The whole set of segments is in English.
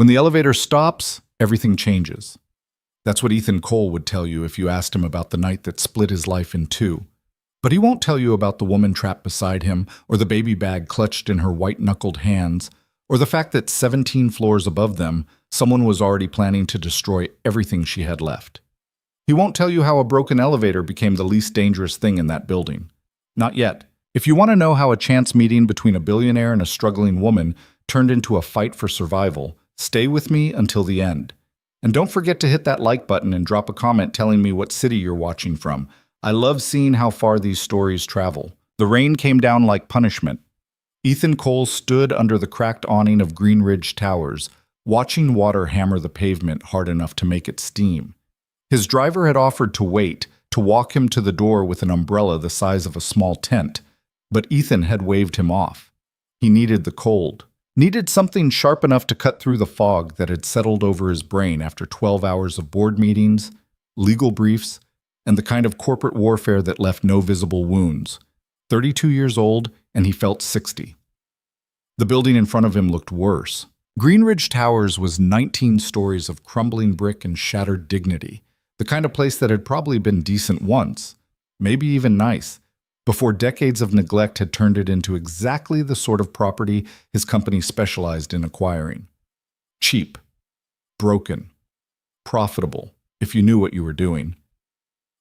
When the elevator stops, everything changes. That's what Ethan Cole would tell you if you asked him about the night that split his life in two. But he won't tell you about the woman trapped beside him, or the baby bag clutched in her white-knuckled hands, or the fact that 17 floors above them, someone was already planning to destroy everything she had left. He won't tell you how a broken elevator became the least dangerous thing in that building. Not yet. If you want to know how a chance meeting between a billionaire and a struggling woman turned into a fight for survival, stay with me until the end. And don't forget to hit that like button and drop a comment telling me what city you're watching from. I love seeing how far these stories travel. The rain came down like punishment. Ethan Cole stood under the cracked awning of Greenridge Towers, watching water hammer the pavement hard enough to make it steam. His driver had offered to wait, to walk him to the door with an umbrella the size of a small tent, but Ethan had waved him off. He needed the cold, needed something sharp enough to cut through the fog that had settled over his brain after 12 hours of board meetings, legal briefs, and the kind of corporate warfare that left no visible wounds. 32 years old, and he felt 60. The building in front of him looked worse. Greenridge Towers was 19 stories of crumbling brick and shattered dignity, the kind of place that had probably been decent once, maybe even nice, before decades of neglect had turned it into exactly the sort of property his company specialized in acquiring. Cheap, broken, profitable, if you knew what you were doing.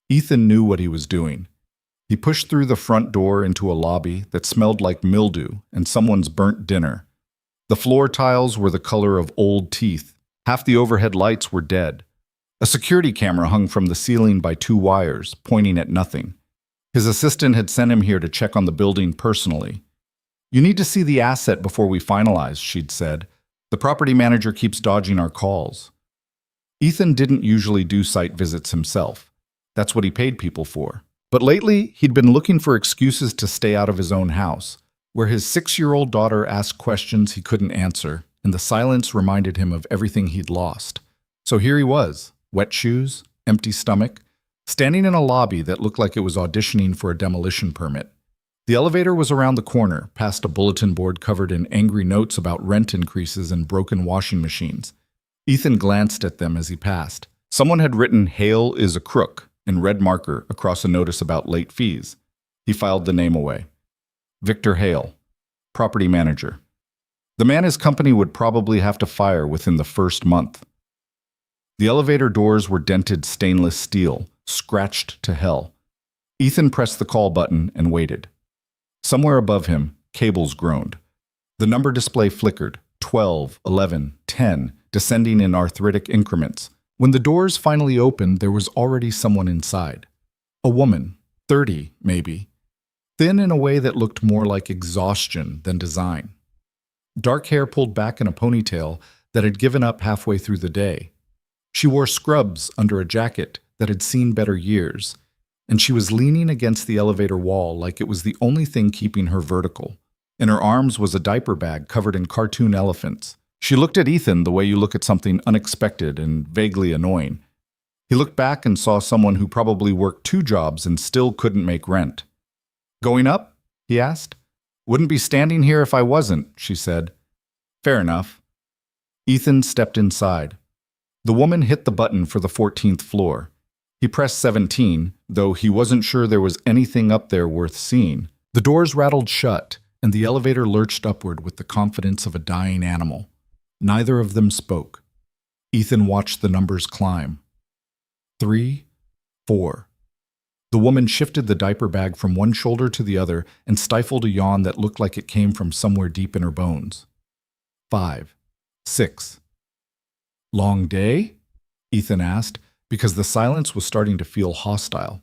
Ethan knew what he was doing. He pushed through the front door into a lobby that smelled like mildew and someone's burnt dinner. The floor tiles were the color of old teeth. Half the overhead lights were dead. A security camera hung from the ceiling by 2 wires, pointing at nothing. His assistant had sent him here to check on the building personally. "You need to see the asset before we finalize," she'd said. "The property manager keeps dodging our calls." Ethan didn't usually do site visits himself. That's what he paid people for. But lately, he'd been looking for excuses to stay out of his own house, where his 6-year-old daughter asked questions he couldn't answer, and the silence reminded him of everything he'd lost. So here he was, wet shoes, empty stomach, standing in a lobby that looked like it was auditioning for a demolition permit. The elevator was around the corner, past a bulletin board covered in angry notes about rent increases and broken washing machines. Ethan glanced at them as he passed. Someone had written "Hale is a crook" in red marker across a notice about late fees. He filed the name away. Victor Hale, property manager. The man his company would probably have to fire within the first month. The elevator doors were dented stainless steel, scratched to hell. Ethan pressed the call button and waited. Somewhere above him, cables groaned. The number display flickered, 12, 11, 10, descending in arthritic increments. When the doors finally opened, there was already someone inside. A woman, 30 maybe, thin in a way that looked more like exhaustion than design. Dark hair pulled back in a ponytail that had given up halfway through the day. She wore scrubs under a jacket that had seen better years, and she was leaning against the elevator wall like it was the only thing keeping her vertical. In her arms was a diaper bag covered in cartoon elephants. She looked at Ethan the way you look at something unexpected and vaguely annoying. He looked back and saw someone who probably worked 2 jobs and still couldn't make rent. "Going up?" he asked. "Wouldn't be standing here if I wasn't," she said. "Fair enough." Ethan stepped inside. The woman hit the button for the 14th floor. He pressed 17, though he wasn't sure there was anything up there worth seeing. The doors rattled shut, and the elevator lurched upward with the confidence of a dying animal. Neither of them spoke. Ethan watched the numbers climb. 3, 4. The woman shifted the diaper bag from one shoulder to the other and stifled a yawn that looked like it came from somewhere deep in her bones. 5, 6. "Long day?" Ethan asked, because the silence was starting to feel hostile.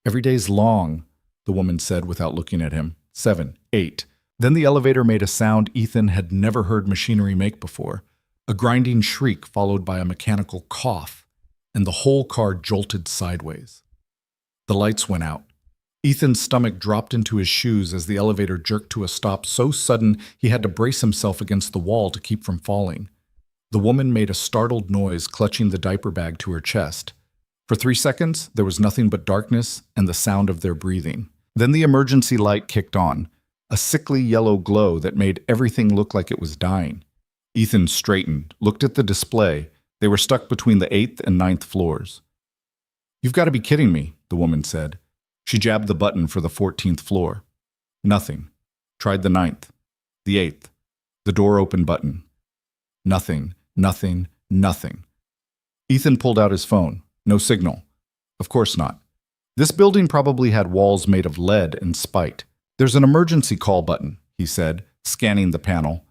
"Every day's long," the woman said without looking at him. 7, 8. Then the elevator made a sound Ethan had never heard machinery make before, a grinding shriek followed by a mechanical cough, and the whole car jolted sideways. The lights went out. Ethan's stomach dropped into his shoes as the elevator jerked to a stop so sudden he had to brace himself against the wall to keep from falling. The woman made a startled noise, clutching the diaper bag to her chest. For 3 seconds, there was nothing but darkness and the sound of their breathing. Then the emergency light kicked on, a sickly yellow glow that made everything look like it was dying. Ethan straightened, looked at the display. They were stuck between the 8th and 9th floors. "You've got to be kidding me," the woman said. She jabbed the button for the 14th floor. Nothing. Tried the 9th. The 8th. The door open button. Nothing. Nothing. Nothing. Ethan pulled out his phone. No signal. Of course not. This building probably had walls made of lead and spite. "There's an emergency call button," he said, scanning the panel.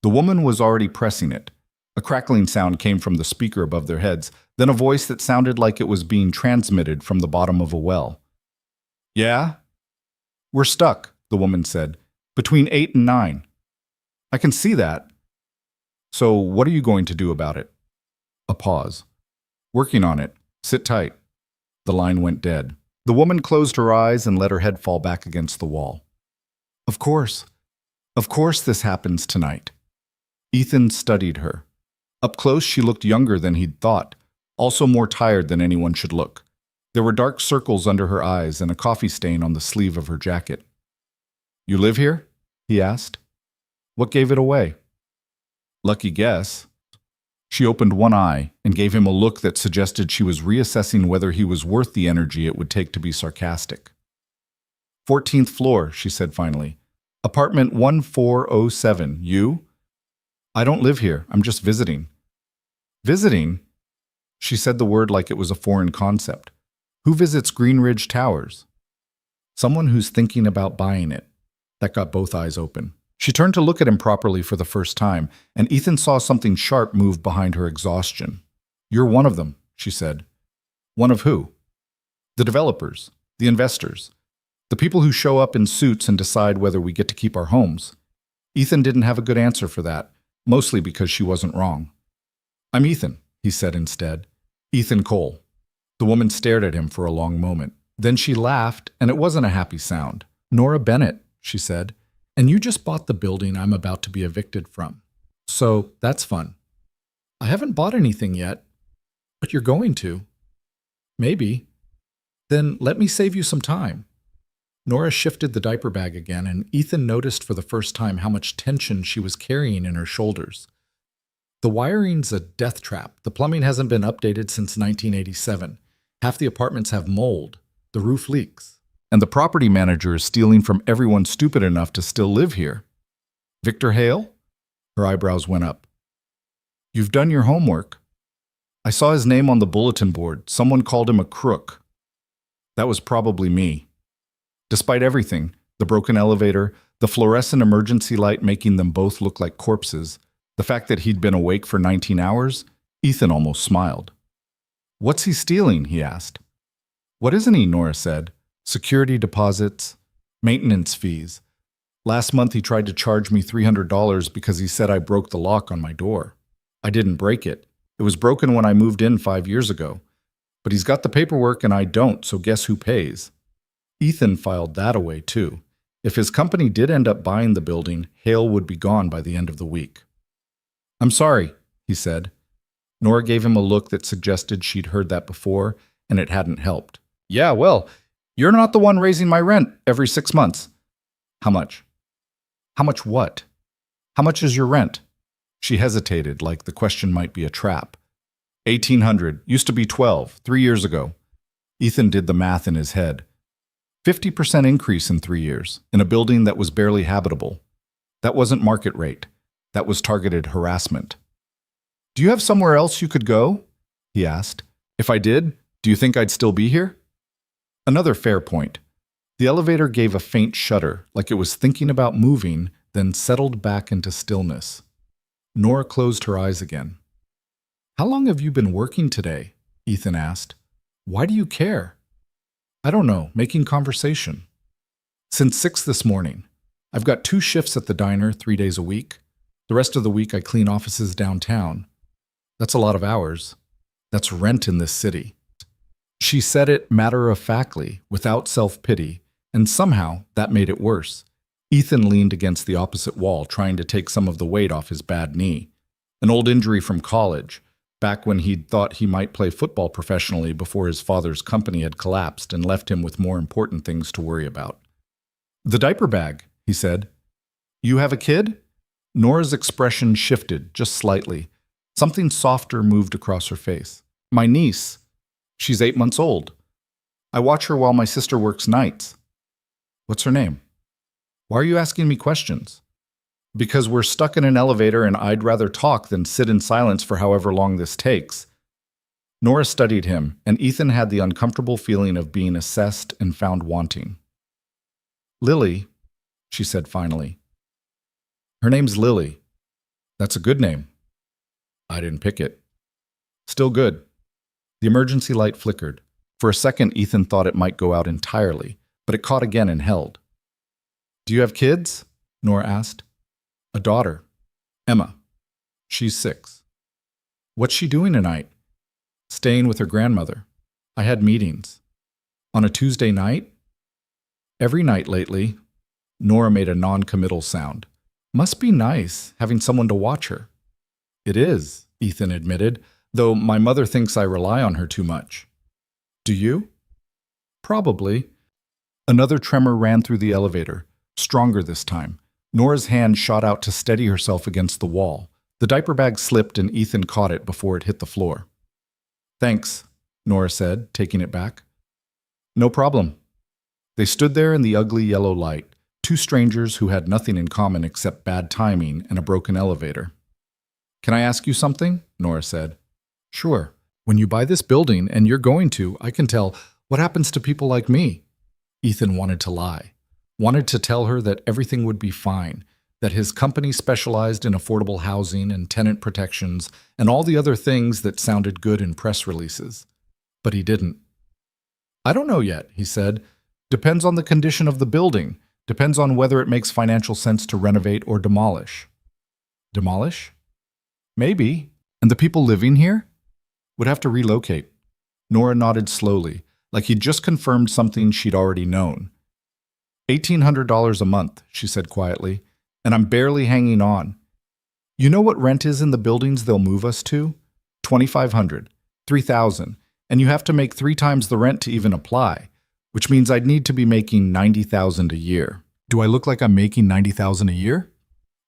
The woman was already pressing it. A crackling sound came from the speaker above their heads, then a voice that sounded like it was being transmitted from the bottom of a well. "Yeah?" "We're stuck," the woman said, "between 8 and 9. "I can see that." "So what are you going to do about it?" A pause. "Working on it. Sit tight." The line went dead. The woman closed her eyes and let her head fall back against the wall. Of course this happens tonight." Ethan studied her. Up close, she looked younger than he'd thought, also more tired than anyone should look. There were dark circles under her eyes and a coffee stain on the sleeve of her jacket. "You live here?" he asked. "What gave it away?" "Lucky guess." She opened one eye and gave him a look that suggested she was reassessing whether he was worth the energy it would take to be sarcastic. 14th floor, she said finally. "Apartment 1407. You?" "I don't live here. I'm just visiting." "Visiting?" She said the word like it was a foreign concept. "Who visits Greenridge Towers?" "Someone who's thinking about buying it." That got both eyes open. She turned to look at him properly for the first time, and Ethan saw something sharp move behind her exhaustion. "You're one of them," she said. "One of who?" "The developers, the investors, the people who show up in suits and decide whether we get to keep our homes." Ethan didn't have a good answer for that, mostly because she wasn't wrong. "I'm Ethan," he said instead. "Ethan Cole." The woman stared at him for a long moment. Then she laughed, and it wasn't a happy sound. "Nora Bennett," she said. "And you just bought the building I'm about to be evicted from. So that's fun." "I haven't bought anything yet." "But you're going to." "Maybe." "Then let me save you some time." Nora shifted the diaper bag again, and Ethan noticed for the first time how much tension she was carrying in her shoulders. "The wiring's a death trap. The plumbing hasn't been updated since 1987. Half the apartments have mold. The roof leaks. And the property manager is stealing from everyone stupid enough to still live here." "Victor Hale?" Her eyebrows went up. "You've done your homework." "I saw his name on the bulletin board. Someone called him a crook." "That was probably me." Despite everything, the broken elevator, the fluorescent emergency light making them both look like corpses, the fact that he'd been awake for 19 hours, Ethan almost smiled. "What's he stealing?" he asked. "What isn't he?" Nora said. "Security deposits, maintenance fees. Last month he tried to charge me $300 because he said I broke the lock on my door. I didn't break it. It was broken when I moved in 5 years ago. But he's got the paperwork and I don't, so guess who pays?" Ethan filed that away too. If his company did end up buying the building, Hale would be gone by the end of the week. "I'm sorry," he said. Nora gave him a look that suggested she'd heard that before, and it hadn't helped. "Yeah, well, you're not the one raising my rent every 6 months. "How much?" "How much what?" "How much is your rent?" She hesitated, like the question might be a trap. $1,800. Used to be $12, 3 years ago. Ethan did the math in his head. 50% increase in 3 years, in a building that was barely habitable. That wasn't market rate. That was targeted harassment. "Do you have somewhere else you could go?" he asked. "If I did, do you think I'd still be here?" Another fair point. The elevator gave a faint shudder, like it was thinking about moving, then settled back into stillness. Nora closed her eyes again. "How long have you been working today?" Ethan asked. "Why do you care?" "I don't know, making conversation." "Since 6 this morning. I've got 2 shifts at the diner 3 days a week. The rest of the week I clean offices downtown. That's a lot of hours. That's rent in this city." She said it matter-of-factly, without self-pity, and somehow that made it worse. Ethan leaned against the opposite wall, trying to take some of the weight off his bad knee. An old injury from college, back when he'd thought he might play football professionally before his father's company had collapsed and left him with more important things to worry about. "The diaper bag," he said. "You have a kid?" Nora's expression shifted just slightly. Something softer moved across her face. My niece. She's 8 months old. I watch her while my sister works nights. What's her name? Why are you asking me questions? Because we're stuck in an elevator and I'd rather talk than sit in silence for however long this takes. Nora studied him, and Ethan had the uncomfortable feeling of being assessed and found wanting. Lily, she said finally. Her name's Lily. That's a good name. I didn't pick it. Still good. The emergency light flickered. For a second, Ethan thought it might go out entirely, but it caught again and held. Do you have kids? Nora asked. A daughter. Emma. She's 6. What's she doing tonight? Staying with her grandmother. I had meetings. On a Tuesday night? Every night lately. Nora made a non-committal sound. Must be nice, having someone to watch her. It is, Ethan admitted, though my mother thinks I rely on her too much. Do you? Probably. Another tremor ran through the elevator, stronger this time. Nora's hand shot out to steady herself against the wall. The diaper bag slipped and Ethan caught it before it hit the floor. Thanks, Nora said, taking it back. No problem. They stood there in the ugly yellow light, two strangers who had nothing in common except bad timing and a broken elevator. Can I ask you something? Nora said. Sure. When you buy this building, and you're going to, I can tell, what happens to people like me? Ethan wanted to lie. Wanted to tell her that everything would be fine, that his company specialized in affordable housing and tenant protections and all the other things that sounded good in press releases. But he didn't. I don't know yet, he said. Depends on the condition of the building. Depends on whether it makes financial sense to renovate or demolish. Demolish? Maybe. And the people living here? Would have to relocate. Nora nodded slowly, like he'd just confirmed something she'd already known. $1,800 a month, she said quietly, and I'm barely hanging on. You know what rent is in the buildings they'll move us to? $2,500, $3,000, and you have to make 3 times the rent to even apply, which means I'd need to be making $90,000 a year. Do I look like I'm making $90,000 a year?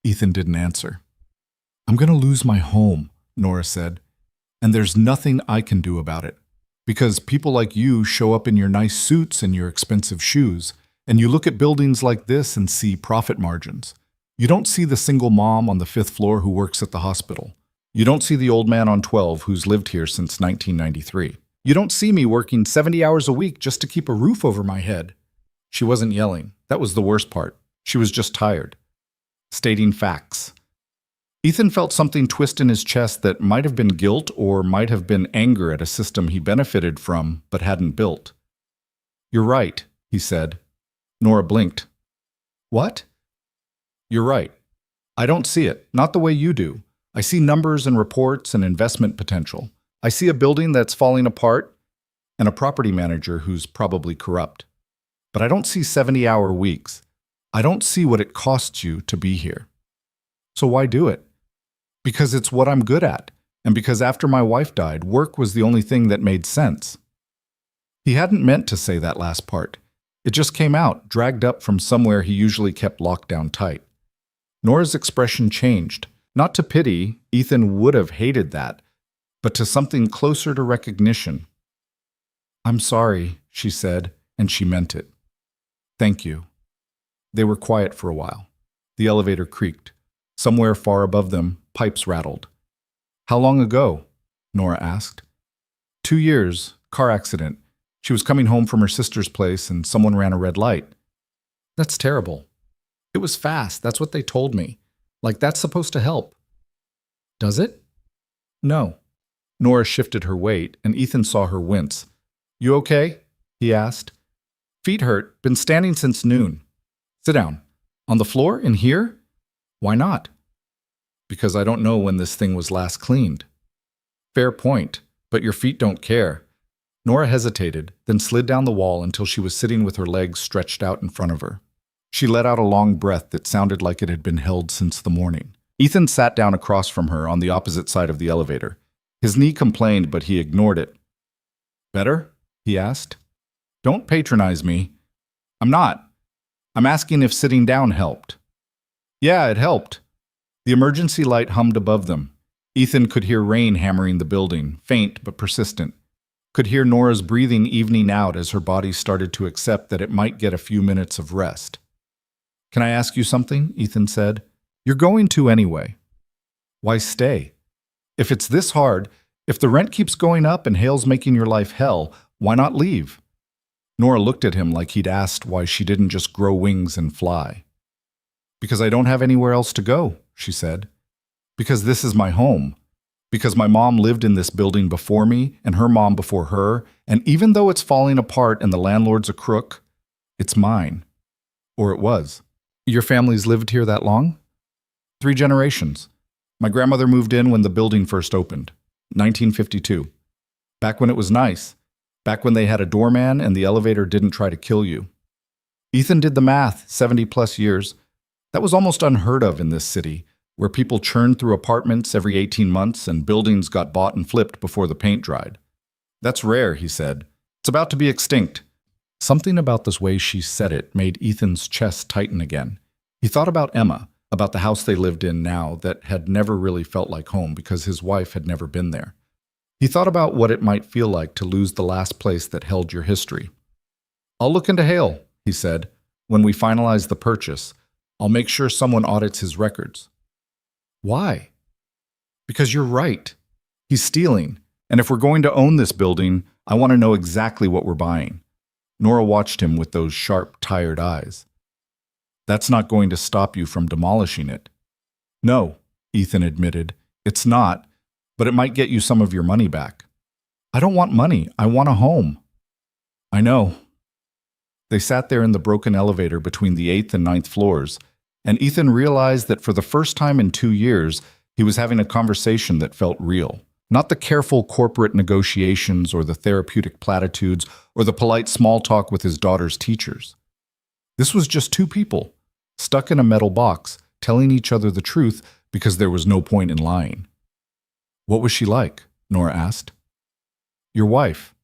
Ethan didn't answer. I'm going to lose my home, Nora said, and there's nothing I can do about it, because people like you show up in your nice suits and your expensive shoes, and you look at buildings like this and see profit margins. You don't see the single mom on the 5th floor who works at the hospital. You don't see the old man on 12 who's lived here since 1993. You don't see me working 70 hours a week just to keep a roof over my head. She wasn't yelling. That was the worst part. She was just tired. Stating facts. Ethan felt something twist in his chest that might have been guilt or might have been anger at a system he benefited from but hadn't built. You're right, he said. Nora blinked. What? You're right. I don't see it, not the way you do. I see numbers and reports and investment potential. I see a building that's falling apart and a property manager who's probably corrupt. But I don't see 70-hour weeks. I don't see what it costs you to be here. So why do it? Because it's what I'm good at, and because after my wife died, work was the only thing that made sense. He hadn't meant to say that last part. It just came out, dragged up from somewhere he usually kept locked down tight. Nora's expression changed. Not to pity, Ethan would have hated that, but to something closer to recognition. I'm sorry, she said, and she meant it. Thank you. They were quiet for a while. The elevator creaked. Somewhere far above them, pipes rattled. How long ago? Nora asked. 2 years, car accident. She was coming home from her sister's place and someone ran a red light. That's terrible. It was fast, that's what they told me. Like that's supposed to help. Does it? No. Nora shifted her weight, and Ethan saw her wince. You okay? He asked. Feet hurt, been standing since noon. Sit down. On the floor, in here? Why not? Because I don't know when this thing was last cleaned. Fair point, but your feet don't care. Nora hesitated, then slid down the wall until she was sitting with her legs stretched out in front of her. She let out a long breath that sounded like it had been held since the morning. Ethan sat down across from her on the opposite side of the elevator. His knee complained, but he ignored it. Better? He asked. Don't patronize me. I'm not. I'm asking if sitting down helped. Yeah, it helped. The emergency light hummed above them. Ethan could hear rain hammering the building, faint but persistent. Could hear Nora's breathing evening out as her body started to accept that it might get a few minutes of rest. "Can I ask you something?" Ethan said. "You're going to anyway. Why stay? If it's this hard, if the rent keeps going up and Hale's making your life hell, why not leave?" Nora looked at him like he'd asked why she didn't just grow wings and fly. "Because I don't have anywhere else to go," she said. "Because this is my home. Because my mom lived in this building before me and her mom before her, and even though it's falling apart and the landlord's a crook, it's mine. Or it was." "Your family's lived here that long?" "3 generations. My grandmother moved in when the building first opened, 1952. Back when it was nice. Back when they had a doorman and the elevator didn't try to kill you." Ethan did the math, 70-plus years. That was almost unheard of in this city, where people churned through apartments every 18 months and buildings got bought and flipped before the paint dried. "That's rare," he said. "It's about to be extinct." Something about this way she said it made Ethan's chest tighten again. He thought about Emma, about the house they lived in now that had never really felt like home because his wife had never been there. He thought about what it might feel like to lose the last place that held your history. "I'll look into Hale," he said. "When we finalize the purchase, I'll make sure someone audits his records." "Why?" "Because you're right. He's stealing. And if we're going to own this building, I want to know exactly what we're buying." Nora watched him with those sharp, tired eyes. "That's not going to stop you from demolishing it." "No," Ethan admitted. "It's not, but it might get you some of your money back." "I don't want money. I want a home." "I know." They sat there in the broken elevator between the 8th and 9th floors, and Ethan realized that for the first time in 2 years, he was having a conversation that felt real. Not the careful corporate negotiations or the therapeutic platitudes or the polite small talk with his daughter's teachers. This was just 2 people, stuck in a metal box, telling each other the truth because there was no point in lying. "What was she like?" Nora asked. "Your wife."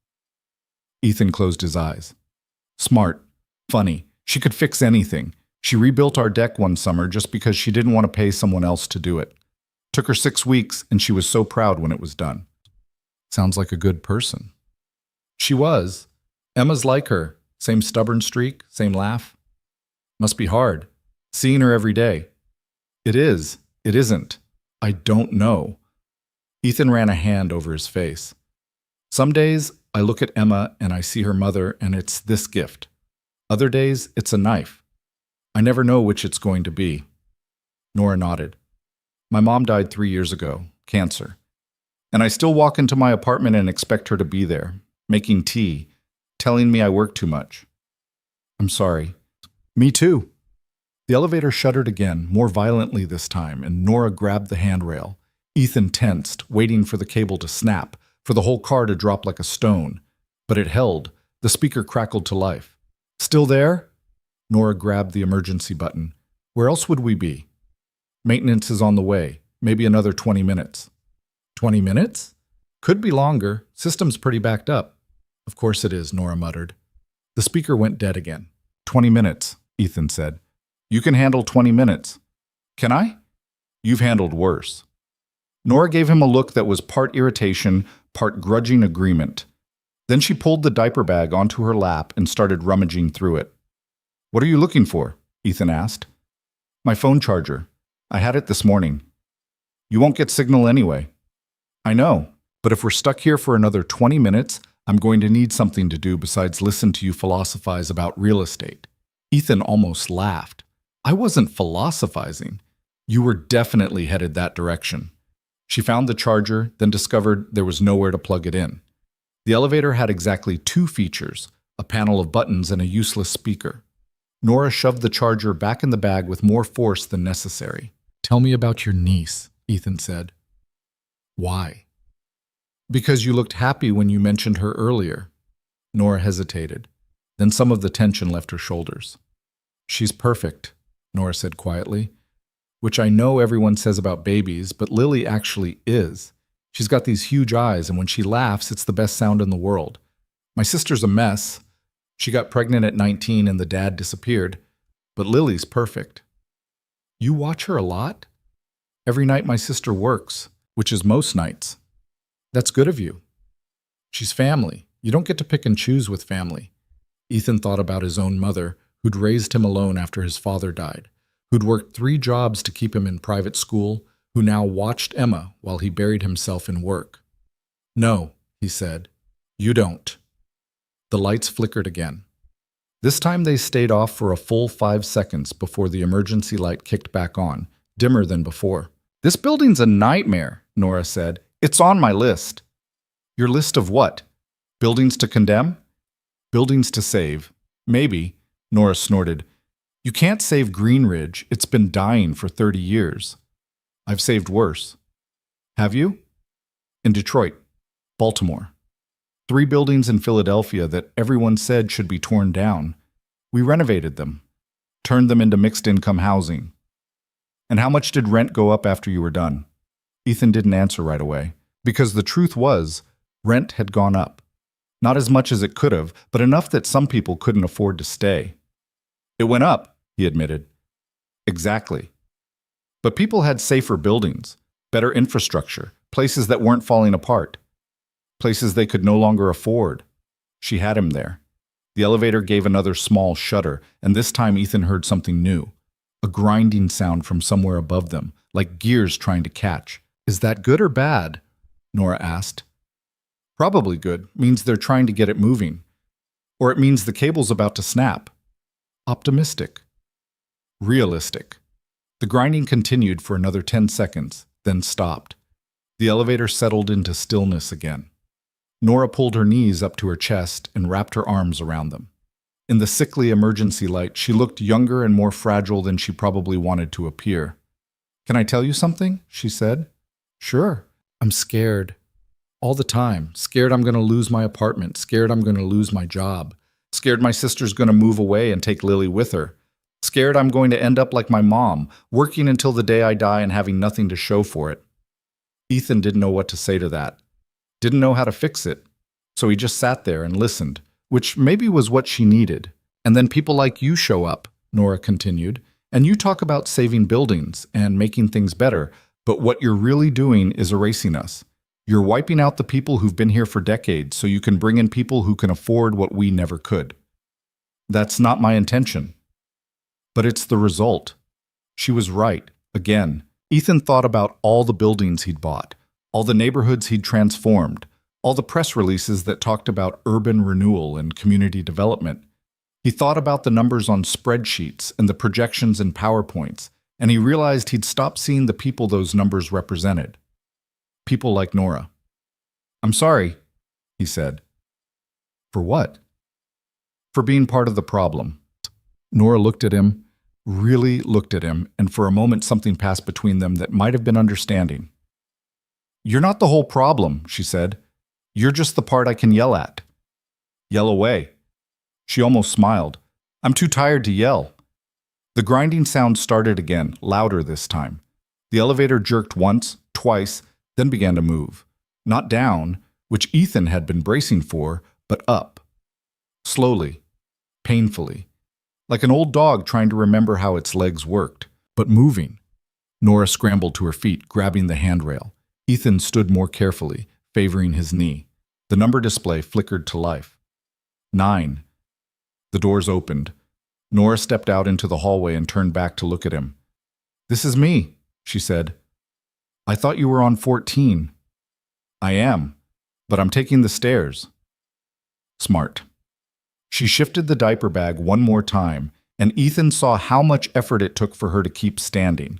Ethan closed his eyes. "Smart. Funny. She could fix anything. She rebuilt our deck one summer just because she didn't want to pay someone else to do it. Took her 6 weeks, and she was so proud when it was done." "Sounds like a good person." "She was. Emma's like her. Same stubborn streak, same laugh." "Must be hard. Seeing her every day." "It is. It isn't. I don't know." Ethan ran a hand over his face. "Some days, I look at Emma and I see her mother, and it's this gift. Other days, it's a knife. I never know which it's going to be." Nora nodded. "My mom died 3 years ago, cancer. And I still walk into my apartment and expect her to be there, making tea, telling me I work too much." "I'm sorry." "Me too." The elevator shuddered again, more violently this time, and Nora grabbed the handrail. Ethan tensed, waiting for the cable to snap, for the whole car to drop like a stone. But it held. The speaker crackled to life. "Still there?" Nora grabbed the emergency button. "Where else would we be?" "Maintenance is on the way. Maybe another 20 minutes." 20 minutes? "Could be longer. System's pretty backed up." "Of course it is," Nora muttered. The speaker went dead again. 20 minutes, Ethan said. "You can handle 20 minutes." "Can I?" "You've handled worse." Nora gave him a look that was part irritation, part grudging agreement. Then she pulled the diaper bag onto her lap and started rummaging through it. "What are you looking for?" Ethan asked. "My phone charger. I had it this morning." "You won't get signal anyway." "I know, but if we're stuck here for another 20 minutes, I'm going to need something to do besides listen to you philosophize about real estate." Ethan almost laughed. "I wasn't philosophizing. You were definitely headed that direction." She found the charger, then discovered there was nowhere to plug it in. The elevator had exactly 2 features, a panel of buttons and a useless speaker. Nora shoved the charger back in the bag with more force than necessary. "Tell me about your niece," Ethan said. "Why?" "Because you looked happy when you mentioned her earlier." Nora hesitated. Then some of the tension left her shoulders. "She's perfect," Nora said quietly. "Which I know everyone says about babies, but Lily actually is. She's got these huge eyes, and when she laughs, it's the best sound in the world. My sister's a mess. She got pregnant at 19 and the dad disappeared. But Lily's perfect." "You watch her a lot?" Every night my sister works, which is most nights. That's good of you. She's family. You don't get to pick and choose with family. Ethan thought about his own mother, who'd raised him alone after his father died, who'd worked 3 jobs to keep him in private school, who now watched Emma while he buried himself in work. No, he said, you don't. The lights flickered again. This time they stayed off for a full 5 seconds before the emergency light kicked back on, dimmer than before. This building's a nightmare, Nora said. It's on my list. Your list of what? Buildings to condemn? Buildings to save. Maybe, Nora snorted. You can't save Green Ridge. It's been dying for 30 years. I've saved worse. Have you? In Detroit, Baltimore. 3 buildings in Philadelphia that everyone said should be torn down. We renovated them, turned them into mixed-income housing. And how much did rent go up after you were done? Ethan didn't answer right away, because the truth was, rent had gone up. Not as much as it could have, but enough that some people couldn't afford to stay. It went up, he admitted. Exactly. But people had safer buildings, better infrastructure, places that weren't falling apart. Places they could no longer afford. She had him there. The elevator gave another small shudder, and this time Ethan heard something new. A grinding sound from somewhere above them, like gears trying to catch. Is that good or bad? Nora asked. Probably good. Means they're trying to get it moving. Or it means the cable's about to snap. Optimistic. Realistic. The grinding continued for another 10 seconds, then stopped. The elevator settled into stillness again. Nora pulled her knees up to her chest and wrapped her arms around them. In the sickly emergency light, she looked younger and more fragile than she probably wanted to appear. Can I tell you something? She said. Sure. I'm scared. All the time. Scared I'm going to lose my apartment. Scared I'm going to lose my job. Scared my sister's going to move away and take Lily with her. Scared I'm going to end up like my mom, working until the day I die and having nothing to show for it. Ethan didn't know what to say to that. Didn't know how to fix it. So he just sat there and listened, which maybe was what she needed. And then people like you show up, Nora continued, and you talk about saving buildings and making things better, but what you're really doing is erasing us. You're wiping out the people who've been here for decades so you can bring in people who can afford what we never could. That's not my intention. But it's the result. She was right, again. Ethan thought about all the buildings he'd bought, all the neighborhoods he'd transformed, all the press releases that talked about urban renewal and community development. He thought about the numbers on spreadsheets and the projections in PowerPoints, and he realized he'd stopped seeing the people those numbers represented. People like Nora. I'm sorry, he said. For what? For being part of the problem. Nora looked at him, really looked at him, and for a moment something passed between them that might have been understanding. You're not the whole problem, she said. You're just the part I can yell at. Yell away. She almost smiled. I'm too tired to yell. The grinding sound started again, louder this time. The elevator jerked once, twice, then began to move. Not down, which Ethan had been bracing for, but up. Slowly, painfully. Like an old dog trying to remember how its legs worked, but moving. Nora scrambled to her feet, grabbing the handrail. Ethan stood more carefully, favoring his knee. The number display flickered to life. 9. The doors opened. Nora stepped out into the hallway and turned back to look at him. This is me, she said. I thought you were on 14. I am, but I'm taking the stairs. Smart. She shifted the diaper bag one more time, and Ethan saw how much effort it took for her to keep standing.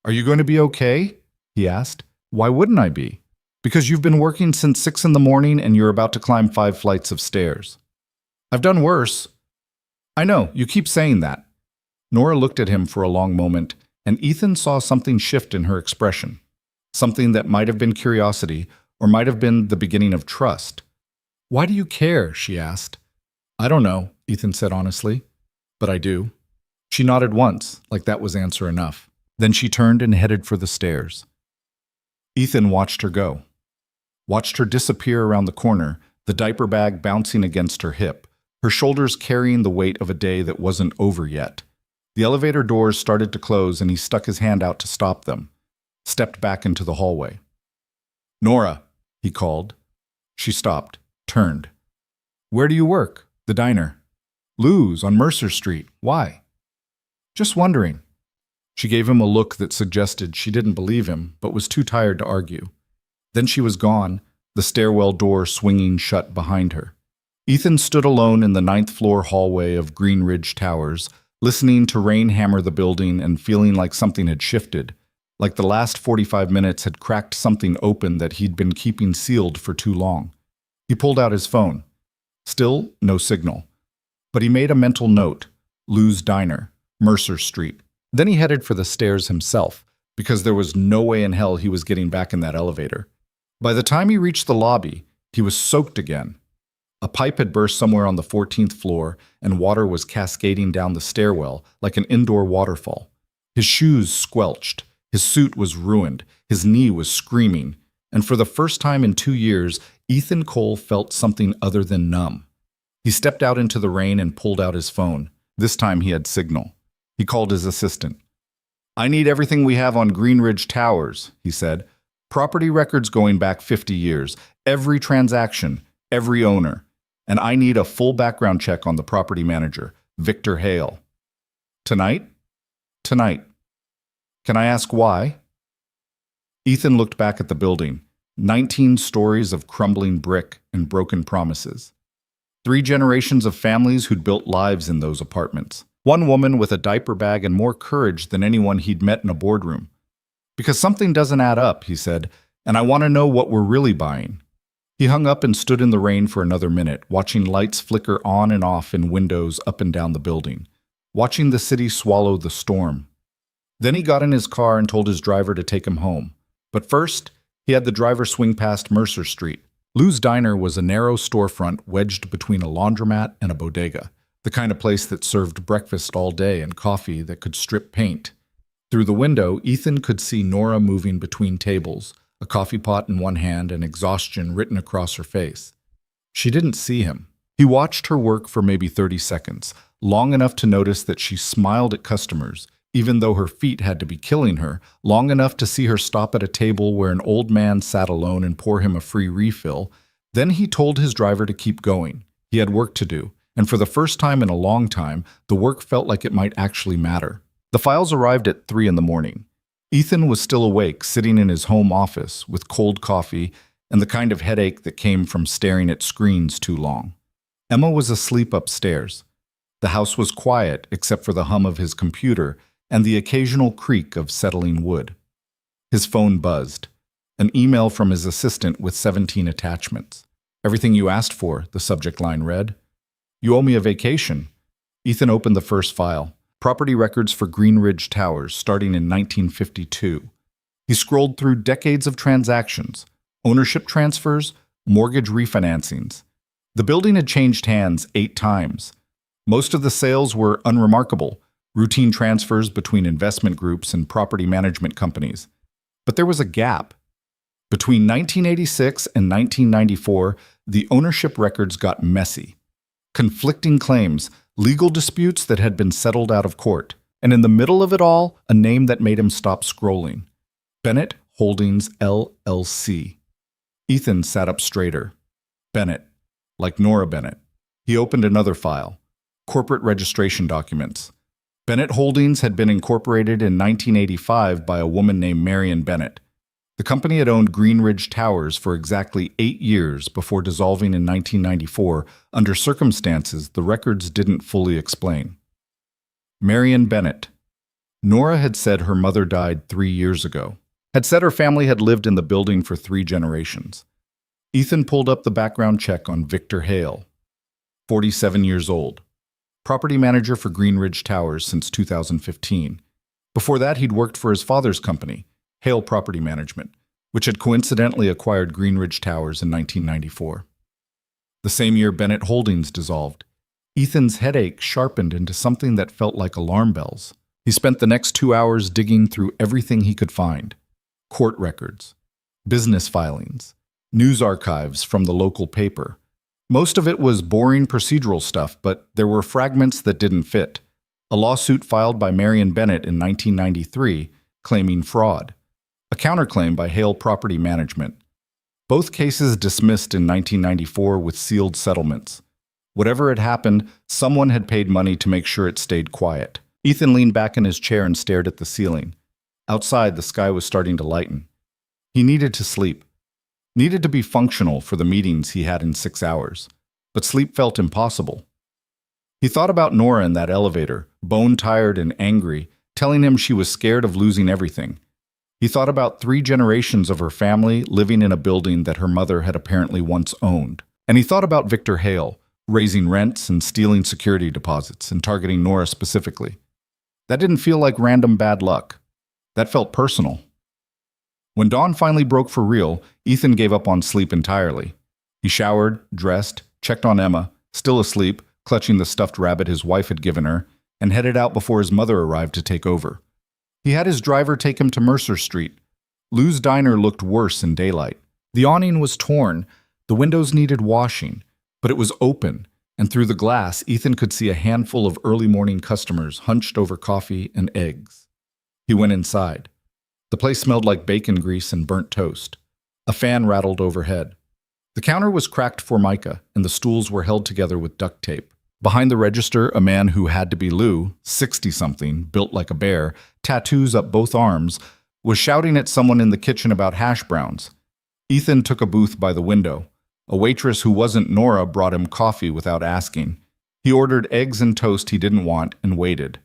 Are you going to be okay? He asked. Why wouldn't I be? Because you've been working since 6 in the morning and you're about to climb 5 flights of stairs. I've done worse. I know, you keep saying that. Nora looked at him for a long moment, and Ethan saw something shift in her expression. Something that might have been curiosity, or might have been the beginning of trust. Why do you care? She asked. I don't know, Ethan said honestly, but I do. She nodded once, like that was answer enough. Then she turned and headed for the stairs. Ethan watched her go. Watched her disappear around the corner, the diaper bag bouncing against her hip, her shoulders carrying the weight of a day that wasn't over yet. The elevator doors started to close and he stuck his hand out to stop them. stepped back into the hallway. "Nora," he called. She stopped, turned. "Where do you work?" "The diner." "Lou's on Mercer Street. Why?" "Just wondering." She gave him a look that suggested she didn't believe him, but was too tired to argue. Then she was gone, the stairwell door swinging shut behind her. Ethan stood alone in the 9th-floor hallway of Green Ridge Towers, listening to rain hammer the building and feeling like something had shifted, like the last 45 minutes had cracked something open that he'd been keeping sealed for too long. He pulled out his phone. Still no signal. But he made a mental note: Lou's Diner, Mercer Street. Then he headed for the stairs himself, because there was no way in hell he was getting back in that elevator. By the time he reached the lobby, he was soaked again. A pipe had burst somewhere on the 14th floor, and water was cascading down the stairwell like an indoor waterfall. His shoes squelched, his suit was ruined, his knee was screaming, and for the first time in 2 years, Ethan Cole felt something other than numb. He stepped out into the rain and pulled out his phone. This time he had signal. He called his assistant. "I need everything we have on Green Ridge Towers," he said. "Property records going back 50 years, every transaction, every owner. And I need a full background check on the property manager, Victor Hale." "Tonight?" "Tonight." "Can I ask why?" Ethan looked back at the building. 19 stories of crumbling brick and broken promises. 3 generations of families who'd built lives in those apartments. One woman with a diaper bag and more courage than anyone he'd met in a boardroom. "Because something doesn't add up," he said, "and I want to know what we're really buying." He hung up and stood in the rain for another minute, watching lights flicker on and off in windows up and down the building, watching the city swallow the storm. Then he got in his car and told his driver to take him home. But first, he had the driver swing past Mercer Street. Lou's Diner was a narrow storefront wedged between a laundromat and a bodega, the kind of place that served breakfast all day and coffee that could strip paint. Through the window, Ethan could see Nora moving between tables, a coffee pot in one hand and exhaustion written across her face. She didn't see him. He watched her work for maybe 30 seconds, long enough to notice that she smiled at customers, even though her feet had to be killing her, long enough to see her stop at a table where an old man sat alone and pour him a free refill. Then he told his driver to keep going. He had work to do, and for the first time in a long time, the work felt like it might actually matter. The files arrived at 3 in the morning. Ethan was still awake, sitting in his home office with cold coffee and the kind of headache that came from staring at screens too long. Emma was asleep upstairs. The house was quiet except for the hum of his computer and the occasional creak of settling wood. His phone buzzed. An email from his assistant with 17 attachments. "Everything you asked for," the subject line read. "You owe me a vacation." Ethan opened the first file. Property records for Green Ridge Towers, starting in 1952. He scrolled through decades of transactions, ownership transfers, mortgage refinancings. The building had changed hands 8 times. Most of the sales were unremarkable, routine transfers between investment groups and property management companies. But there was a gap. Between 1986 and 1994, the ownership records got messy. Conflicting claims, legal disputes that had been settled out of court, and in the middle of it all, a name that made him stop scrolling. Bennett Holdings, LLC. Ethan sat up straighter. Bennett, like Nora Bennett. He opened another file. Corporate registration documents. Bennett Holdings had been incorporated in 1985 by a woman named Marion Bennett. The company had owned Green Ridge Towers for exactly 8 years before dissolving in 1994 under circumstances the records didn't fully explain. Marion Bennett. Nora had said her mother died 3 years ago. Had said her family had lived in the building for 3 generations. Ethan pulled up the background check on Victor Hale. 47 years old. Property manager for Green Ridge Towers since 2015. Before that, he'd worked for his father's company, Hale Property Management, which had coincidentally acquired Green Ridge Towers in 1994. The same year Bennett Holdings dissolved, Ethan's headache sharpened into something that felt like alarm bells. He spent the next 2 hours digging through everything he could find. Court records, business filings, news archives from the local paper. Most of it was boring procedural stuff, but there were fragments that didn't fit. A lawsuit filed by Marion Bennett in 1993 claiming fraud. a counterclaim by Hale Property Management. Both cases dismissed in 1994 with sealed settlements. Whatever had happened, someone had paid money to make sure it stayed quiet. Ethan leaned back in his chair and stared at the ceiling. Outside, the sky was starting to lighten. He needed to sleep. Needed to be functional for the meetings he had in 6 hours. But sleep felt impossible. He thought about Nora in that elevator, bone-tired and angry, telling him she was scared of losing everything. He thought about 3 generations of her family living in a building that her mother had apparently once owned. And he thought about Victor Hale, raising rents and stealing security deposits and targeting Nora specifically. That didn't feel like random bad luck. That felt personal. When dawn finally broke for real, Ethan gave up on sleep entirely. He showered, dressed, checked on Emma, still asleep, clutching the stuffed rabbit his wife had given her, and headed out before his mother arrived to take over. He had his driver take him to Mercer Street. Lou's diner looked worse in daylight. The awning was torn, the windows needed washing, but it was open, and through the glass, Ethan could see a handful of early morning customers hunched over coffee and eggs. He went inside. The place smelled like bacon grease and burnt toast. A fan rattled overhead. The counter was cracked formica, and the stools were held together with duct tape. Behind the register, a man who had to be Lou, 60-something, built like a bear, tattoos up both arms, was shouting at someone in the kitchen about hash browns. Ethan took a booth by the window. A waitress who wasn't Nora brought him coffee without asking. He ordered eggs and toast he didn't want and waited.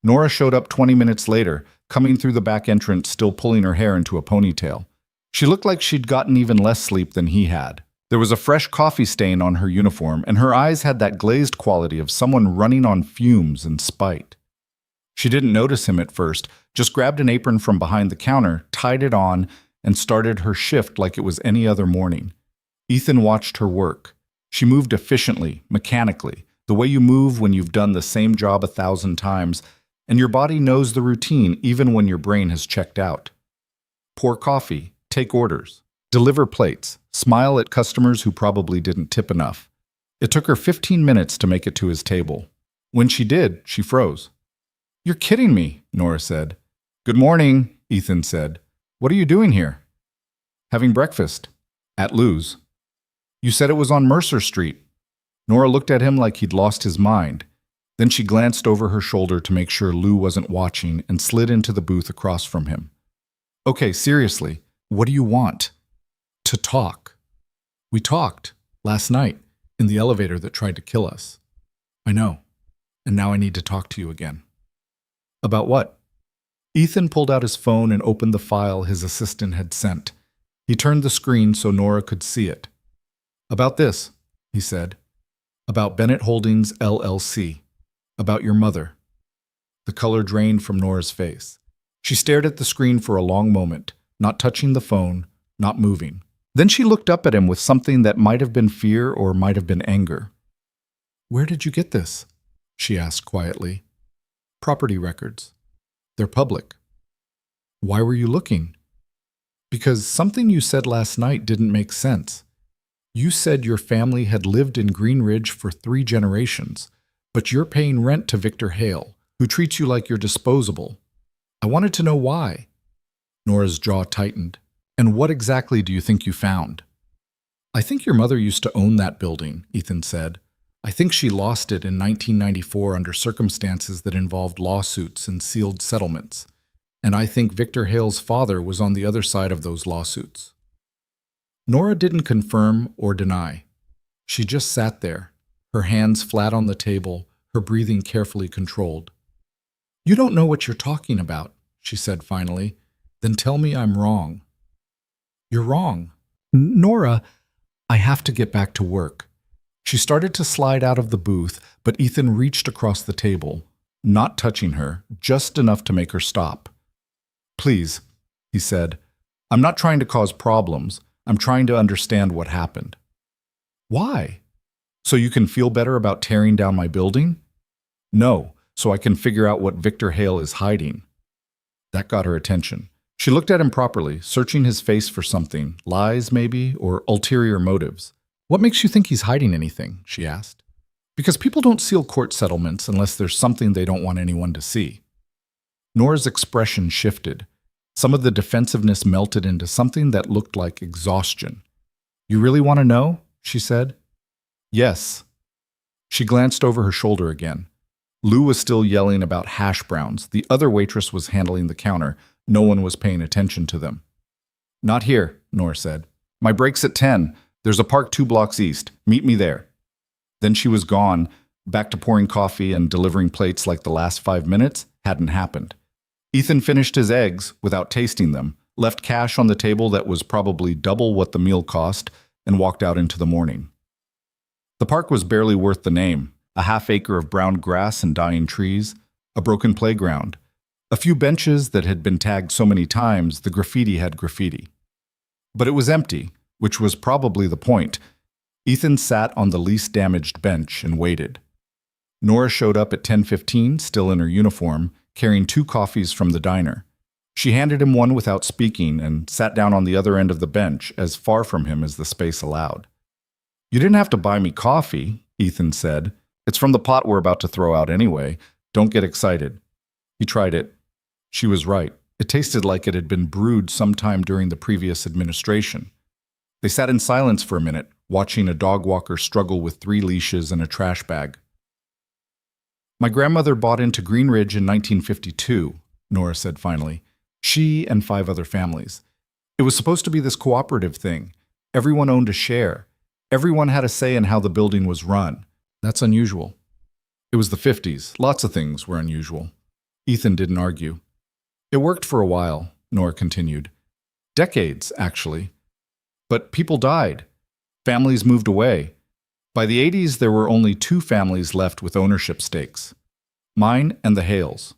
Nora showed up 20 minutes later, coming through the back entrance still pulling her hair into a ponytail. She looked like she'd gotten even less sleep than he had. There was a fresh coffee stain on her uniform, and her eyes had that glazed quality of someone running on fumes in spite. She didn't notice him at first, just grabbed an apron from behind the counter, tied it on, and started her shift like it was any other morning. Ethan watched her work. She moved efficiently, mechanically, the way you move when you've done the same job 1,000 times, and your body knows the routine even when your brain has checked out. Pour coffee, take orders, deliver plates, smile at customers who probably didn't tip enough. It took her 15 minutes to make it to his table. When she did, she froze. "You're kidding me," Nora said. "Good morning," Ethan said. "What are you doing here?" "Having breakfast. At Lou's." "You said it was on Mercer Street." Nora looked at him like he'd lost his mind. Then she glanced over her shoulder to make sure Lou wasn't watching and slid into the booth across from him. "Okay, seriously, what do you want?" "To talk. We talked last night in the elevator that tried to kill us." "I know. And now I need to talk to you again." "About what?" Ethan pulled out his phone and opened the file his assistant had sent. He turned the screen so Nora could see it. "About this," he said. "About Bennett Holdings, LLC. About your mother." The color drained from Nora's face. She stared at the screen for a long moment, not touching the phone, not moving. Then she looked up at him with something that might have been fear or might have been anger. "Where did you get this?" she asked quietly. "Property records. They're public." "Why were you looking?" "Because something you said last night didn't make sense. You said your family had lived in Green Ridge for 3 generations, but you're paying rent to Victor Hale, who treats you like you're disposable. I wanted to know why." Nora's jaw tightened. "And what exactly do you think you found?" "I think your mother used to own that building," Ethan said. "I think she lost it in 1994 under circumstances that involved lawsuits and sealed settlements. And I think Victor Hale's father was on the other side of those lawsuits." Nora didn't confirm or deny. She just sat there, her hands flat on the table, her breathing carefully controlled. "You don't know what you're talking about," she said finally. "Then tell me I'm wrong." "You're wrong." "Nora, I have to get back to work." She started to slide out of the booth, but Ethan reached across the table, not touching her, just enough to make her stop. "Please," he said, "I'm not trying to cause problems. I'm trying to understand what happened." "Why? So you can feel better about tearing down my building?" "No, so I can figure out what Victor Hale is hiding." That got her attention. She looked at him properly, searching his face for something, lies maybe, or ulterior motives. "What makes you think he's hiding anything?" she asked. "Because people don't seal court settlements unless there's something they don't want anyone to see." Nora's expression shifted. Some of the defensiveness melted into something that looked like exhaustion. "You really want to know?" she said. "Yes." She glanced over her shoulder again. Lou was still yelling about hash browns. The other waitress was handling the counter. No one was paying attention to them. "Not here," Nora said. "My break's at 10. There's a park 2 blocks east. Meet me there." Then she was gone. Back to pouring coffee and delivering plates like the last 5 minutes hadn't happened. Ethan finished his eggs without tasting them, left cash on the table that was probably double what the meal cost, and walked out into the morning. The park was barely worth the name. A half-acre of brown grass and dying trees, a broken playground, a few benches that had been tagged so many times the graffiti had graffiti. But it was empty, which was probably the point. Ethan sat on the least damaged bench and waited. Nora showed up at 10:15, still in her uniform, carrying 2 coffees from the diner. She handed him one without speaking and sat down on the other end of the bench, as far from him as the space allowed. "You didn't have to buy me coffee," Ethan said. "It's from the pot we're about to throw out anyway. Don't get excited." He tried it. She was right. It tasted like it had been brewed sometime during the previous administration. They sat in silence for a minute, watching a dog walker struggle with 3 leashes and a trash bag. "My grandmother bought into Green Ridge in 1952, Nora said finally. She and 5 other families. It was supposed to be this cooperative thing. Everyone owned a share. Everyone had a say in how the building was run. That's unusual." It was the 50s. Lots of things were unusual. Ethan didn't argue. "It worked for a while," Nora continued. "Decades, actually. But people died. Families moved away. By the 80s, there were only 2 families left with ownership stakes. Mine and the Hales.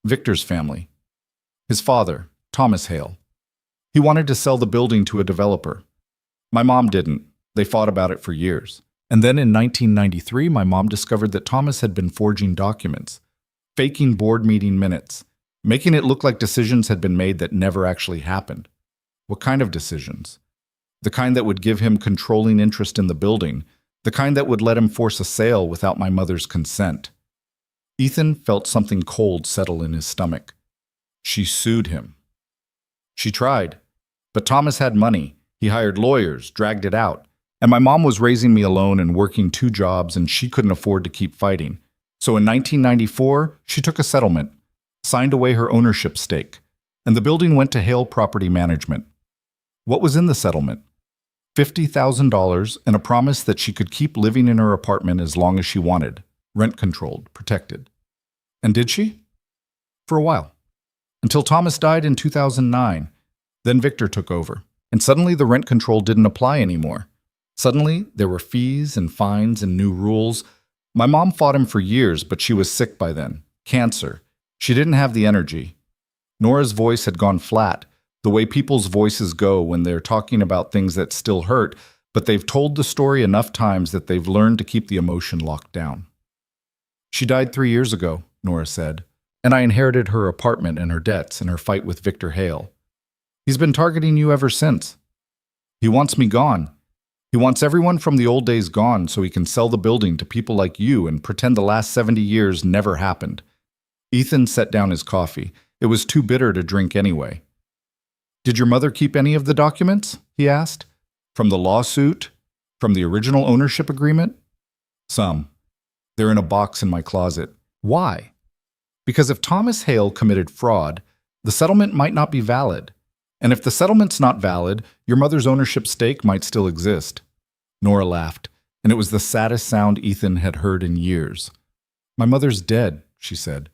Victor's family. His father, Thomas Hale. He wanted to sell the building to a developer. My mom didn't. They fought about it for years. And then in 1993, my mom discovered that Thomas had been forging documents, faking board meeting minutes, making it look like decisions had been made that never actually happened. What kind of decisions? The kind that would give him controlling interest in the building, the kind that would let him force a sale without my mother's consent. Ethan felt something cold settle in his stomach. She sued him. She tried. But Thomas had money. He hired lawyers, dragged it out. And my mom was raising me alone and working 2 jobs, and she couldn't afford to keep fighting. So in 1994, she took a settlement, signed away her ownership stake, and the building went to Hale Property Management. What was in the settlement? $50,000 and a promise that she could keep living in her apartment as long as she wanted, rent-controlled, protected. And did she? For a while. Until Thomas died in 2009. Then Victor took over, and suddenly the rent control didn't apply anymore. Suddenly, there were fees and fines and new rules. My mom fought him for years, but she was sick by then. Cancer. She didn't have the energy. Nora's voice had gone flat, the way people's voices go when they're talking about things that still hurt, but they've told the story enough times that they've learned to keep the emotion locked down. "She died 3 years ago," Nora said, "and I inherited her apartment and her debts and her fight with Victor Hale. He's been targeting you ever since. He wants me gone. He wants everyone from the old days gone so he can sell the building to people like you and pretend the last 70 years never happened." Ethan set down his coffee. It was too bitter to drink anyway. "Did your mother keep any of the documents?" he asked. "From the lawsuit? From the original ownership agreement?" "Some. They're in a box in my closet." "Why?" "Because if Thomas Hale committed fraud, the settlement might not be valid. And if the settlement's not valid, your mother's ownership stake might still exist." Nora laughed, and it was the saddest sound Ethan had heard in years. "My mother's dead," she said.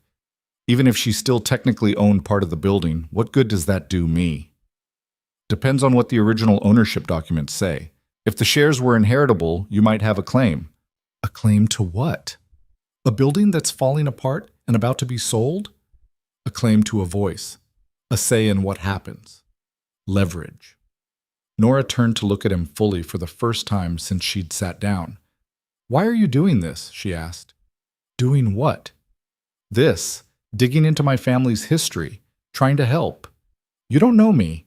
"Even if she still technically owned part of the building, what good does that do me?" "Depends on what the original ownership documents say. If the shares were inheritable, you might have a claim." "A claim to what? A building that's falling apart and about to be sold?" "A claim to a voice, a say in what happens. Leverage." Nora turned to look at him fully for the first time since she'd sat down. "Why are you doing this?" she asked. "Doing what?" "This, digging into my family's history, trying to help. You don't know me.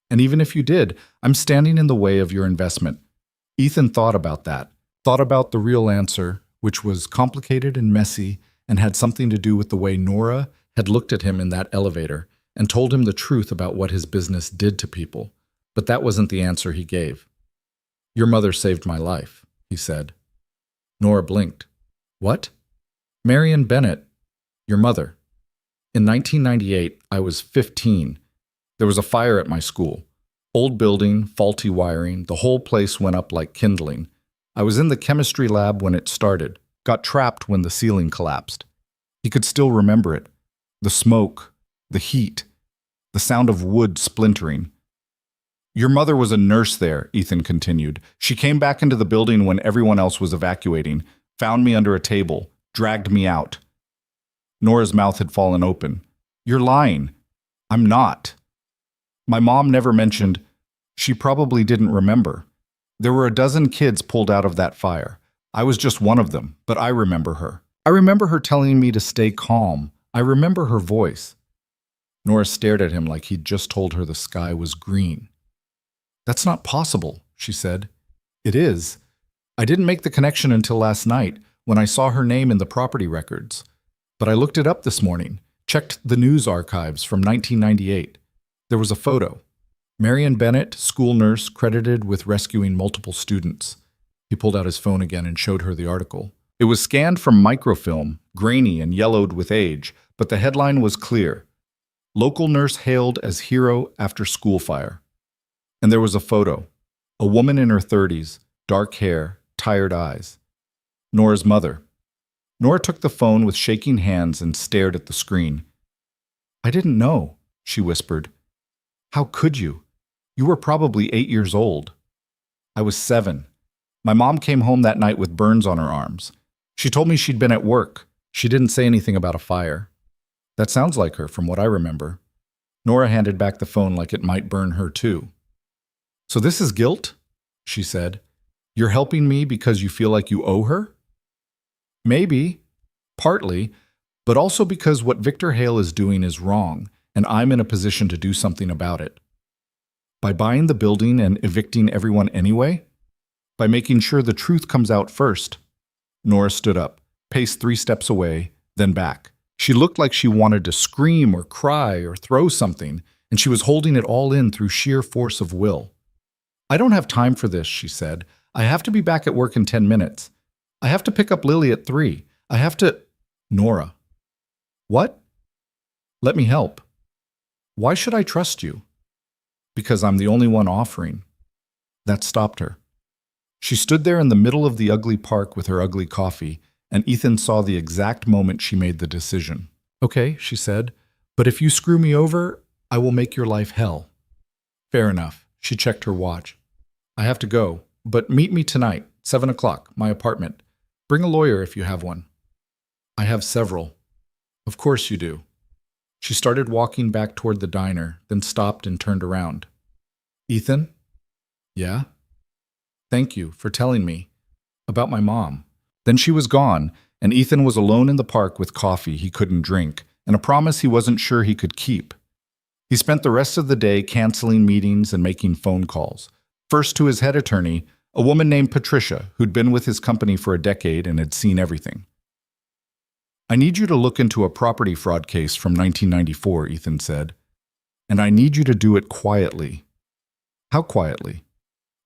And even if you did, I'm standing in the way of your investment." Ethan thought about that, thought about the real answer, which was complicated and messy and had something to do with the way Nora had looked at him in that elevator, and told him the truth about what his business did to people. But that wasn't the answer he gave. "Your mother saved my life," he said. Nora blinked. "What?" "Marion Bennett, your mother. In 1998, I was 15. There was a fire at my school. Old building, faulty wiring, the whole place went up like kindling. I was in the chemistry lab when it started, got trapped when the ceiling collapsed." He could still remember it. The smoke, the heat, the sound of wood splintering. "Your mother was a nurse there," Ethan continued. "She came back into the building when everyone else was evacuating, found me under a table, dragged me out." Nora's mouth had fallen open. "You're lying." "I'm not." "My mom never mentioned—" She probably didn't remember. There were a dozen kids pulled out of that fire. I was just one of them, but I remember her. I remember her telling me to stay calm. I remember her voice. Nora stared at him like he'd just told her the sky was green. "That's not possible," she said. "It is. I didn't make the connection until last night, when I saw her name in the property records. But I looked it up this morning, checked the news archives from 1998. There was a photo. Marion Bennett, school nurse credited with rescuing multiple students." He pulled out his phone again and showed her the article. It was scanned from microfilm, grainy and yellowed with age, but the headline was clear. "Local nurse hailed as hero after school fire." And there was a photo. A woman in her 30s, dark hair, tired eyes. Nora's mother. Nora took the phone with shaking hands and stared at the screen. "I didn't know," she whispered. "How could you? You were probably 8 years old." "I was 7. My mom came home that night with burns on her arms. She told me she'd been at work. She didn't say anything about a fire." "That sounds like her, from what I remember." Nora handed back the phone like it might burn her too. "So this is guilt?" she said. "You're helping me because you feel like you owe her?" "Maybe. Partly. But also because what Victor Hale is doing is wrong, and I'm in a position to do something about it." "By buying the building and evicting everyone anyway? By making sure the truth comes out first?" Nora stood up, paced 3 steps away, then back. She looked like she wanted to scream or cry or throw something, and she was holding it all in through sheer force of will. "I don't have time for this," she said. "I have to be back at work in 10 minutes. I have to pick up Lily at 3. I have to—" "Nora." "What?" "Let me help." "Why should I trust you?" "Because I'm the only one offering." That stopped her. She stood there in the middle of the ugly park with her ugly coffee, and Ethan saw the exact moment she made the decision. "Okay," she said, "but if you screw me over, I will make your life hell." "Fair enough." She checked her watch. "I have to go, but meet me tonight, 7 o'clock, my apartment. Bring a lawyer if you have one." "I have several." "Of course you do." She started walking back toward the diner, then stopped and turned around. "Ethan?" "Yeah?" "Thank you for telling me about my mom." Then she was gone, and Ethan was alone in the park with coffee he couldn't drink, and a promise he wasn't sure he could keep. He spent the rest of the day canceling meetings and making phone calls. First to his head attorney, a woman named Patricia, who'd been with his company for a decade and had seen everything. "I need you to look into a property fraud case from 1994, Ethan said. "And I need you to do it quietly." "How quietly?"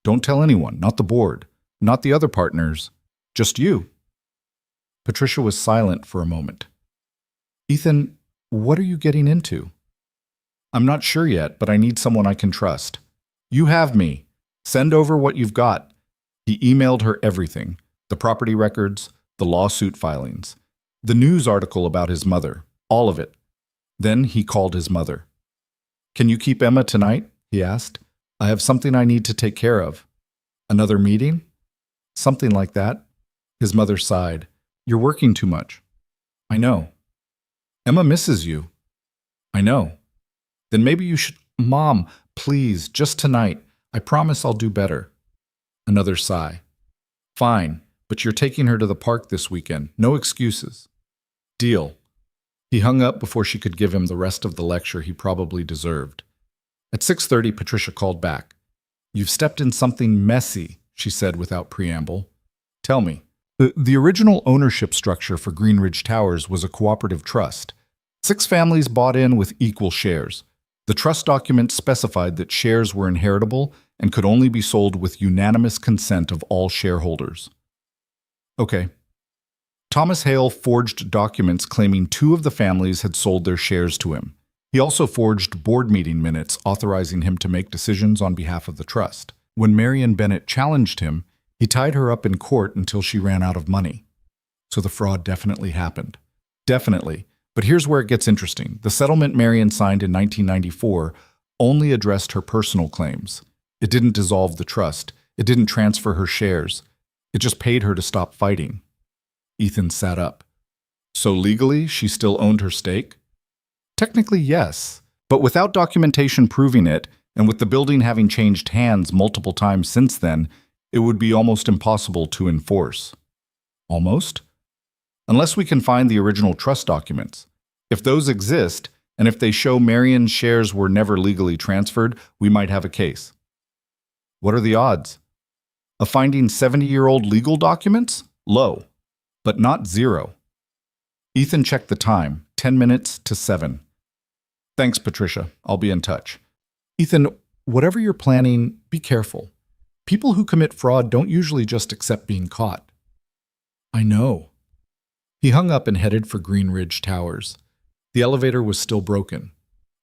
"Don't tell anyone, not the board, not the other partners, just you." Patricia was silent for a moment. "Ethan, what are you getting into?" "I'm not sure yet, but I need someone I can trust." "You have me. Send over what you've got." He emailed her everything, the property records, the lawsuit filings, the news article about his mother, all of it. Then he called his mother. "Can you keep Emma tonight?" he asked. "I have something I need to take care of." "Another meeting?" "Something like that." His mother sighed. "You're working too much." "I know." "Emma misses you." "I know." "Then maybe you should—" "Mom, please, just tonight. I promise I'll do better." Another sigh. "Fine, but you're taking her to the park this weekend. No excuses." "Deal." He hung up before she could give him the rest of the lecture he probably deserved. At 6:30, Patricia called back. "You've stepped in something messy," she said without preamble. "Tell me." The original ownership structure for Greenridge Towers was a cooperative trust. 6 families bought in with equal shares. The trust documents specified that shares were inheritable and could only be sold with unanimous consent of all shareholders. Okay. Thomas Hale forged documents claiming 2 of the families had sold their shares to him. He also forged board meeting minutes authorizing him to make decisions on behalf of the trust. When Marion Bennett challenged him, he tied her up in court until she ran out of money. So the fraud definitely happened. Definitely. But here's where it gets interesting. The settlement Marion signed in 1994 only addressed her personal claims. It didn't dissolve the trust. It didn't transfer her shares. It just paid her to stop fighting. Ethan sat up. So legally, she still owned her stake? Technically, yes. But without documentation proving it, and with the building having changed hands multiple times since then, it would be almost impossible to enforce. Almost? Unless we can find the original trust documents. If those exist, and if they show Marion's shares were never legally transferred, we might have a case. What are the odds? Of finding 70-year-old legal documents? Low, but not 0. Ethan checked the time, 10 minutes to 7. Thanks, Patricia. I'll be in touch. Ethan, whatever you're planning, be careful. People who commit fraud don't usually just accept being caught. I know. He hung up and headed for Green Ridge Towers. The elevator was still broken.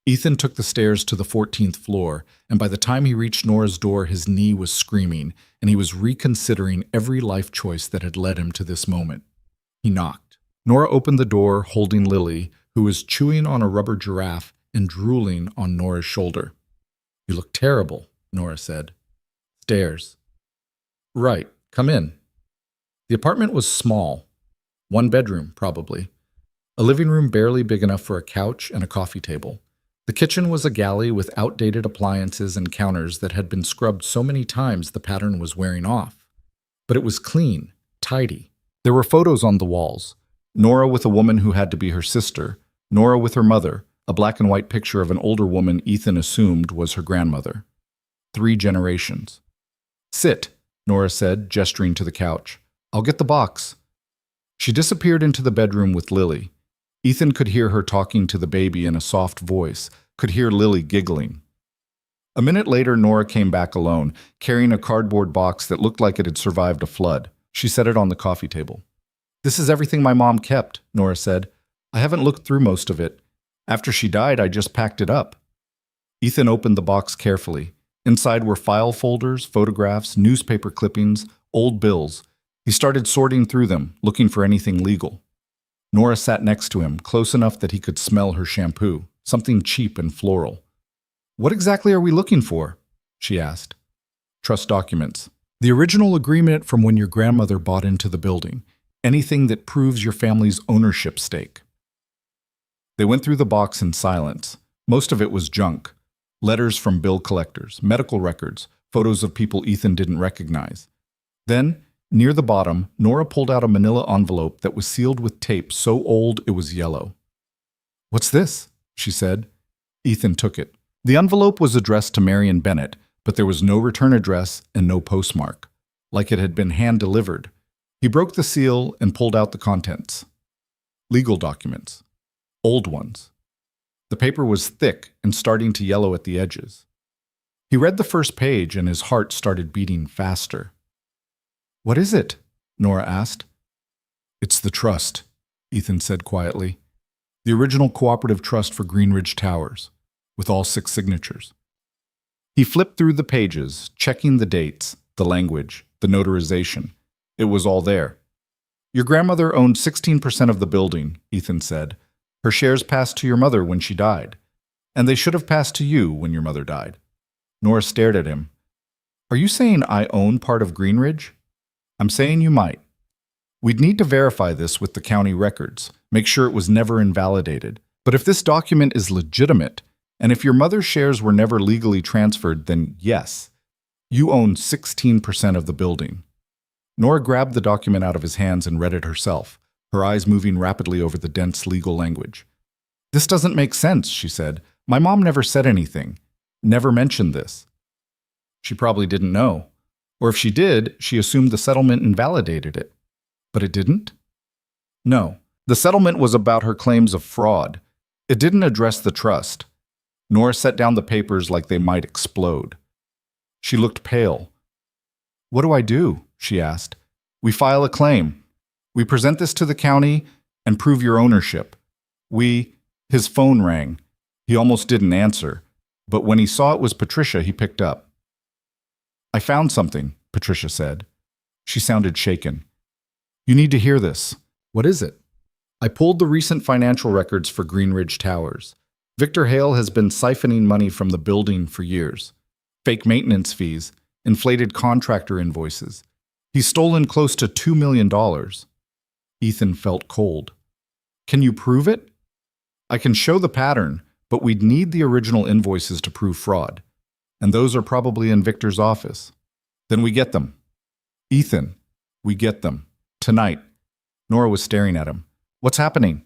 Ethan took the stairs to the 14th floor, and by the time he reached Nora's door, his knee was screaming, and he was reconsidering every life choice that had led him to this moment. He knocked. Nora opened the door, holding Lily, who was chewing on a rubber giraffe and drooling on Nora's shoulder. You look terrible, Nora said. Stairs. Right, come in. The apartment was small. 1 bedroom, probably. A living room barely big enough for a couch and a coffee table. The kitchen was a galley with outdated appliances and counters that had been scrubbed so many times the pattern was wearing off. But it was clean, tidy. There were photos on the walls. Nora with a woman who had to be her sister, Nora with her mother, a black and white picture of an older woman Ethan assumed was her grandmother. 3 generations. Sit, Nora said, gesturing to the couch. I'll get the box. She disappeared into the bedroom with Lily. Ethan could hear her talking to the baby in a soft voice, could hear Lily giggling. A minute later, Nora came back alone, carrying a cardboard box that looked like it had survived a flood. She set it on the coffee table. This is everything my mom kept, Nora said. I haven't looked through most of it. After she died, I just packed it up. Ethan opened the box carefully. Inside were file folders, photographs, newspaper clippings, old bills. He started sorting through them, looking for anything legal. Nora sat next to him, close enough that he could smell her shampoo, something cheap and floral. What exactly are we looking for? She asked. Trust documents. The original agreement from when your grandmother bought into the building. Anything that proves your family's ownership stake. They went through the box in silence. Most of it was junk. Letters from bill collectors, medical records, photos of people Ethan didn't recognize. Then, near the bottom, Nora pulled out a manila envelope that was sealed with tape so old it was yellow. What's this? She said. Ethan took it. The envelope was addressed to Marion Bennett, but there was no return address and no postmark, like it had been hand-delivered. He broke the seal and pulled out the contents. Legal documents. Old ones. The paper was thick and starting to yellow at the edges. He read the first page and his heart started beating faster. What is it? Nora asked. It's the trust, Ethan said quietly. The original cooperative trust for Green Ridge Towers, with all 6 signatures. He flipped through the pages, checking the dates, the language, the notarization. It was all there. Your grandmother owned 16% of the building, Ethan said. Her shares passed to your mother when she died, and they should have passed to you when your mother died. Nora stared at him. Are you saying I own part of Green Ridge? I'm saying you might. We'd need to verify this with the county records, make sure it was never invalidated. But if this document is legitimate, and if your mother's shares were never legally transferred, then yes, you own 16% of the building. Nora grabbed the document out of his hands and read it herself, her eyes moving rapidly over the dense legal language. This doesn't make sense, she said. My mom never said anything, never mentioned this. She probably didn't know. Or if she did, she assumed the settlement invalidated it. But it didn't? No. The settlement was about her claims of fraud. It didn't address the trust. Nora set down the papers like they might explode. She looked pale. "What do I do?" she asked. "We file a claim. We present this to the county and prove your ownership. His phone rang. He almost didn't answer, but when he saw it was Patricia, he picked up. "I found something," Patricia said. She sounded shaken. "You need to hear this." "What is it?" "I pulled the recent financial records for Greenridge Towers. Victor Hale has been siphoning money from the building for years. Fake maintenance fees, inflated contractor invoices. He's stolen close to $2 million. Ethan felt cold. "Can you prove it?" "I can show the pattern, but we'd need the original invoices to prove fraud. And those are probably in Victor's office." "Then we get them." "Ethan, we get them. Tonight." Nora was staring at him. "What's happening?"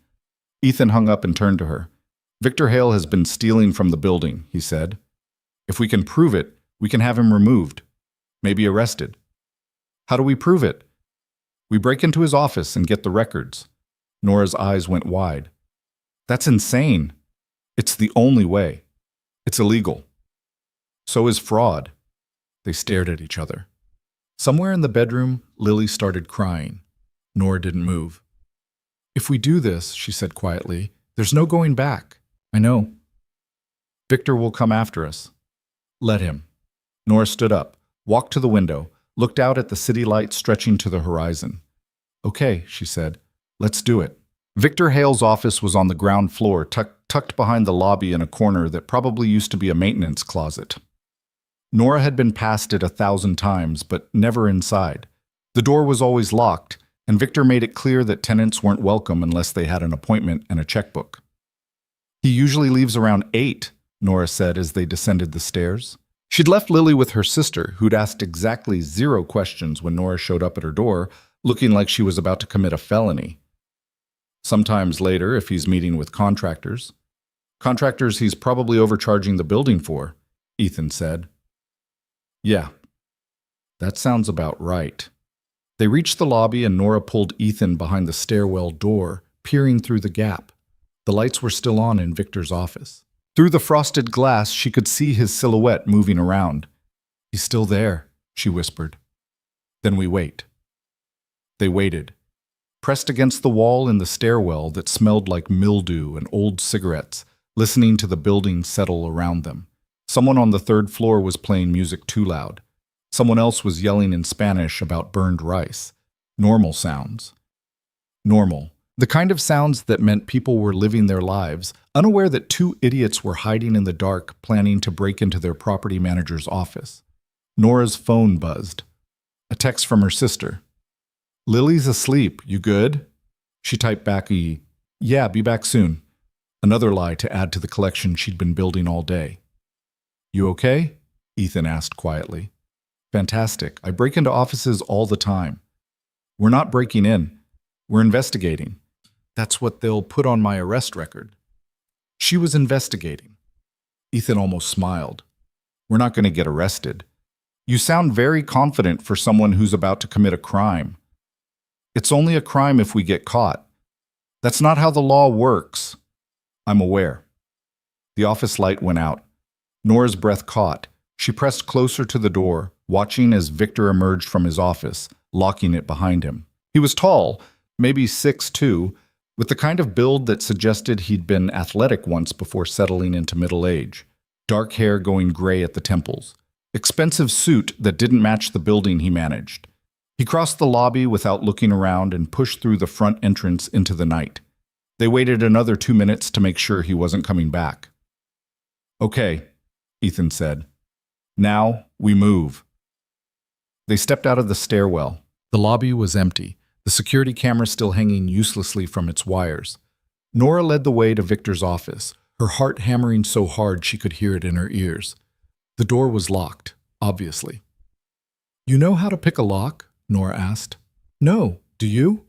Ethan hung up and turned to her. "Victor Hale has been stealing from the building," he said. "If we can prove it, we can have him removed. Maybe arrested." "How do we prove it?" "We break into his office and get the records." Nora's eyes went wide. "That's insane." "It's the only way. It's illegal." "So is fraud." They stared at each other. Somewhere in the bedroom, Lily started crying. Nora didn't move. "If we do this," she said quietly, "there's no going back." "I know." "Victor will come after us." "Let him." Nora stood up, walked to the window, looked out at the city lights stretching to the horizon. "Okay," she said. "Let's do it." Victor Hale's office was on the ground floor, tucked behind the lobby in a corner that probably used to be a maintenance closet. Nora had been past it 1,000 times, but never inside. The door was always locked, and Victor made it clear that tenants weren't welcome unless they had an appointment and a checkbook. "He usually leaves around 8, Nora said as they descended the stairs. She'd left Lily with her sister, who'd asked exactly 0 questions when Nora showed up at her door, looking like she was about to commit a felony. "Sometimes later, if he's meeting with contractors. Contractors he's probably overcharging the building for," Ethan said. "Yeah, that sounds about right." They reached the lobby and Nora pulled Ethan behind the stairwell door, peering through the gap. The lights were still on in Victor's office. Through the frosted glass, she could see his silhouette moving around. "He's still there," she whispered. "Then we wait." They waited, pressed against the wall in the stairwell that smelled like mildew and old cigarettes, listening to the building settle around them. Someone on the 3rd floor was playing music too loud. Someone else was yelling in Spanish about burned rice. Normal sounds. Normal. The kind of sounds that meant people were living their lives, unaware that 2 idiots were hiding in the dark, planning to break into their property manager's office. Nora's phone buzzed. A text from her sister. "Lily's asleep. You good?" She typed back "Yeah, be back soon." Another lie to add to the collection she'd been building all day. "You okay?" Ethan asked quietly. "Fantastic. I break into offices all the time." "We're not breaking in. We're investigating." "That's what they'll put on my arrest record." She was investigating. Ethan almost smiled. "We're not going to get arrested. You sound very confident for someone who's about to commit a crime." "It's only a crime if we get caught. That's not how the law works." "I'm aware." The office light went out. Nora's breath caught. She pressed closer to the door, watching as Victor emerged from his office, locking it behind him. He was tall, maybe 6'2", with the kind of build that suggested he'd been athletic once before settling into middle age. Dark hair going gray at the temples. Expensive suit that didn't match the building he managed. He crossed the lobby without looking around and pushed through the front entrance into the night. They waited another 2 minutes to make sure he wasn't coming back. "Okay," Ethan said. "Now we move." They stepped out of the stairwell. The lobby was empty, the security camera still hanging uselessly from its wires. Nora led the way to Victor's office, her heart hammering so hard she could hear it in her ears. The door was locked, obviously. "You know how to pick a lock?" Nora asked. "No, do you?"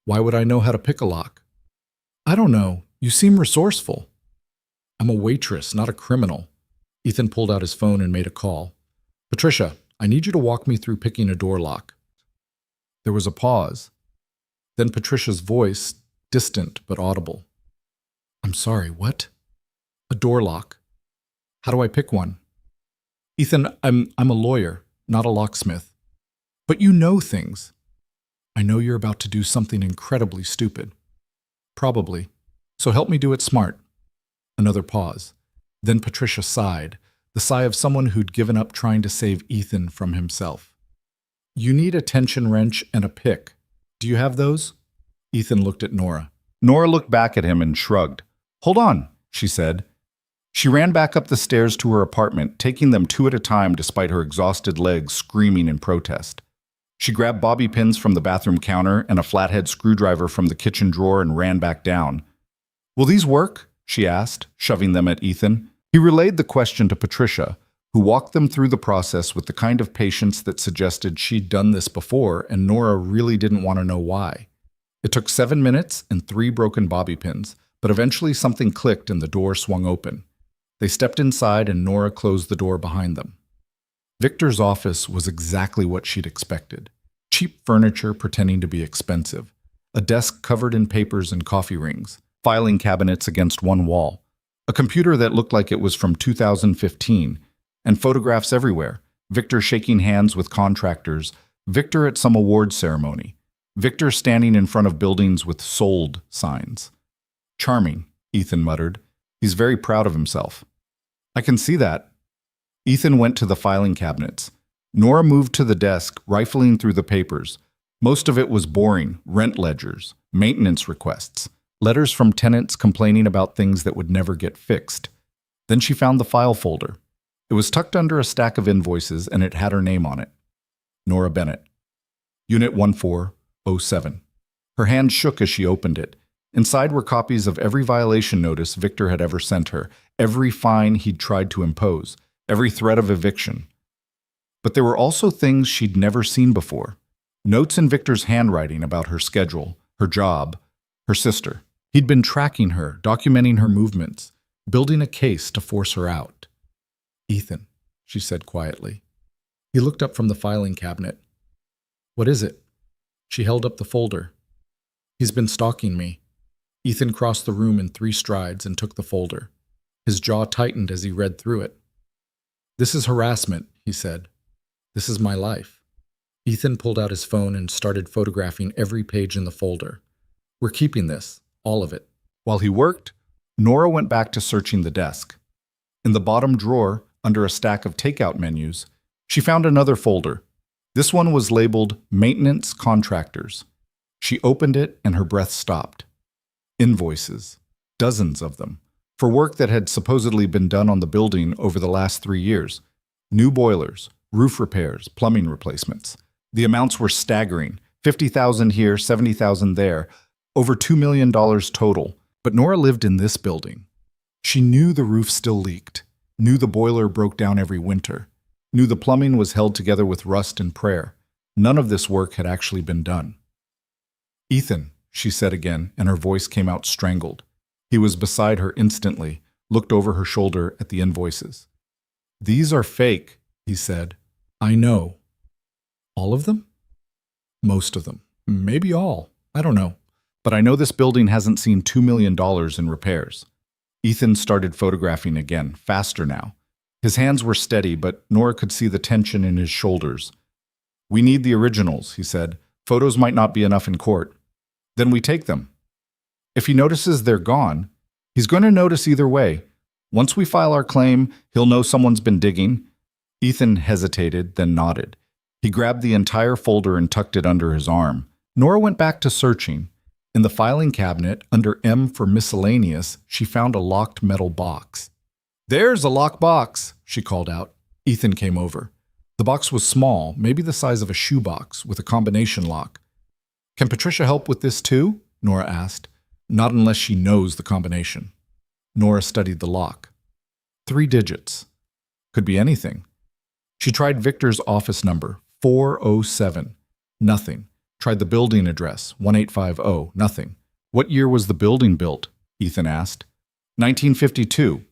"Why would I know how to pick a lock?" "I don't know. You seem resourceful." "I'm a waitress, not a criminal." Ethan pulled out his phone and made a call. "Patricia, I need you to walk me through picking a door lock." There was a pause. Then Patricia's voice, distant but audible. I'm sorry, what? A door lock. How do I pick one? Ethan, I'm a lawyer, not a locksmith. But you know things. I know you're about to do something incredibly stupid. Probably. So help me do it smart. Another pause. Then Patricia sighed, the sigh of someone who'd given up trying to save Ethan from himself. You need a tension wrench and a pick. Do you have those? Ethan looked at Nora. Nora looked back at him and shrugged. Hold on, she said. She ran back up the stairs to her apartment, taking them two at a time despite her exhausted legs screaming in protest. She grabbed bobby pins from the bathroom counter and a flathead screwdriver from the kitchen drawer and ran back down. Will these work? She asked, shoving them at Ethan. He relayed the question to Patricia, who walked them through the process with the kind of patience that suggested she'd done this before and Nora really didn't want to know why. It took 7 minutes and 3 broken bobby pins, but eventually something clicked and the door swung open. They stepped inside and Nora closed the door behind them. Victor's office was exactly what she'd expected. Cheap furniture pretending to be expensive, a desk covered in papers and coffee rings, filing cabinets against one wall, a computer that looked like it was from 2015, and photographs everywhere, Victor shaking hands with contractors, Victor at some award ceremony, Victor standing in front of buildings with sold signs. Charming, Ethan muttered. He's very proud of himself. I can see that. Ethan went to the filing cabinets. Nora moved to the desk, rifling through the papers. Most of it was boring, rent ledgers, maintenance requests, letters from tenants complaining about things that would never get fixed. Then she found the file folder. It was tucked under a stack of invoices and it had her name on it. Nora Bennett. Unit 1407. Her hand shook as she opened it. Inside were copies of every violation notice Victor had ever sent her, every fine he'd tried to impose, every threat of eviction. But there were also things she'd never seen before. Notes in Victor's handwriting about her schedule, her job, her sister. He'd been tracking her, documenting her movements, building a case to force her out. Ethan, she said quietly. He looked up from the filing cabinet. What is it? She held up the folder. He's been stalking me. Ethan crossed the room in 3 strides and took the folder. His jaw tightened as he read through it. This is harassment, he said. This is my life. Ethan pulled out his phone and started photographing every page in the folder. We're keeping this, all of it. While he worked, Nora went back to searching the desk. In the bottom drawer, under a stack of takeout menus, she found another folder. This one was labeled Maintenance Contractors. She opened it and her breath stopped. Invoices, dozens of them, for work that had supposedly been done on the building over the last 3 years. New boilers, roof repairs, plumbing replacements. The amounts were staggering, $50,000 here, $70,000 there, over $2 million total. But Nora lived in this building. She knew the roof still leaked, knew the boiler broke down every winter, knew the plumbing was held together with rust and prayer. None of this work had actually been done. Ethan, she said again, and her voice came out strangled. He was beside her instantly, looked over her shoulder at the invoices. These are fake, he said. I know. All of them? Most of them. Maybe all. I don't know. But I know this building hasn't seen $2 million in repairs. Ethan started photographing again, faster now. His hands were steady, but Nora could see the tension in his shoulders. We need the originals, he said. Photos might not be enough in court. Then we take them. If he notices they're gone, he's going to notice either way. Once we file our claim, he'll know someone's been digging. Ethan hesitated, then nodded. He grabbed the entire folder and tucked it under his arm. Nora went back to searching. In the filing cabinet, under M for miscellaneous, she found a locked metal box. There's a locked box, she called out. Ethan came over. The box was small, maybe the size of a shoebox, with a combination lock. Can Patricia help with this too? Nora asked. Not unless she knows the combination. Nora studied the lock. 3 digits. Could be anything. She tried Victor's office number, 407. Nothing. Tried the building address, 1850. Nothing. What year was the building built? Ethan asked. 1952.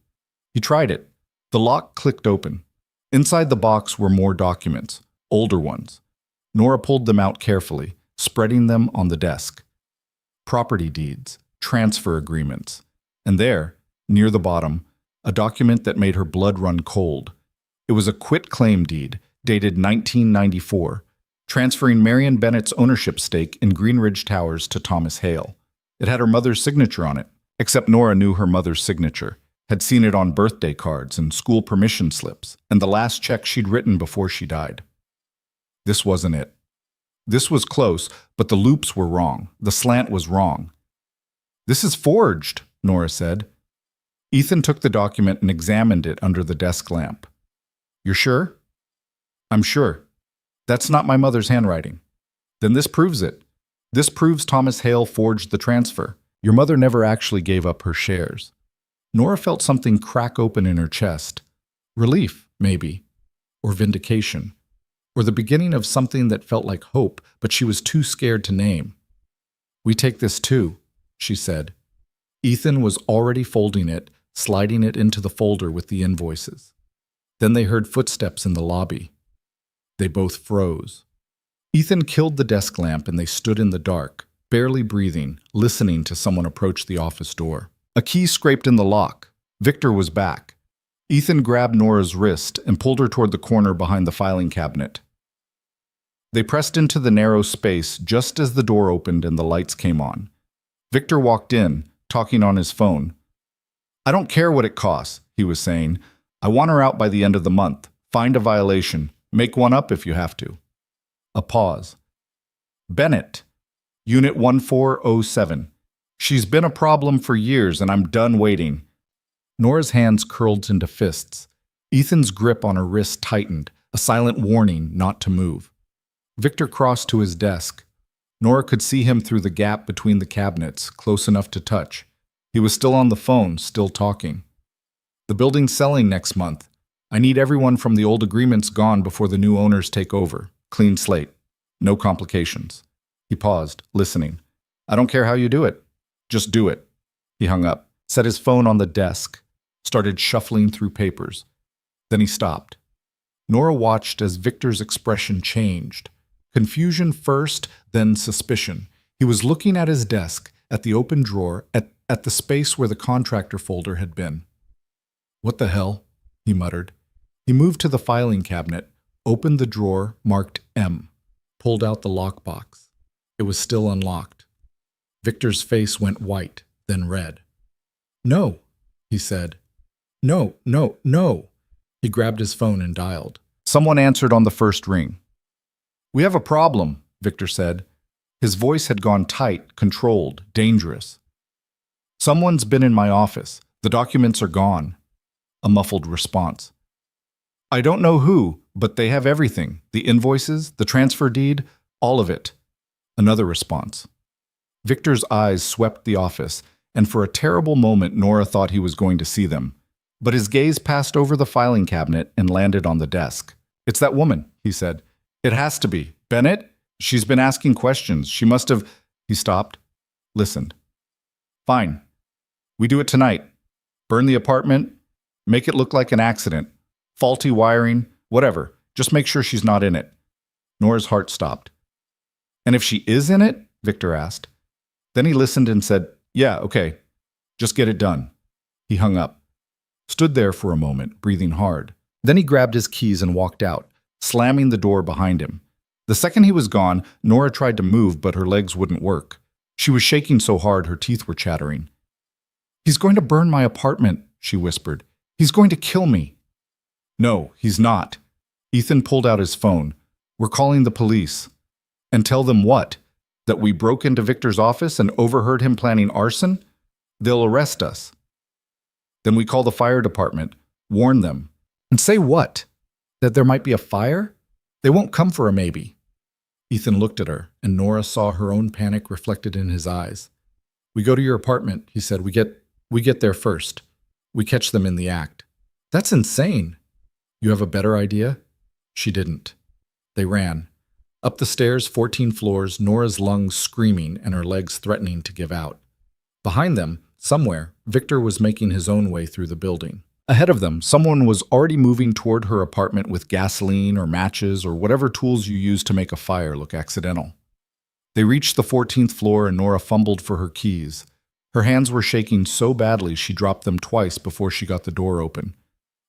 He tried it. The lock clicked open. Inside the box were more documents, older ones. Nora pulled them out carefully, spreading them on the desk. Property deeds, transfer agreements, And there, near the bottom, a document that made her blood run cold. It was a quit-claim deed, dated 1994, transferring Marion Bennett's ownership stake in Greenridge Towers to Thomas Hale. It had her mother's signature on it, except Nora knew her mother's signature, had seen it on birthday cards and school permission slips, and the last check she'd written before she died. This wasn't it. This was close, but the loops were wrong. The slant was wrong. "This is forged," Nora said. Ethan took the document and examined it under the desk lamp. "You're sure?" "I'm sure. That's not my mother's handwriting." "Then this proves it. This proves Thomas Hale forged the transfer. Your mother never actually gave up her shares." Nora felt something crack open in her chest. Relief, maybe. Or vindication. Or the beginning of something that felt like hope, but she was too scared to name. "We take this too," she said. Ethan was already folding it, sliding it into the folder with the invoices. Then they heard footsteps in the lobby. They both froze. Ethan killed the desk lamp and they stood in the dark, barely breathing, listening to someone approach the office door. A key scraped in the lock. Victor was back. Ethan grabbed Nora's wrist and pulled her toward the corner behind the filing cabinet. They pressed into the narrow space just as the door opened and the lights came on. Victor walked in, talking on his phone. "I don't care what it costs," he was saying. "I want her out by the end of the month. Find a violation. Make one up if you have to." A pause. "Bennett, Unit 1407. She's been a problem for years and I'm done waiting." Nora's hands curled into fists. Ethan's grip on her wrist tightened, a silent warning not to move. Victor crossed to his desk. Nora could see him through the gap between the cabinets, close enough to touch. He was still on the phone, still talking. "The building's selling next month. I need everyone from the old agreements gone before the new owners take over. Clean slate. No complications." He paused, listening. "I don't care how you do it. Just do it." He hung up, set his phone on the desk, started shuffling through papers. Then he stopped. Nora watched as Victor's expression changed. Confusion first, then suspicion. He was looking at his desk, at the open drawer, at the space where the contractor folder had been. "What the hell?" he muttered. He moved to the filing cabinet, opened the drawer marked M, pulled out the lockbox. It was still unlocked. Victor's face went white, then red. "No," he said. "No, no, no." He grabbed his phone and dialed. Someone answered on the first ring. "We have a problem," Victor said. His voice had gone tight, controlled, dangerous. "Someone's been in my office. The documents are gone." A muffled response. "I don't know who, but they have everything. The invoices, the transfer deed, all of it." Another response. Victor's eyes swept the office, and for a terrible moment Nora thought he was going to see them. But his gaze passed over the filing cabinet and landed on the desk. "It's that woman," he said. "It has to be. Bennett? She's been asking questions. She must have—" He stopped, listened. "Fine. We do it tonight. Burn the apartment. Make it look like an accident. Faulty wiring, whatever. Just make sure she's not in it." Nora's heart stopped. "And if she is in it?" Victor asked. Then he listened and said, "Yeah, okay. Just get it done." He hung up, stood there for a moment, breathing hard. Then he grabbed his keys and walked out, slamming the door behind him. The second he was gone, Nora tried to move, but her legs wouldn't work. She was shaking so hard her teeth were chattering. "He's going to burn my apartment," she whispered. "He's going to kill me." "No, he's not." Ethan pulled out his phone. "We're calling the police." "And tell them what? That we broke into Victor's office and overheard him planning arson? They'll arrest us." "Then we call the fire department. Warn them." "And say what? That there might be a fire? They won't come for a maybe." Ethan looked at her, and Nora saw her own panic reflected in his eyes. "We go to your apartment," he said. We get there first. We catch them in the act." "That's insane." "You have a better idea?" She didn't. They ran. Up the stairs, 14 floors, Nora's lungs screaming and her legs threatening to give out. Behind them, somewhere, Victor was making his own way through the building. Ahead of them, someone was already moving toward her apartment with gasoline or matches or whatever tools you use to make a fire look accidental. They reached the 14th floor and Nora fumbled for her keys. Her hands were shaking so badly she dropped them twice before she got the door open.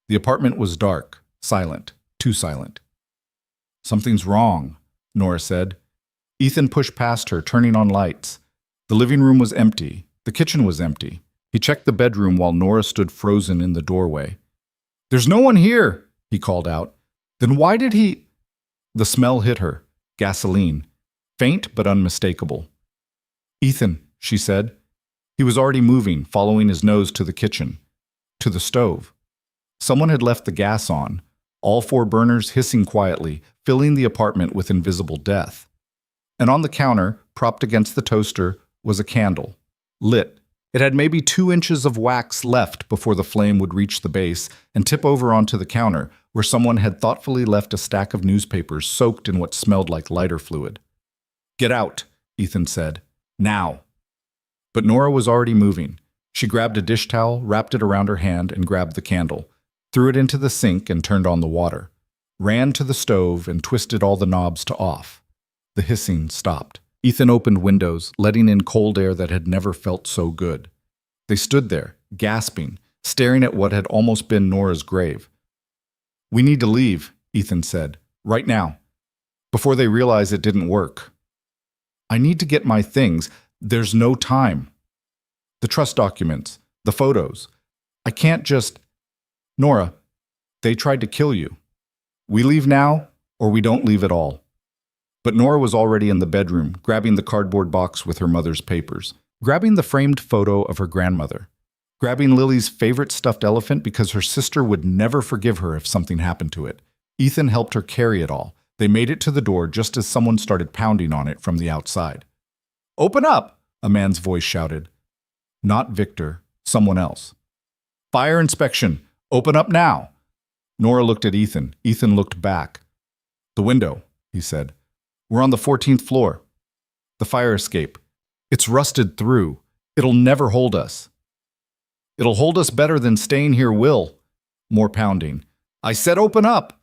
The apartment was dark, silent, too silent. "Something's wrong," Nora said. Ethan pushed past her, turning on lights. The living room was empty. The kitchen was empty. He checked the bedroom while Nora stood frozen in the doorway. "There's no one here," he called out. "Then why did he—" The smell hit her. Gasoline. Faint but unmistakable. "Ethan," she said. He was already moving, following his nose to the kitchen. To the stove. Someone had left the gas on, all 4 burners hissing quietly, filling the apartment with invisible death. And on the counter, propped against the toaster, was a candle. Lit. It had maybe 2 inches of wax left before the flame would reach the base and tip over onto the counter, where someone had thoughtfully left a stack of newspapers soaked in what smelled like lighter fluid. "Get out," Ethan said. "Now." But Nora was already moving. She grabbed a dish towel, wrapped it around her hand, and grabbed the candle, threw it into the sink and turned on the water, ran to the stove and twisted all the knobs to off. The hissing stopped. Ethan opened windows, letting in cold air that had never felt so good. They stood there, gasping, staring at what had almost been Nora's grave. "We need to leave," Ethan said, "right now, before they realize it didn't work." "I need to get my things. There's no time. The trust documents, the photos. I can't just—" "Nora, they tried to kill you. We leave now, or we don't leave at all." But Nora was already in the bedroom, grabbing the cardboard box with her mother's papers, grabbing the framed photo of her grandmother, grabbing Lily's favorite stuffed elephant because her sister would never forgive her if something happened to it. Ethan helped her carry it all. They made it to the door just as someone started pounding on it from the outside. "Open up!" a man's voice shouted. Not Victor, someone else. "Fire inspection! Open up now!" Nora looked at Ethan. Ethan looked back. "The window," he said. "We're on the 14th floor. The fire escape. It's rusted through. It'll never hold us." "It'll hold us better than staying here will." More pounding. "I said open up!"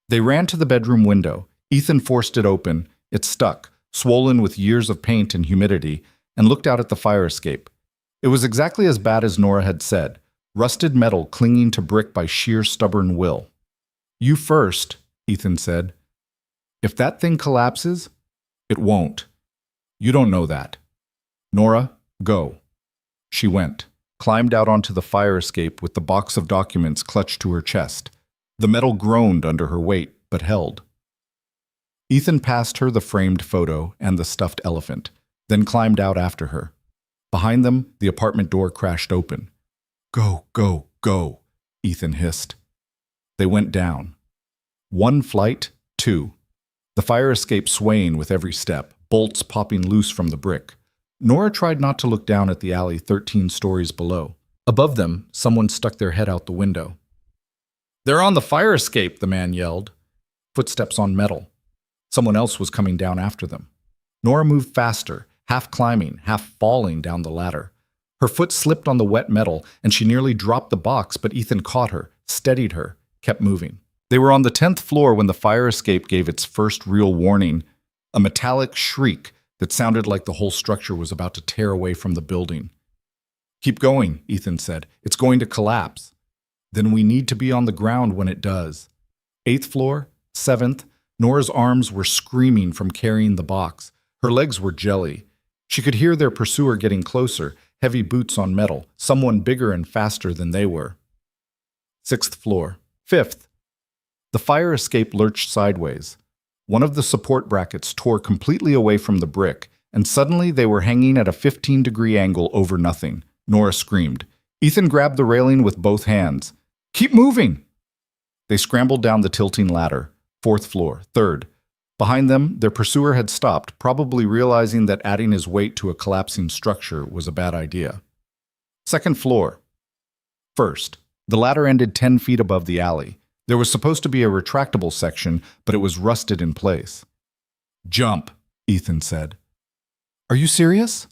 They ran to the bedroom window. Ethan forced it open. It stuck, swollen with years of paint and humidity, and looked out at the fire escape. It was exactly as bad as Nora had said. Rusted metal clinging to brick by sheer stubborn will. "You first," Ethan said. "If that thing collapses, it won't. You don't know that. Nora, go." She went, climbed out onto the fire escape with the box of documents clutched to her chest. The metal groaned under her weight, but held. Ethan passed her the framed photo and the stuffed elephant, then climbed out after her. Behind them, the apartment door crashed open. "Go, go, go," Ethan hissed. They went down. 1 flight, 2. The fire escape swaying with every step, bolts popping loose from the brick. Nora tried not to look down at the alley 13 stories below. Above them, someone stuck their head out the window. "They're on the fire escape," the man yelled. Footsteps on metal. Someone else was coming down after them. Nora moved faster, half climbing, half falling down the ladder. Her foot slipped on the wet metal, and she nearly dropped the box, but Ethan caught her, steadied her, kept moving. They were on the 10th floor when the fire escape gave its first real warning, a metallic shriek that sounded like the whole structure was about to tear away from the building. "Keep going," Ethan said. "It's going to collapse." "Then we need to be on the ground when it does." 8th floor, 7th, Nora's arms were screaming from carrying the box. Her legs were jelly. She could hear their pursuer getting closer, heavy boots on metal, someone bigger and faster than they were. 6th floor. 5th. The fire escape lurched sideways. One of the support brackets tore completely away from the brick, and suddenly they were hanging at a 15-degree angle over nothing. Nora screamed. Ethan grabbed the railing with both hands. "Keep moving!" They scrambled down the tilting ladder. 4th floor. 3rd. Behind them, their pursuer had stopped, probably realizing that adding his weight to a collapsing structure was a bad idea. 2nd floor. 1st. The ladder ended 10 feet above the alley. There was supposed to be a retractable section, but it was rusted in place. "Jump," Ethan said. "Are you serious?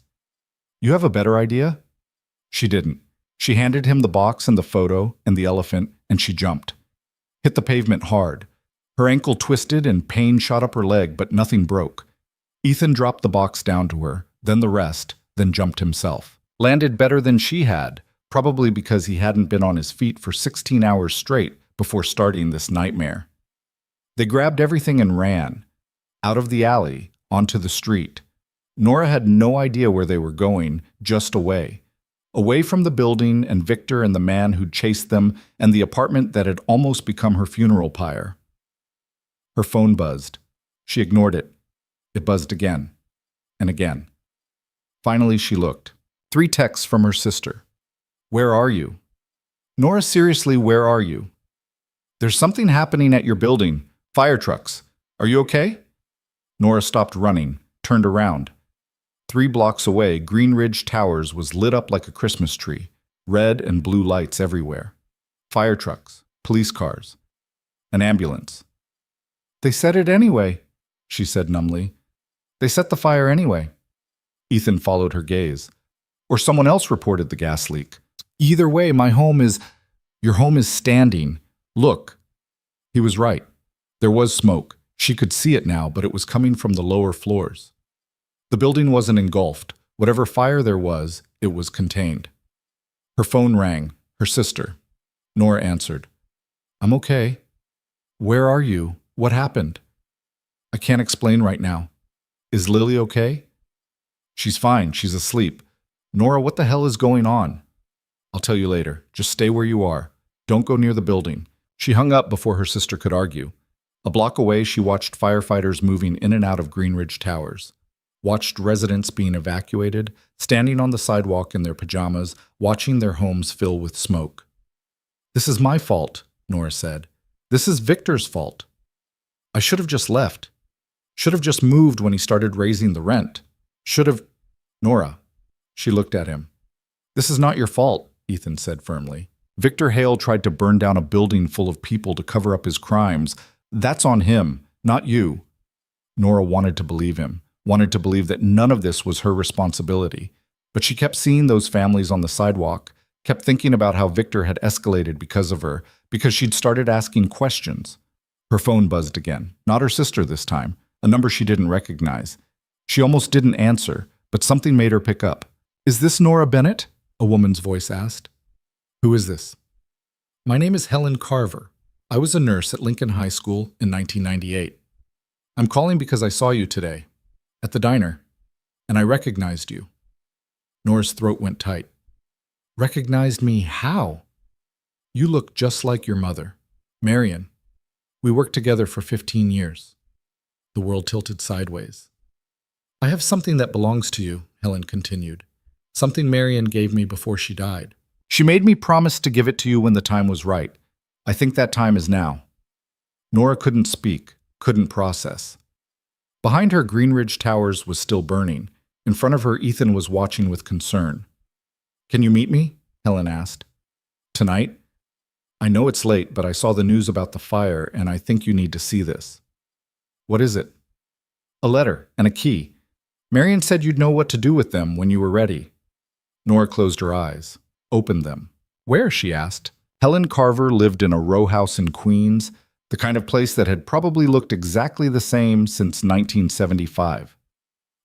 You have a better idea?" She didn't. She handed him the box and the photo and the elephant, and she jumped. Hit the pavement hard. Her ankle twisted and pain shot up her leg, but nothing broke. Ethan dropped the box down to her, then the rest, then jumped himself. Landed better than she had, probably because he hadn't been on his feet for 16 hours straight before starting this nightmare. They grabbed everything and ran. Out of the alley, onto the street. Nora had no idea where they were going, just away. Away from the building and Victor and the man who'd chased them and the apartment that had almost become her funeral pyre. Her phone buzzed. She ignored it. It buzzed again. And again. Finally, she looked. 3 texts from her sister. "Where are you?" "Nora, seriously, where are you?" "There's something happening at your building. Fire trucks. Are you okay?" Nora stopped running, turned around. 3 blocks away, Green Ridge Towers was lit up like a Christmas tree, red and blue lights everywhere. Fire trucks, police cars, an ambulance. "They set it anyway," she said numbly. "They set the fire anyway." Ethan followed her gaze. "Or someone else reported the gas leak. Either way, your home is standing. Look." He was right. There was smoke. She could see it now, but it was coming from the lower floors. The building wasn't engulfed. Whatever fire there was, it was contained. Her phone rang. Her sister. Nora answered. "I'm okay." "Where are you? What happened?" "I can't explain right now." "Is Lily okay?" "She's fine. She's asleep." "Nora, what the hell is going on?" "I'll tell you later. Just stay where you are. Don't go near the building." She hung up before her sister could argue. A block away, she watched firefighters moving in and out of Green Ridge Towers. Watched residents being evacuated, standing on the sidewalk in their pajamas, watching their homes fill with smoke. "This is my fault," Nora said. "This is Victor's fault. I should have just left. Should have just moved when he started raising the rent. Should have—" "Nora." She looked at him. "This is not your fault," Ethan said firmly. "Victor Hale tried to burn down a building full of people to cover up his crimes. That's on him, not you." Nora wanted to believe him, wanted to believe that none of this was her responsibility. But she kept seeing those families on the sidewalk, kept thinking about how Victor had escalated because of her, because she'd started asking questions. Her phone buzzed again, not her sister this time, a number she didn't recognize. She almost didn't answer, but something made her pick up. "Is this Nora Bennett?" a woman's voice asked. "Who is this?" "My name is Helen Carver. I was a nurse at Lincoln High School in 1998. I'm calling because I saw you today, at the diner, and I recognized you." Nora's throat went tight. "Recognized me how?" "You look just like your mother, Marion. We worked together for 15 years. The world tilted sideways. "I have something that belongs to you," Helen continued. "Something Marion gave me before she died. She made me promise to give it to you when the time was right. I think that time is now." Nora couldn't speak, couldn't process. Behind her, Green Ridge Towers was still burning. In front of her, Ethan was watching with concern. "Can you meet me?" Helen asked. "Tonight? I know it's late, but I saw the news about the fire, and I think you need to see this." "What is it?" "A letter and a key. Marion said you'd know what to do with them when you were ready." Nora closed her eyes, opened them. "Where?" she asked. Helen Carver lived in a row house in Queens, the kind of place that had probably looked exactly the same since 1975.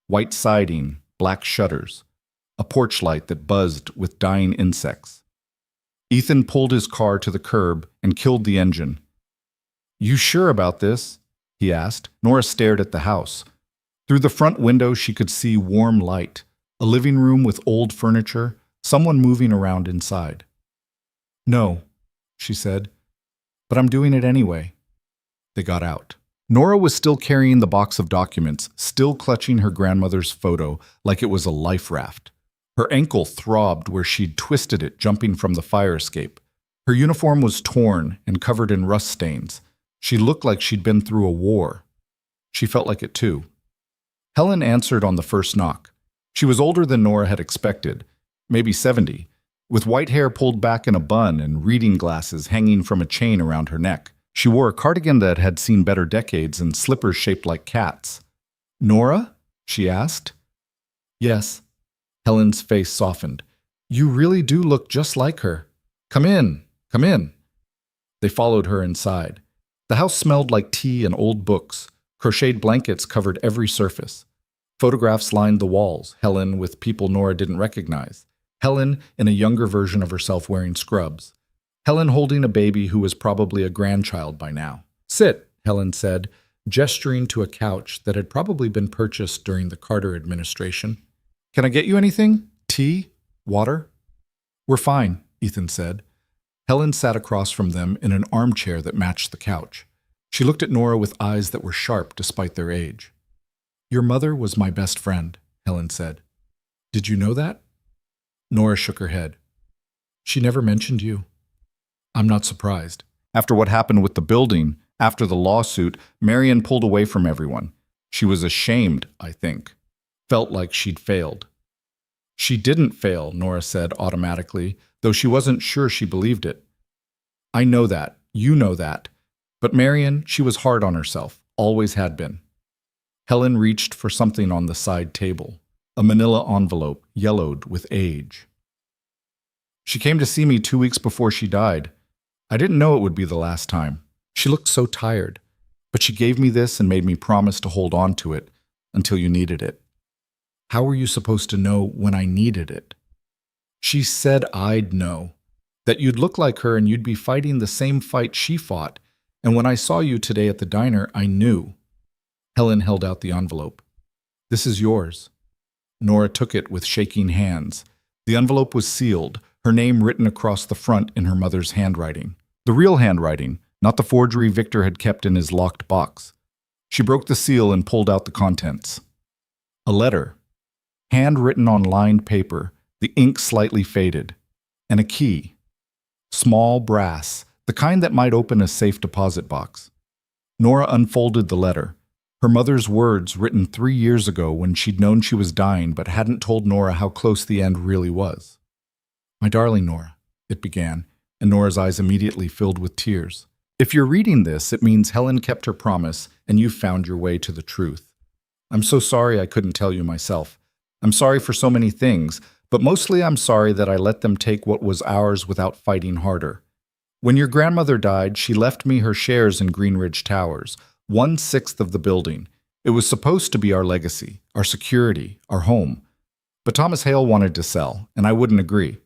White siding, black shutters, a porch light that buzzed with dying insects. Ethan pulled his car to the curb and killed the engine. "You sure about this?" he asked. Nora stared at the house. Through the front window, she could see warm light, a living room with old furniture, someone moving around inside. "No," she said, "but I'm doing it anyway." They got out. Nora was still carrying the box of documents, still clutching her grandmother's photo like it was a life raft. Her ankle throbbed where she'd twisted it jumping from the fire escape. Her uniform was torn and covered in rust stains. She looked like she'd been through a war. She felt like it too. Helen answered on the first knock. She was older than Nora had expected, maybe 70, with white hair pulled back in a bun and reading glasses hanging from a chain around her neck. She wore a cardigan that had seen better decades and slippers shaped like cats. "Nora?" she asked. "Yes." Helen's face softened. "You really do look just like her. Come in, come in." They followed her inside. The house smelled like tea and old books. Crocheted blankets covered every surface. Photographs lined the walls, Helen with people Nora didn't recognize. Helen in a younger version of herself wearing scrubs. Helen holding a baby who was probably a grandchild by now. "Sit," Helen said, gesturing to a couch that had probably been purchased during the Carter administration. "Can I get you anything? Tea? Water?" "We're fine," Ethan said. Helen sat across from them in an armchair that matched the couch. She looked at Nora with eyes that were sharp despite their age. "Your mother was my best friend," Helen said. "Did you know that?" Nora shook her head. "She never mentioned you." "I'm not surprised. After what happened with the building, after the lawsuit, Marion pulled away from everyone. She was ashamed, I think. Felt like she'd failed." "She didn't fail," Nora said automatically, though she wasn't sure she believed it. "I know that. You know that. But Marion, she was hard on herself. Always had been." Helen reached for something on the side table. A manila envelope, yellowed with age. "She came to see me 2 weeks before she died. I didn't know it would be the last time. She looked so tired. But she gave me this and made me promise to hold on to it until you needed it." "How were you supposed to know when I needed it?" "She said I'd know. That you'd look like her and you'd be fighting the same fight she fought. And when I saw you today at the diner, I knew." Helen held out the envelope. "This is yours." Nora took it with shaking hands. The envelope was sealed, her name written across the front in her mother's handwriting. The real handwriting, not the forgery Victor had kept in his locked box. She broke the seal and pulled out the contents. A letter, handwritten on lined paper, the ink slightly faded, and a key. Small brass, the kind that might open a safe deposit box. Nora unfolded the letter. Her mother's words written 3 years ago when she'd known she was dying but hadn't told Nora how close the end really was. "My darling Nora," it began, and Nora's eyes immediately filled with tears. "If you're reading this, it means Helen kept her promise and you've found your way to the truth. I'm so sorry I couldn't tell you myself. I'm sorry for so many things, but mostly I'm sorry that I let them take what was ours without fighting harder. When your grandmother died, she left me her shares in Greenridge Towers, 1/6 of the building. It was supposed to be our legacy, our security, our home. But Thomas Hale wanted to sell, and I wouldn't agree.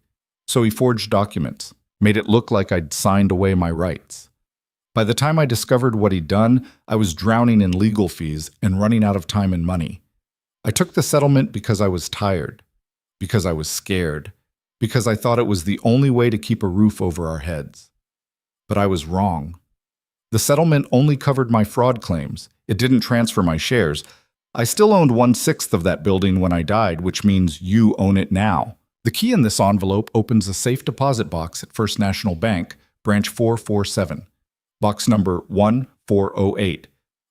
So he forged documents, made it look like I'd signed away my rights. By the time I discovered what he'd done, I was drowning in legal fees and running out of time and money. I took the settlement because I was tired, because I was scared, because I thought it was the only way to keep a roof over our heads. But I was wrong. The settlement only covered my fraud claims. It didn't transfer my shares. I still owned 1/6 of that building when I died, which means you own it now. The key in this envelope opens a safe deposit box at First National Bank, branch 447. Box number 1408.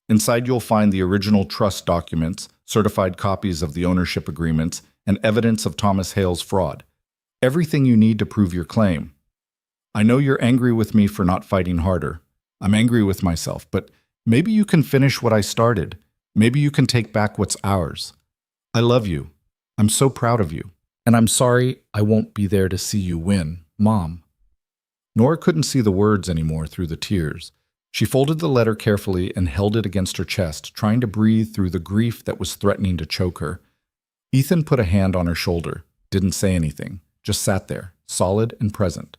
Inside you'll find the original trust documents, certified copies of the ownership agreements, and evidence of Thomas Hale's fraud. Everything you need to prove your claim. I know you're angry with me for not fighting harder. I'm angry with myself, but maybe you can finish what I started. Maybe you can take back what's ours. I love you. I'm so proud of you. And I'm sorry I won't be there to see you win, Mom. Nora couldn't see the words anymore through the tears. She folded the letter carefully and held it against her chest, trying to breathe through the grief that was threatening to choke her. Ethan put a hand on her shoulder, didn't say anything, just sat there, solid and present.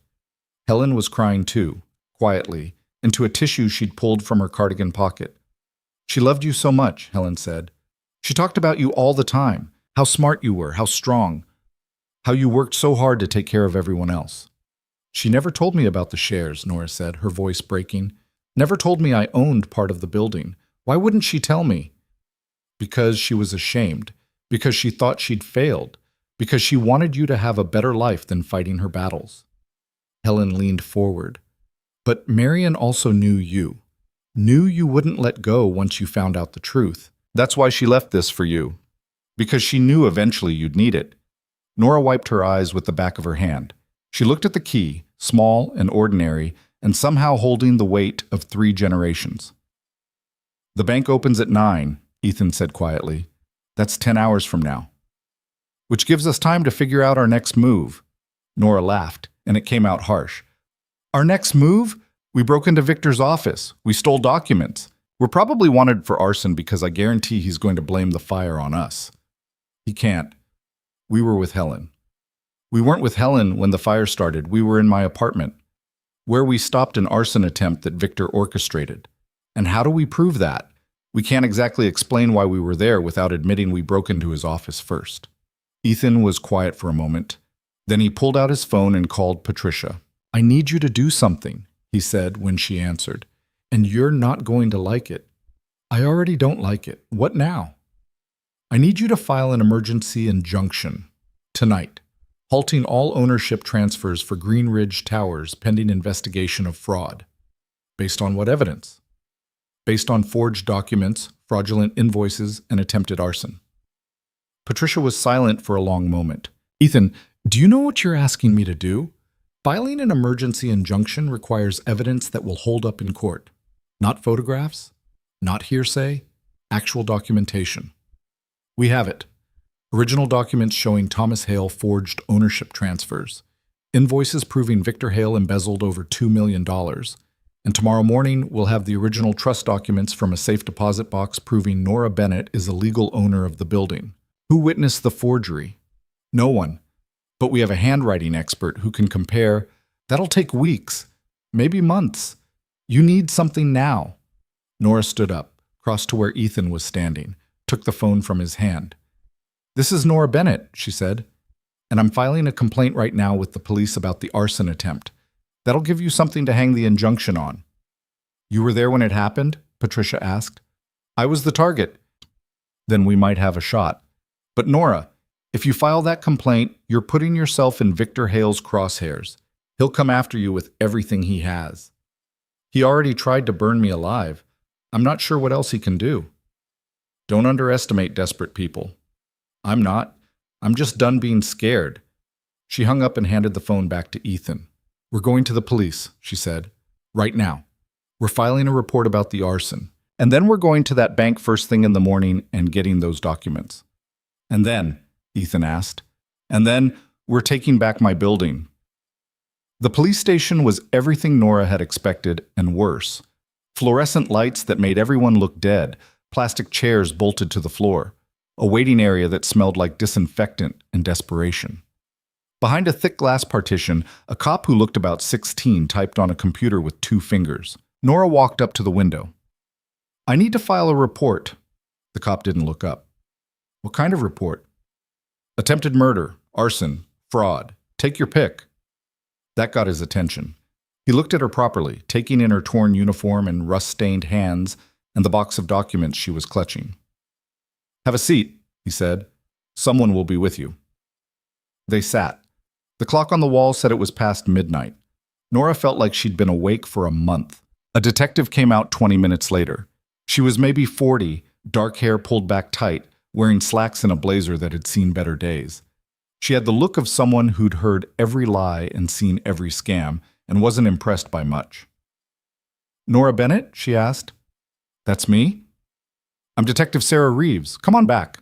Helen was crying too, quietly, into a tissue she'd pulled from her cardigan pocket. "She loved you so much," Helen said. "She talked about you all the time, how smart you were, how strong, how you worked so hard to take care of everyone else." "She never told me about the shares," Nora said, her voice breaking. "Never told me I owned part of the building. Why wouldn't she tell me?" "Because she was ashamed. Because she thought she'd failed. Because she wanted you to have a better life than fighting her battles." Helen leaned forward. "But Marion also knew you. Knew you wouldn't let go once you found out the truth. That's why she left this for you. Because she knew eventually you'd need it." Nora wiped her eyes with the back of her hand. She looked at the key, small and ordinary, and somehow holding the weight of 3 generations. "The bank opens at 9, Ethan said quietly. "That's 10 hours from now. Which gives us time to figure out our next move." Nora laughed, and it came out harsh. "Our next move? We broke into Victor's office. We stole documents. We're probably wanted for arson because I guarantee he's going to blame the fire on us." "He can't. We were with Helen. We weren't with Helen when the fire started. We were in my apartment, where we stopped an arson attempt that Victor orchestrated. And how do we prove that? We can't exactly explain why we were there without admitting we broke into his office first. Ethan was quiet for a moment. Then he pulled out his phone and called Patricia. I need you to do something, he said when she answered. And you're not going to like it. I already don't like it. What now? I need you to file an emergency injunction tonight, halting all ownership transfers for Green Ridge Towers pending investigation of fraud. Based on what evidence? Based on forged documents, fraudulent invoices, and attempted arson. Patricia was silent for a long moment. Ethan, do you know what you're asking me to do? Filing an emergency injunction requires evidence that will hold up in court. Not photographs, not hearsay, actual documentation. We have it. Original documents showing Thomas Hale forged ownership transfers. Invoices proving Victor Hale embezzled over $2 million. And tomorrow morning, we'll have the original trust documents from a safe deposit box proving Nora Bennett is a legal owner of the building. Who witnessed the forgery? No one. But we have a handwriting expert who can compare. That'll take weeks, maybe months. You need something now. Nora stood up, crossed to where Ethan was standing, took the phone from his hand. This is Nora Bennett, she said, and I'm filing a complaint right now with the police about the arson attempt. That'll give you something to hang the injunction on. You were there when it happened? Patricia asked. I was the target. Then we might have a shot. But Nora, if you file that complaint, you're putting yourself in Victor Hale's crosshairs. He'll come after you with everything he has. He already tried to burn me alive. I'm not sure what else he can do. Don't underestimate desperate people. I'm not. I'm just done being scared. She hung up and handed the phone back to Ethan. We're going to the police, she said. Right now. We're filing a report about the arson. And then we're going to that bank first thing in the morning and getting those documents. And then, Ethan asked, and then we're taking back my building. The police station was everything Nora had expected and worse. Fluorescent lights that made everyone look dead, plastic chairs bolted to the floor, a waiting area that smelled like disinfectant and desperation. Behind a thick glass partition, a cop who looked about 16 typed on a computer with 2 fingers. Nora walked up to the window. I need to file a report. The cop didn't look up. What kind of report? Attempted murder, arson, fraud. Take your pick. That got his attention. He looked at her properly, taking in her torn uniform and rust-stained hands and the box of documents she was clutching. Have a seat, he said. Someone will be with you. They sat. The clock on the wall said it was past midnight. Nora felt like she'd been awake for a month. A detective came out 20 minutes later. She was maybe 40, dark hair pulled back tight, wearing slacks and a blazer that had seen better days. She had the look of someone who'd heard every lie and seen every scam and wasn't impressed by much. Nora Bennett? She asked. That's me? I'm Detective Sarah Reeves. Come on back.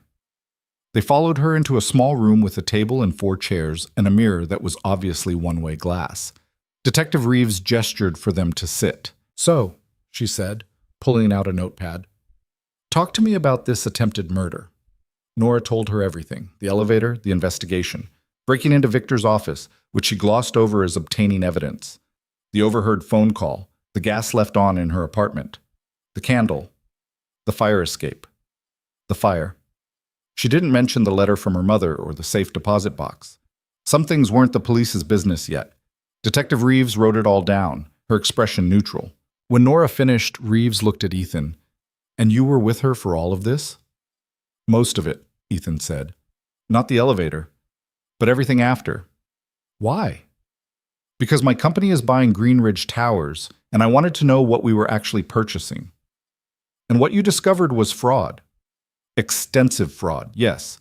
They followed her into a small room with a table and 4 chairs and a mirror that was obviously one-way glass. Detective Reeves gestured for them to sit. So, she said, pulling out a notepad, talk to me about this attempted murder. Nora told her everything, the elevator, the investigation, breaking into Victor's office, which she glossed over as obtaining evidence, the overheard phone call, the gas left on in her apartment, the candle, the fire escape, the fire. She didn't mention the letter from her mother or the safe deposit box. Some things weren't the police's business yet. Detective Reeves wrote it all down, her expression neutral. When Nora finished, Reeves looked at Ethan. And you were with her for all of this? Most of it, Ethan said. Not the elevator, but everything after. Why? Because my company is buying Green Ridge Towers, and I wanted to know what we were actually purchasing. And what you discovered was fraud. Extensive fraud, yes.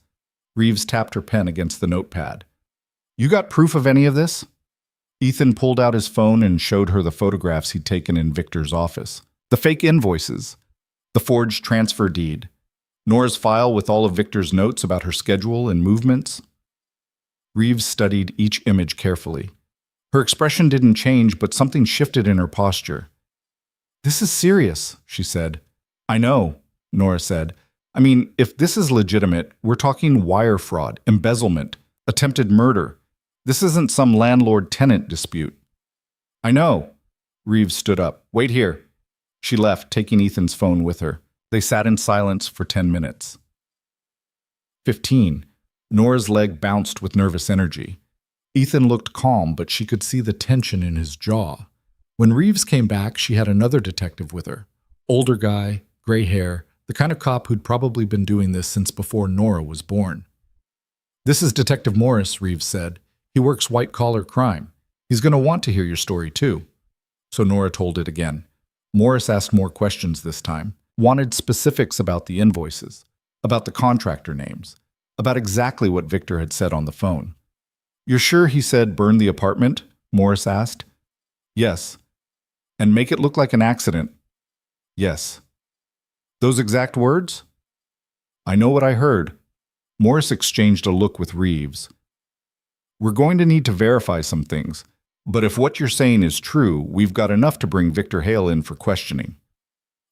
Reeves tapped her pen against the notepad. You got proof of any of this? Ethan pulled out his phone and showed her the photographs he'd taken in Victor's office. The fake invoices, the forged transfer deed, Nora's file with all of Victor's notes about her schedule and movements. Reeves studied each image carefully. Her expression didn't change, but something shifted in her posture. This is serious, she said. I know, Nora said. I mean, if this is legitimate, we're talking wire fraud, embezzlement, attempted murder. This isn't some landlord-tenant dispute. I know. Reeves stood up. Wait here. She left, taking Ethan's phone with her. They sat in silence for 10 minutes. 15. Nora's leg bounced with nervous energy. Ethan looked calm, but she could see the tension in his jaw. When Reeves came back, she had another detective with her. Older guy, gray hair, the kind of cop who'd probably been doing this since before Nora was born. This is Detective Morris, Reeves said. He works white-collar crime. He's going to want to hear your story, too. So Nora told it again. Morris asked more questions this time, wanted specifics about the invoices, about the contractor names, about exactly what Victor had said on the phone. You're sure he said burn the apartment? Morris asked. Yes. And make it look like an accident? Yes. Those exact words? I know what I heard. Morris exchanged a look with Reeves. We're going to need to verify some things, but if what you're saying is true, we've got enough to bring Victor Hale in for questioning.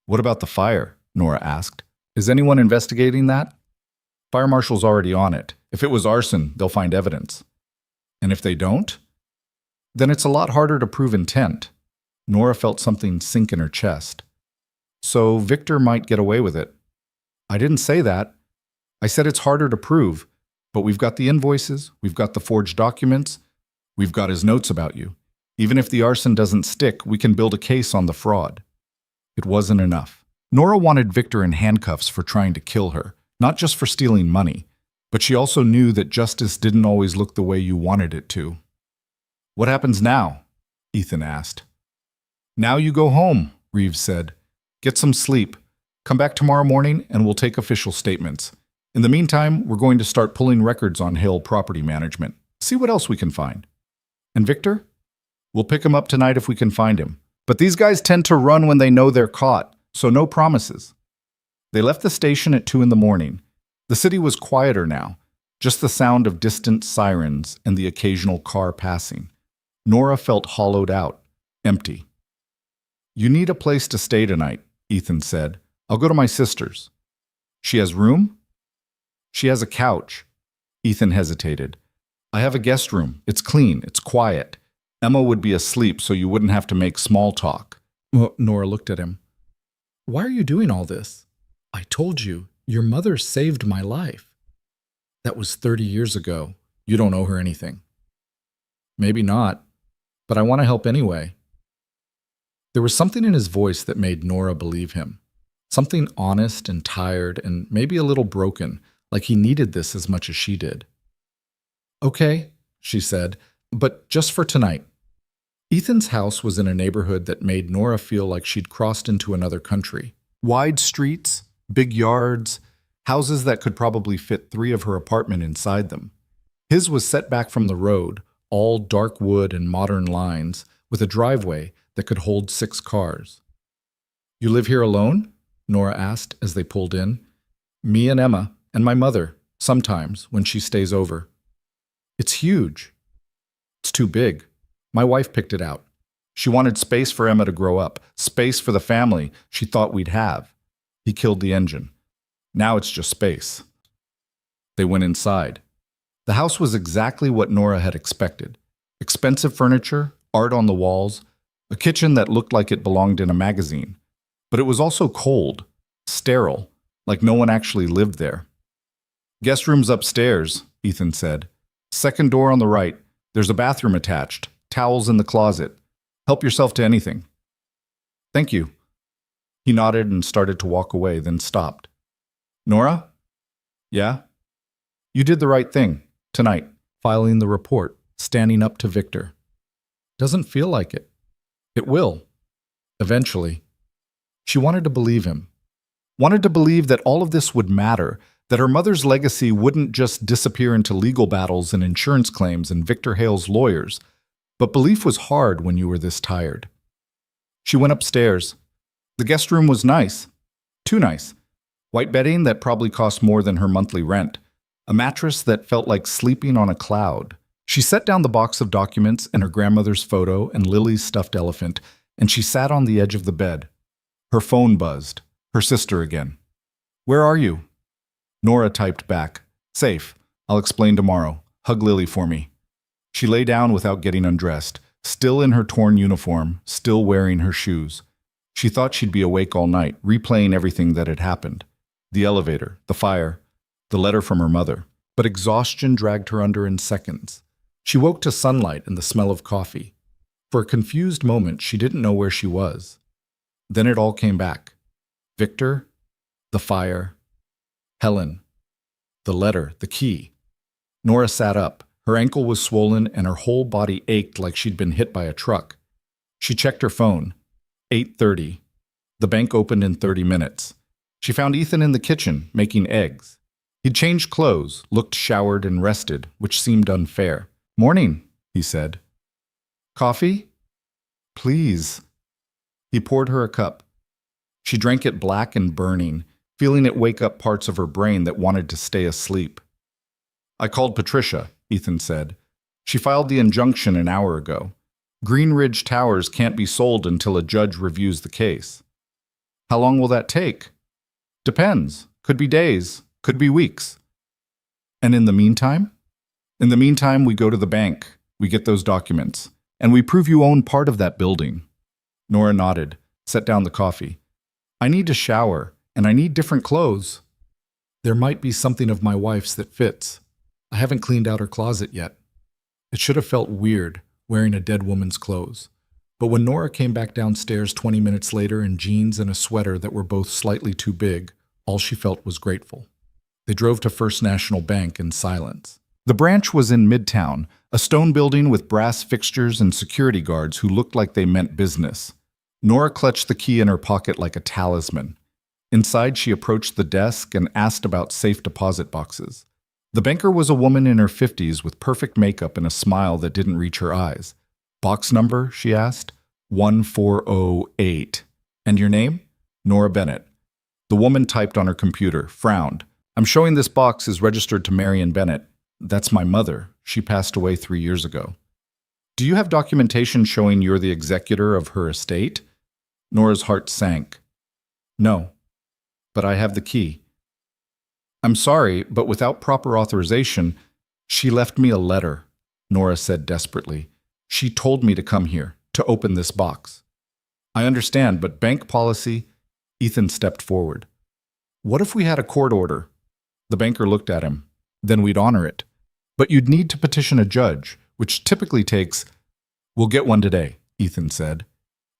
What about the fire? Nora asked. Is anyone investigating that? Fire marshal's already on it. If it was arson, they'll find evidence. And if they don't? Then it's a lot harder to prove intent. Nora felt something sink in her chest. So Victor might get away with it. I didn't say that. I said it's harder to prove, but we've got the invoices, we've got the forged documents, we've got his notes about you. Even if the arson doesn't stick, we can build a case on the fraud. It wasn't enough. Nora wanted Victor in handcuffs for trying to kill her, not just for stealing money, but she also knew that justice didn't always look the way you wanted it to. What happens now? Ethan asked. Now you go home, Reeves said. Get some sleep. Come back tomorrow morning and we'll take official statements. In the meantime, we're going to start pulling records on Hale Property Management. See what else we can find. And Victor? We'll pick him up tonight if we can find him. But these guys tend to run when they know they're caught, so no promises. They left the station at 2 a.m. The city was quieter now, just the sound of distant sirens and the occasional car passing. Nora felt hollowed out, empty. You need a place to stay tonight, Ethan said. I'll go to my sister's. She has room? She has a couch. Ethan hesitated. I have a guest room. It's clean. It's quiet. Emma would be asleep, so you wouldn't have to make small talk. Nora looked at him. Why are you doing all this? I told you, your mother saved my life. That was 30 years ago. You don't owe her anything. Maybe not, but I want to help anyway. There was something in his voice that made Nora believe him. Something honest and tired and maybe a little broken, like he needed this as much as she did. Okay, she said, but just for tonight. Ethan's house was in a neighborhood that made Nora feel like she'd crossed into another country. Wide streets, big yards, houses that could probably fit 3 of her apartment inside them. His was set back from the road, all dark wood and modern lines, with a driveway that could hold 6 cars. You live here alone? Nora asked as they pulled in. Me and Emma, and my mother, sometimes, when she stays over. It's huge. It's too big. My wife picked it out. She wanted space for Emma to grow up, space for the family she thought we'd have. He killed the engine. Now it's just space. They went inside. The house was exactly what Nora had expected. Expensive furniture, art on the walls, a kitchen that looked like it belonged in a magazine. But it was also cold, sterile, like no one actually lived there. Guest room's upstairs, Ethan said. Second door on the right. There's a bathroom attached. Towels in the closet. Help yourself to anything. Thank you. He nodded and started to walk away, then stopped. Nora? Yeah? You did the right thing, tonight, filing the report, standing up to Victor. Doesn't feel like it. It will. Eventually. She wanted to believe him. Wanted to believe that all of this would matter, that her mother's legacy wouldn't just disappear into legal battles and insurance claims and Victor Hale's lawyers. But belief was hard when you were this tired. She went upstairs. The guest room was nice. Too nice. White bedding that probably cost more than her monthly rent. A mattress that felt like sleeping on a cloud. She set down the box of documents and her grandmother's photo and Lily's stuffed elephant, and she sat on the edge of the bed. Her phone buzzed. Her sister again. Where are you? Nora typed back. Safe. I'll explain tomorrow. Hug Lily for me. She lay down without getting undressed, still in her torn uniform, still wearing her shoes. She thought she'd be awake all night, replaying everything that had happened. The elevator, the fire, the letter from her mother. But exhaustion dragged her under in seconds. She woke to sunlight and the smell of coffee. For a confused moment, she didn't know where she was. Then it all came back. Victor, the fire, Helen, the letter, the key. Nora sat up. Her ankle was swollen and her whole body ached like she'd been hit by a truck. She checked her phone. 8:30. The bank opened in 30 minutes. She found Ethan in the kitchen, making eggs. He'd changed clothes, looked showered and rested, which seemed unfair. "Morning," he said. "Coffee?" "Please." He poured her a cup. She drank it black and burning, feeling it wake up parts of her brain that wanted to stay asleep. "I called Patricia," Ethan said. "She filed the injunction an hour ago. Green Ridge Towers can't be sold until a judge reviews the case." "How long will that take?" "Depends. Could be days. Could be weeks." "And in the meantime?" "In the meantime, we go to the bank. We get those documents. And we prove you own part of that building." Nora nodded, set down the coffee. "I need to shower, and I need different clothes." "There might be something of my wife's that fits. I haven't cleaned out her closet yet." It should have felt weird, wearing a dead woman's clothes. But when Nora came back downstairs 20 minutes later in jeans and a sweater that were both slightly too big, all she felt was grateful. They drove to First National Bank in silence. The branch was in Midtown, a stone building with brass fixtures and security guards who looked like they meant business. Nora clutched the key in her pocket like a talisman. Inside, she approached the desk and asked about safe deposit boxes. The banker was a woman in her 50s with perfect makeup and a smile that didn't reach her eyes. "Box number?" she asked. 1408. "And your name?" "Nora Bennett." The woman typed on her computer, frowned. "I'm showing this box is registered to Marion Bennett. That's my mother. She passed away 3 years ago." "Do you have documentation showing you're the executor of her estate?" Nora's heart sank. "No, but I have the key." "I'm sorry, but without proper authorization, she left me a letter," Nora said desperately. "She told me to come here, to open this box." "I understand, but bank policy—" Ethan stepped forward. "What if we had a court order?" The banker looked at him. "Then we'd honor it. But you'd need to petition a judge, which typically takes—" "We'll get one today," Ethan said.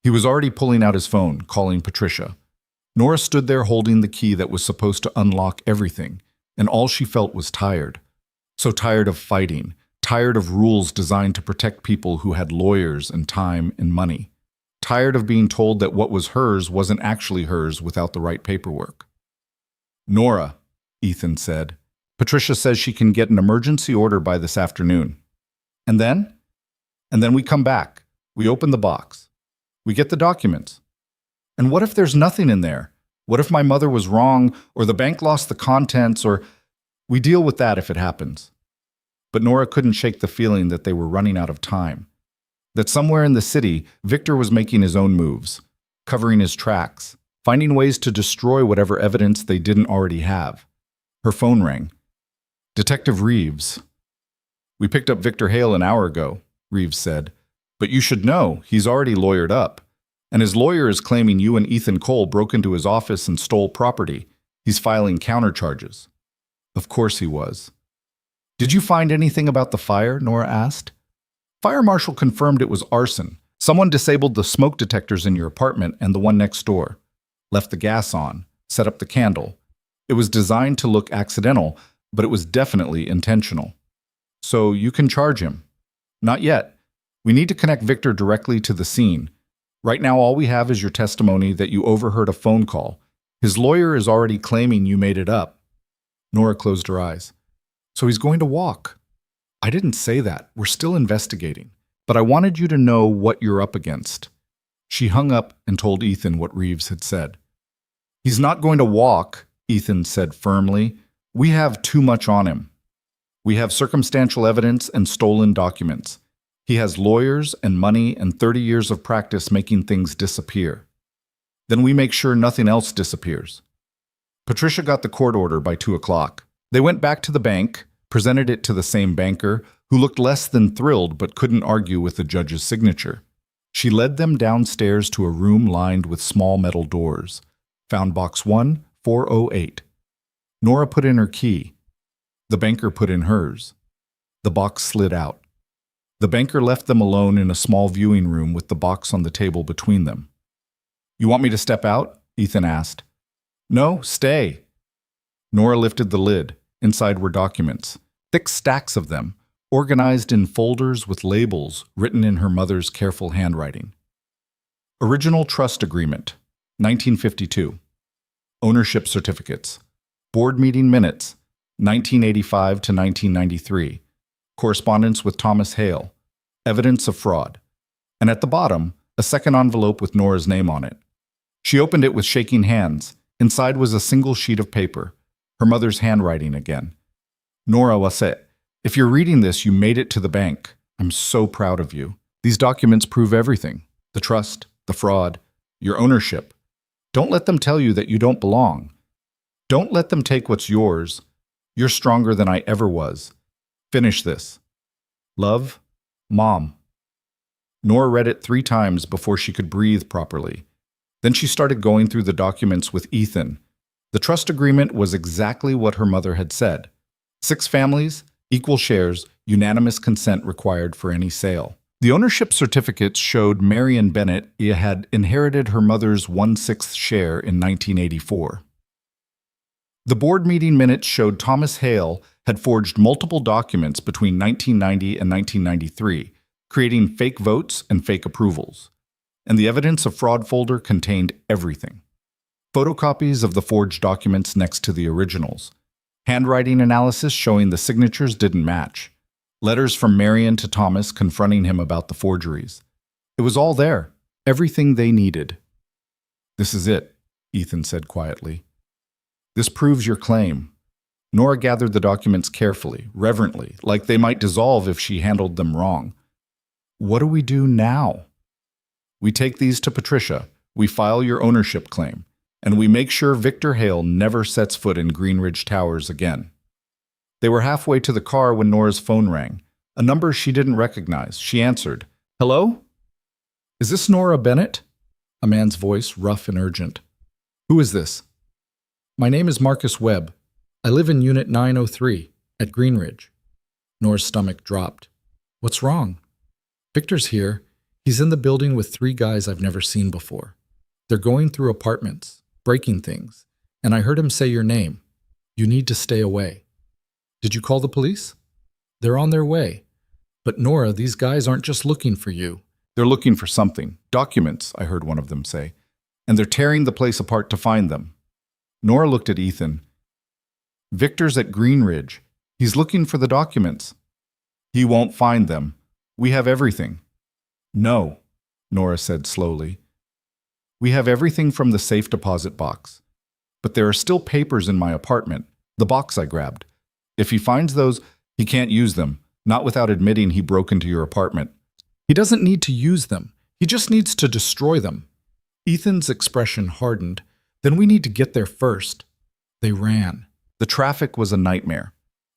He was already pulling out his phone, calling Patricia. Nora stood there holding the key that was supposed to unlock everything, and all she felt was tired. So tired of fighting, tired of rules designed to protect people who had lawyers and time and money. Tired of being told that what was hers wasn't actually hers without the right paperwork. "Nora," Ethan said, "Patricia says she can get an emergency order by this afternoon." "And then?" "And then we come back. We open the box. We get the documents. And what if there's nothing in there? What if my mother was wrong, or the bank lost the contents, or—" "We deal with that if it happens." But Nora couldn't shake the feeling that they were running out of time. That somewhere in the city, Victor was making his own moves, covering his tracks, finding ways to destroy whatever evidence they didn't already have. Her phone rang. "Detective Reeves." "We picked up Victor Hale an hour ago," Reeves said. "But you should know, he's already lawyered up. And his lawyer is claiming you and Ethan Cole broke into his office and stole property. He's filing countercharges." Of course he was. "Did you find anything about the fire?" Nora asked. "Fire marshal confirmed it was arson. Someone disabled the smoke detectors in your apartment and the one next door. Left the gas on, set up the candle. It was designed to look accidental, but it was definitely intentional. So you can charge him." "Not yet. We need to connect Victor directly to the scene. Right now all we have is your testimony that you overheard a phone call. His lawyer is already claiming you made it up." Nora closed her eyes. "So he's going to walk." "I didn't say that. We're still investigating. But I wanted you to know what you're up against." She hung up and told Ethan what Reeves had said. "He's not going to walk," Ethan said firmly. "We have too much on him. We have circumstantial evidence and stolen documents. He has lawyers and money and 30 years of practice making things disappear. Then we make sure nothing else disappears." Patricia got the court order by 2 o'clock. They went back to the bank, presented it to the same banker, who looked less than thrilled but couldn't argue with the judge's signature. She led them downstairs to a room lined with small metal doors. Found box 1408. Nora put in her key. The banker put in hers. The box slid out. The banker left them alone in a small viewing room with the box on the table between them. "You want me to step out?" Ethan asked. "No, stay." Nora lifted the lid. Inside were documents, thick stacks of them, organized in folders with labels written in her mother's careful handwriting. Original Trust Agreement, 1952. Ownership Certificates. Board Meeting Minutes, 1985 to 1993. Correspondence with Thomas Hale. Evidence of fraud. And at the bottom, a second envelope with Nora's name on it. She opened it with shaking hands. Inside was a single sheet of paper, her mother's handwriting again. "Nora Wassett, if you're reading this, you made it to the bank. I'm so proud of you. These documents prove everything. The trust, the fraud, your ownership. Don't let them tell you that you don't belong. Don't let them take what's yours. You're stronger than I ever was. Finish this. Love, Mom." Nora read it 3 times before she could breathe properly. Then she started going through the documents with Ethan. The trust agreement was exactly what her mother had said. 6 families, equal shares, unanimous consent required for any sale. The ownership certificates showed Marion Bennett had inherited her mother's 1/6 share in 1984. The board meeting minutes showed Thomas Hale had forged multiple documents between 1990 and 1993, creating fake votes and fake approvals. And the evidence of fraud folder contained everything. Photocopies of the forged documents next to the originals. Handwriting analysis showing the signatures didn't match. Letters from Marion to Thomas confronting him about the forgeries. It was all there, everything they needed. "This is it," Ethan said quietly. "This proves your claim." Nora gathered the documents carefully, reverently, like they might dissolve if she handled them wrong. "What do we do now?" "We take these to Patricia, we file your ownership claim, and we make sure Victor Hale never sets foot in Greenridge Towers again." They were halfway to the car when Nora's phone rang. A number she didn't recognize. She answered. "Hello? Is this Nora Bennett?" A man's voice, rough and urgent. "Who is this?" "My name is Marcus Webb. I live in Unit 903 at Greenridge." Nora's stomach dropped. "What's wrong?" "Victor's here. He's in the building with 3 guys I've never seen before. They're going through apartments, breaking things, and I heard him say your name. You need to stay away." "Did you call the police?" "They're on their way. But Nora, these guys aren't just looking for you. They're looking for something. Documents," I heard one of them say. "And they're tearing the place apart to find them." Nora looked at Ethan. "Victor's at Greenridge. He's looking for the documents." "He won't find them. We have everything." "No," Nora said slowly. "We have everything from the safe deposit box. But there are still papers in my apartment, the box I grabbed. If he finds those, he can't use them, not without admitting he broke into your apartment." "He doesn't need to use them. He just needs to destroy them." Ethan's expression hardened. "Then we need to get there first." They ran. The traffic was a nightmare.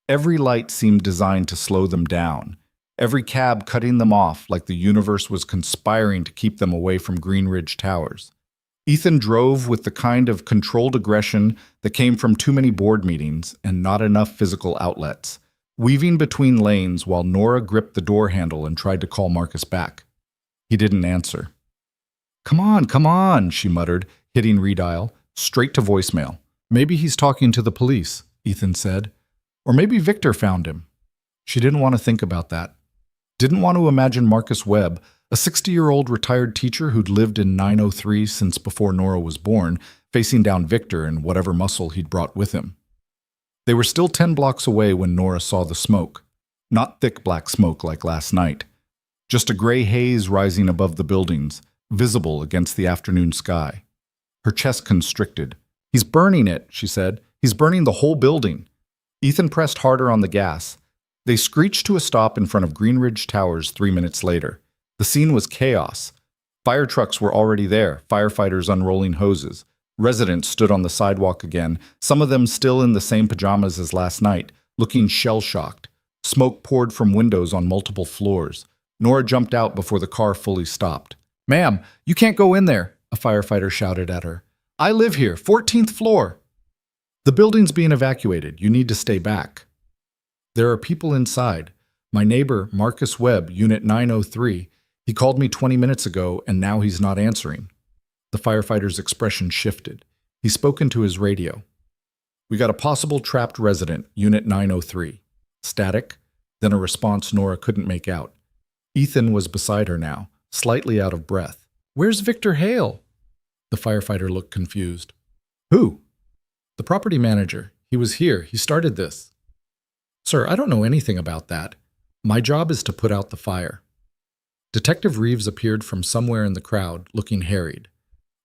Every light seemed designed to slow them down. Every cab cutting them off like the universe was conspiring to keep them away from Greenridge Towers. Ethan drove with the kind of controlled aggression that came from too many board meetings and not enough physical outlets, weaving between lanes while Nora gripped the door handle and tried to call Marcus back. He didn't answer. Come on, she muttered, hitting redial, straight to voicemail. "Maybe he's talking to the police," Ethan said. "Or maybe Victor found him." She didn't want to think about that. Didn't want to imagine Marcus Webb, a 60-year-old retired teacher who'd lived in 903 since before Nora was born, facing down Victor and whatever muscle he'd brought with him. They were still 10 blocks away when Nora saw the smoke. Not thick black smoke like last night. Just a gray haze rising above the buildings, visible against the afternoon sky. Her chest constricted. "He's burning it," she said. "He's burning the whole building." Ethan pressed harder on the gas. They screeched to a stop in front of Greenridge Towers 3 minutes later. The scene was chaos. Fire trucks were already there, firefighters unrolling hoses. Residents stood on the sidewalk again, some of them still in the same pajamas as last night, looking shell-shocked. Smoke poured from windows on multiple floors. Nora jumped out before the car fully stopped. "Ma'am, you can't go in there," a firefighter shouted at her. "I live here, 14th floor." "The building's being evacuated. You need to stay back." "There are people inside. My neighbor, Marcus Webb, Unit 903, he called me 20 minutes ago and now he's not answering." The firefighter's expression shifted. He spoke into his radio. "We got a possible trapped resident, Unit 903. Static, then a response Nora couldn't make out. Ethan was beside her now, slightly out of breath. "Where's Victor Hale?" The firefighter looked confused. "Who?" "The property manager. He was here. He started this." "Sir, I don't know anything about that. My job is to put out the fire." Detective Reeves appeared from somewhere in the crowd, looking harried.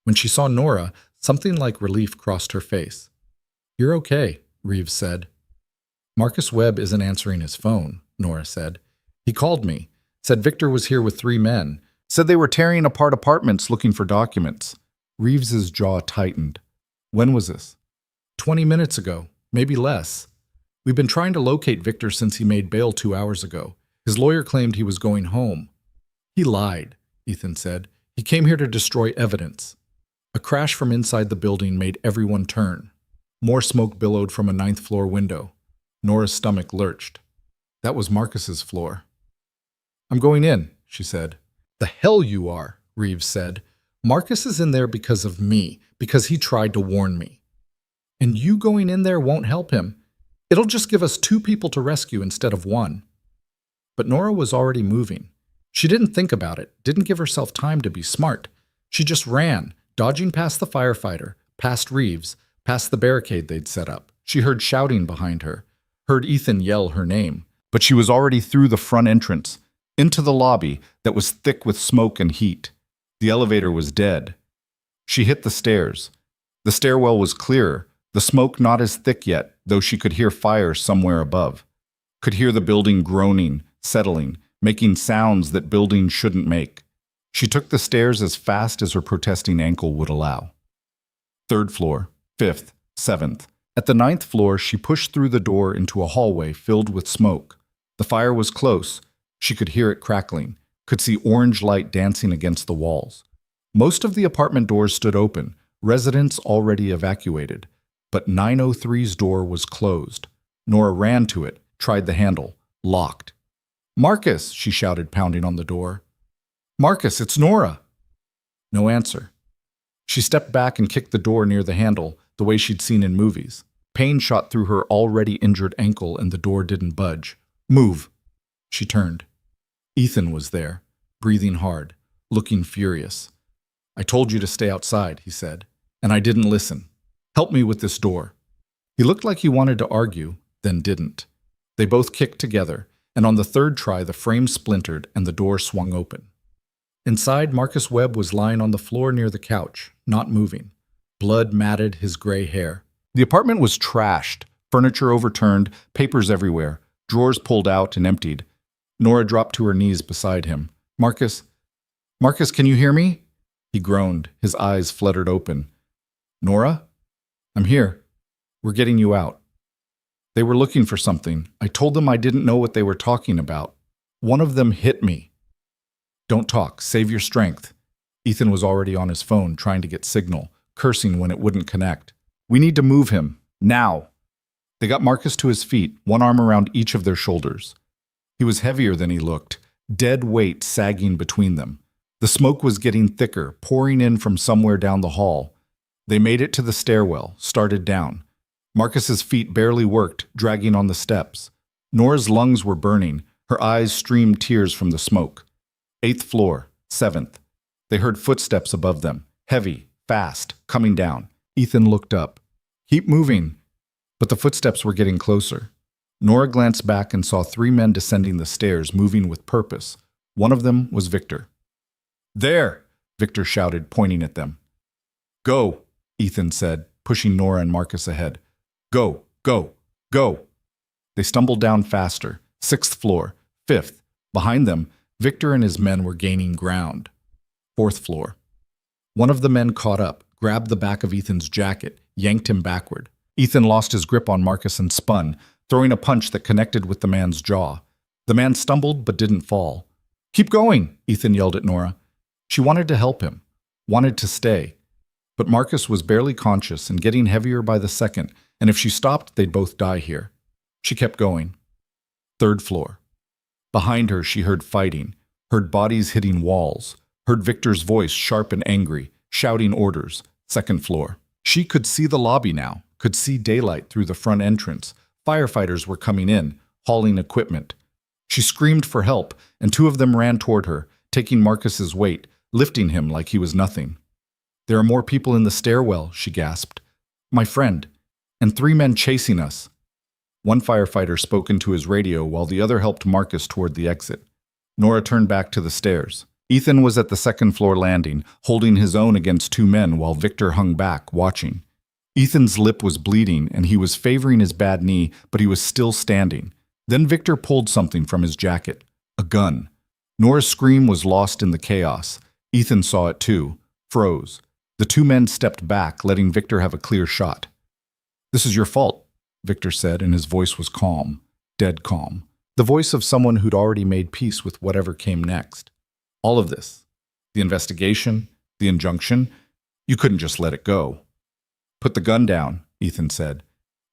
When she saw Nora, something like relief crossed her face. "You're okay," Reeves said. "Marcus Webb isn't answering his phone," Nora said. "He called me, said Victor was here with 3 men, said they were tearing apart apartments looking for documents." Reeves's jaw tightened. "When was this?" 20 minutes ago, maybe less. We've been trying to locate Victor since he made bail 2 hours ago. His lawyer claimed he was going home." "He lied," Ethan said. "He came here to destroy evidence." A crash from inside the building made everyone turn. More smoke billowed from a 9th floor window. Nora's stomach lurched. That was Marcus's floor. "I'm going in," she said. "The hell you are," Reeves said. "Marcus is in there because of me, because he tried to warn me. And you going in there won't help him. It'll just give us 2 people to rescue instead of 1. But Nora was already moving. She didn't think about it, didn't give herself time to be smart. She just ran, dodging past the firefighter, past Reeves, past the barricade they'd set up. She heard shouting behind her, heard Ethan yell her name. But she was already through the front entrance, into the lobby that was thick with smoke and heat. The elevator was dead. She hit the stairs. The stairwell was clearer, the smoke not as thick yet, though she could hear fire somewhere above. Could hear the building groaning, settling, making sounds that buildings shouldn't make. She took the stairs as fast as her protesting ankle would allow. 3rd floor, 5th, 7th. At the 9th floor, she pushed through the door into a hallway filled with smoke. The fire was close. She could hear it crackling, could see orange light dancing against the walls. Most of the apartment doors stood open, residents already evacuated. But 903's door was closed. Nora ran to it, tried the handle, locked. "Marcus," she shouted, pounding on the door. "Marcus, it's Nora." No answer. She stepped back and kicked the door near the handle, the way she'd seen in movies. Pain shot through her already injured ankle and the door didn't budge. "Move." She turned. Ethan was there, breathing hard, looking furious. "I told you to stay outside," he said, "and I didn't listen. Help me with this door." He looked like he wanted to argue, then didn't. They both kicked together, and on the 3rd try the frame splintered and the door swung open. Inside, Marcus Webb was lying on the floor near the couch, not moving. Blood matted his gray hair. The apartment was trashed, furniture overturned, papers everywhere, drawers pulled out and emptied. Nora dropped to her knees beside him. Marcus, can you hear me?" He groaned, his eyes fluttered open. "Nora? I'm here. We're getting you out." "They were looking for something. I told them I didn't know what they were talking about. One of them hit me." "Don't talk. Save your strength." Ethan was already on his phone, trying to get signal, cursing when it wouldn't connect. "We need to move him. Now." They got Marcus to his feet, one arm around each of their shoulders. He was heavier than he looked, dead weight sagging between them. The smoke was getting thicker, pouring in from somewhere down the hall. They made it to the stairwell, started down. Marcus's feet barely worked, dragging on the steps. Nora's lungs were burning. Her eyes streamed tears from the smoke. 8th floor, 7th. They heard footsteps above them, heavy, fast, coming down. Ethan looked up. "Keep moving." But the footsteps were getting closer. Nora glanced back and saw 3 men descending the stairs, moving with purpose. One of them was Victor. "There!" Victor shouted, pointing at them. "Go," Ethan said, pushing Nora and Marcus ahead. "Go, go, go." They stumbled down faster. 6th floor, 5th. Behind them, Victor and his men were gaining ground. 4th floor. One of the men caught up, grabbed the back of Ethan's jacket, yanked him backward. Ethan lost his grip on Marcus and spun, throwing a punch that connected with the man's jaw. The man stumbled but didn't fall. "Keep going," Ethan yelled at Nora. She wanted to help him, wanted to stay. But Marcus was barely conscious and getting heavier by the second, and if she stopped, they'd both die here. She kept going. Third floor. Behind her, she heard fighting, heard bodies hitting walls, heard Victor's voice sharp and angry, shouting orders. Second floor. She could see the lobby now, could see daylight through the front entrance. Firefighters were coming in, hauling equipment. She screamed for help, and two of them ran toward her, taking Marcus's weight, lifting him like he was nothing. "There are more people in the stairwell," she gasped. "My friend. And 3 men chasing us." One firefighter spoke into his radio while the other helped Marcus toward the exit. Nora turned back to the stairs. Ethan was at the second-floor landing, holding his own against 2 men while Victor hung back, watching. Ethan's lip was bleeding, and he was favoring his bad knee, but he was still standing. Then Victor pulled something from his jacket. A gun. Nora's scream was lost in the chaos. Ethan saw it too. Froze. The 2 men stepped back, letting Victor have a clear shot. "This is your fault," Victor said, and his voice was calm, dead calm. The voice of someone who'd already made peace with whatever came next. All of this. The investigation, the injunction. You couldn't just let it go. "Put the gun down," Ethan said.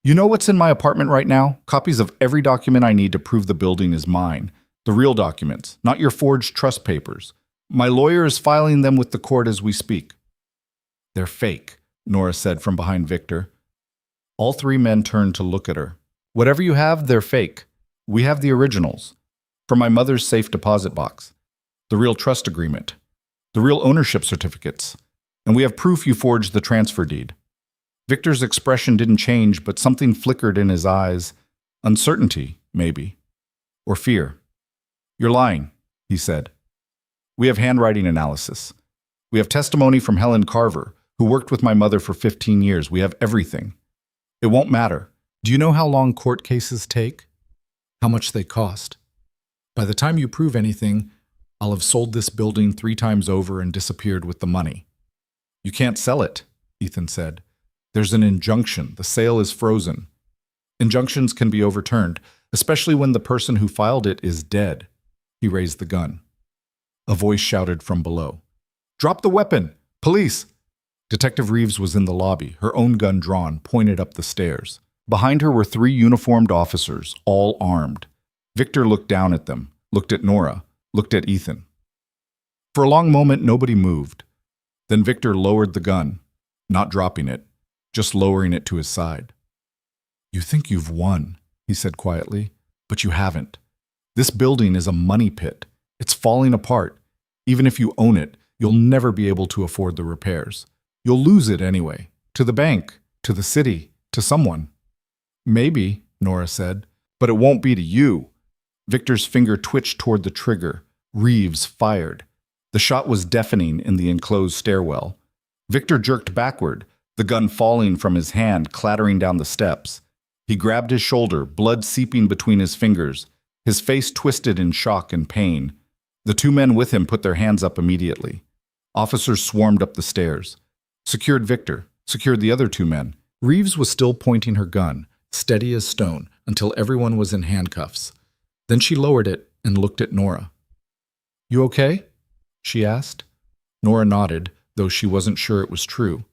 "You know what's in my apartment right now? Copies of every document I need to prove the building is mine. The real documents, not your forged trust papers. My lawyer is filing them with the court as we speak." "They're fake," Nora said from behind Victor. All 3 men turned to look at her. "Whatever you have, they're fake. We have the originals. From my mother's safe deposit box. The real trust agreement. The real ownership certificates. And we have proof you forged the transfer deed." Victor's expression didn't change, but something flickered in his eyes. Uncertainty, maybe. Or fear. "You're lying," he said. "We have handwriting analysis. We have testimony from Helen Carver, who worked with my mother for 15 years. We have everything. It won't matter. Do you know how long court cases take? How much they cost? By the time you prove anything, I'll have sold this building 3 times over and disappeared with the money." "You can't sell it," Ethan said. "There's an injunction. The sale is frozen. Injunctions can be overturned, especially when the person who filed it is dead." He raised the gun. A voice shouted from below. "Drop the weapon! Police!" Detective Reeves was in the lobby, her own gun drawn, pointed up the stairs. Behind her were 3 uniformed officers, all armed. Victor looked down at them, looked at Nora, looked at Ethan. For a long moment, nobody moved. Then Victor lowered the gun, not dropping it, just lowering it to his side. "You think you've won," he said quietly, "but you haven't. This building is a money pit. It's falling apart. Even if you own it, you'll never be able to afford the repairs. You'll lose it anyway, to the bank, to the city, to someone." "Maybe," Nora said, "but it won't be to you." Victor's finger twitched toward the trigger. Reeves fired. The shot was deafening in the enclosed stairwell. Victor jerked backward, the gun falling from his hand, clattering down the steps. He grabbed his shoulder, blood seeping between his fingers. His face twisted in shock and pain. The 2 men with him put their hands up immediately. Officers swarmed up the stairs. Secured Victor, secured the other 2 men. Reeves was still pointing her gun, steady as stone, until everyone was in handcuffs. Then she lowered it and looked at Nora. "You okay?" she asked. Nora nodded, though she wasn't sure it was true.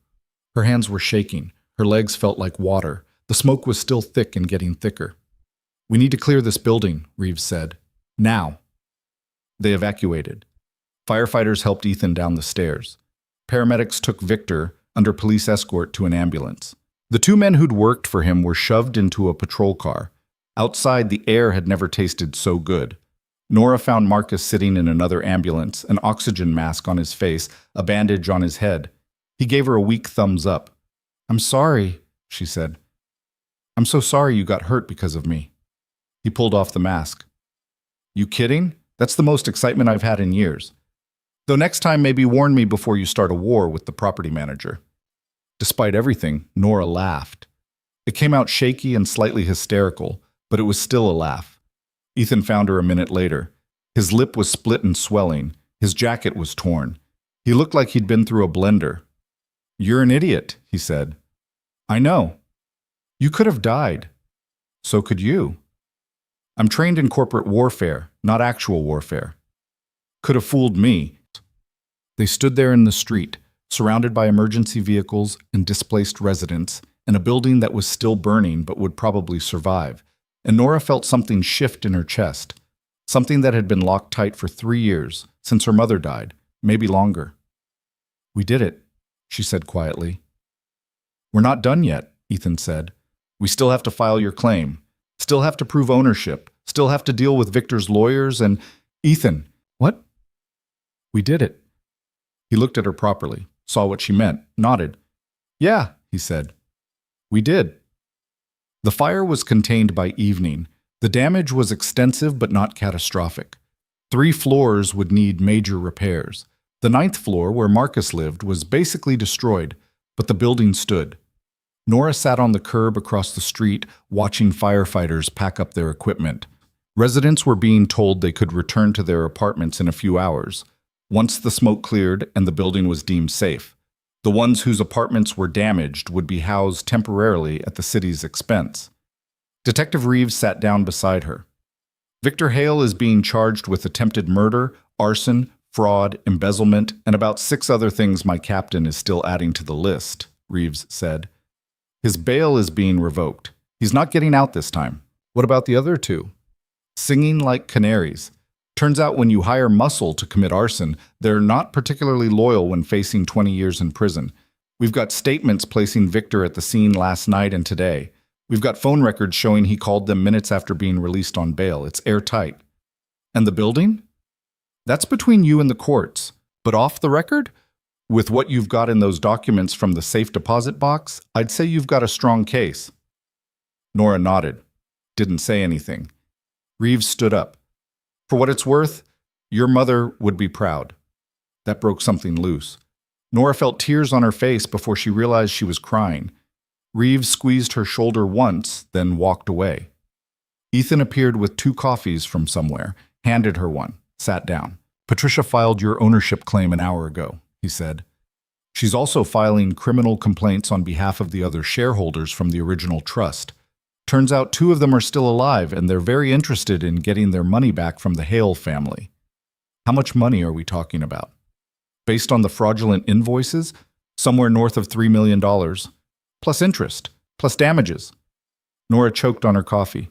Her hands were shaking. Her legs felt like water. The smoke was still thick and getting thicker. "We need to clear this building," Reeves said. "Now." They evacuated. Firefighters helped Ethan down the stairs. Paramedics took Victor, under police escort, to an ambulance. The 2 men who'd worked for him were shoved into a patrol car. Outside, the air had never tasted so good. Nora found Marcus sitting in another ambulance, an oxygen mask on his face, a bandage on his head. He gave her a weak thumbs up. "I'm sorry," she said. "I'm so sorry you got hurt because of me." He pulled off the mask. "You kidding? That's the most excitement I've had in years. Though next time maybe warn me before you start a war with the property manager." Despite everything, Nora laughed. It came out shaky and slightly hysterical, but it was still a laugh. Ethan found her a minute later. His lip was split and swelling. His jacket was torn. He looked like he'd been through a blender. "You're an idiot," he said. "I know. You could have died." So could you. I'm trained in corporate warfare, not actual warfare. Could have fooled me. They stood there in the street, surrounded by emergency vehicles and displaced residents, in a building that was still burning but would probably survive. And Nora felt something shift in her chest, something that had been locked tight for 3 years, since her mother died, maybe longer. We did it, she said quietly. We're not done yet, Ethan said. We still have to file your claim, still have to prove ownership, still have to deal with Victor's lawyers and… Ethan, what? We did it. He looked at her properly, saw what she meant, nodded. Yeah, he said. We did. The fire was contained by evening. The damage was extensive but not catastrophic. 3 floors would need major repairs. The 9th floor, where Marcus lived, was basically destroyed, but the building stood. Nora sat on the curb across the street, watching firefighters pack up their equipment. Residents were being told they could return to their apartments in a few hours, once the smoke cleared and the building was deemed safe. The ones whose apartments were damaged would be housed temporarily at the city's expense. Detective Reeves sat down beside her. Victor Hale is being charged with attempted murder, arson, fraud, embezzlement, and about 6 other things my captain is still adding to the list, Reeves said. His bail is being revoked. He's not getting out this time. What about the other 2? Singing like canaries. Turns out when you hire muscle to commit arson, they're not particularly loyal when facing 20 years in prison. We've got statements placing Victor at the scene last night and today. We've got phone records showing he called them minutes after being released on bail. It's airtight. And the building? That's between you and the courts. But off the record? With what you've got in those documents from the safe deposit box, I'd say you've got a strong case. Nora nodded. Didn't say anything. Reeves stood up. For what it's worth, your mother would be proud. That broke something loose. Nora felt tears on her face before she realized she was crying. Reeves squeezed her shoulder once, then walked away. Ethan appeared with 2 coffees from somewhere, handed her one, sat down. Patricia filed your ownership claim an hour ago, he said. She's also filing criminal complaints on behalf of the other shareholders from the original trust. Turns out 2 of them are still alive, and they're very interested in getting their money back from the Hale family. How much money are we talking about? Based on the fraudulent invoices, somewhere north of $3 million, plus interest, plus damages. Nora choked on her coffee.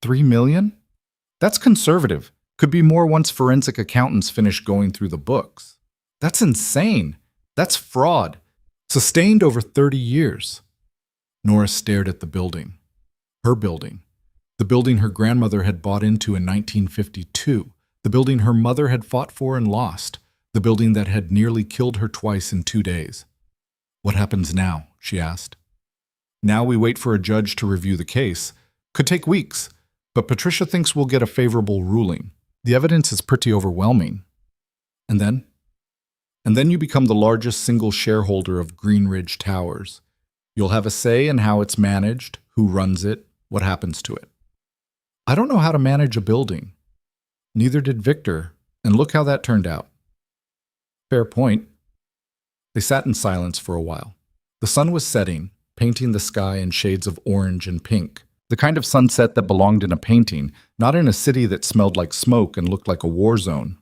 $3 million? That's conservative. Could be more once forensic accountants finish going through the books. That's insane. That's fraud. Sustained over 30 years. Nora stared at the building. Her building. The building her grandmother had bought into in 1952. The building her mother had fought for and lost. The building that had nearly killed her twice in 2 days. What happens now? She asked. Now we wait for a judge to review the case. Could take weeks, but Patricia thinks we'll get a favorable ruling. The evidence is pretty overwhelming. And then? And then you become the largest single shareholder of Greenridge Towers. You'll have a say in how it's managed, who runs it, what happens to it. I don't know how to manage a building. Neither did Victor, and look how that turned out. Fair point. They sat in silence for a while. The sun was setting, painting the sky in shades of orange and pink. The kind of sunset that belonged in a painting, not in a city that smelled like smoke and looked like a war zone.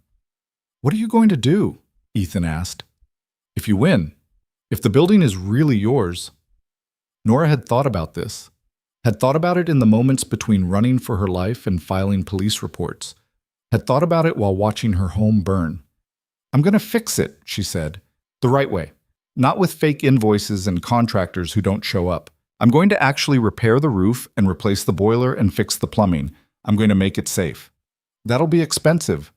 What are you going to do? Ethan asked. If you win, if the building is really yours. Nora had thought about this, had thought about it in the moments between running for her life and filing police reports, had thought about it while watching her home burn. I'm going to fix it, she said, the right way, not with fake invoices and contractors who don't show up. I'm going to actually repair the roof and replace the boiler and fix the plumbing. I'm going to make it safe. That'll be expensive.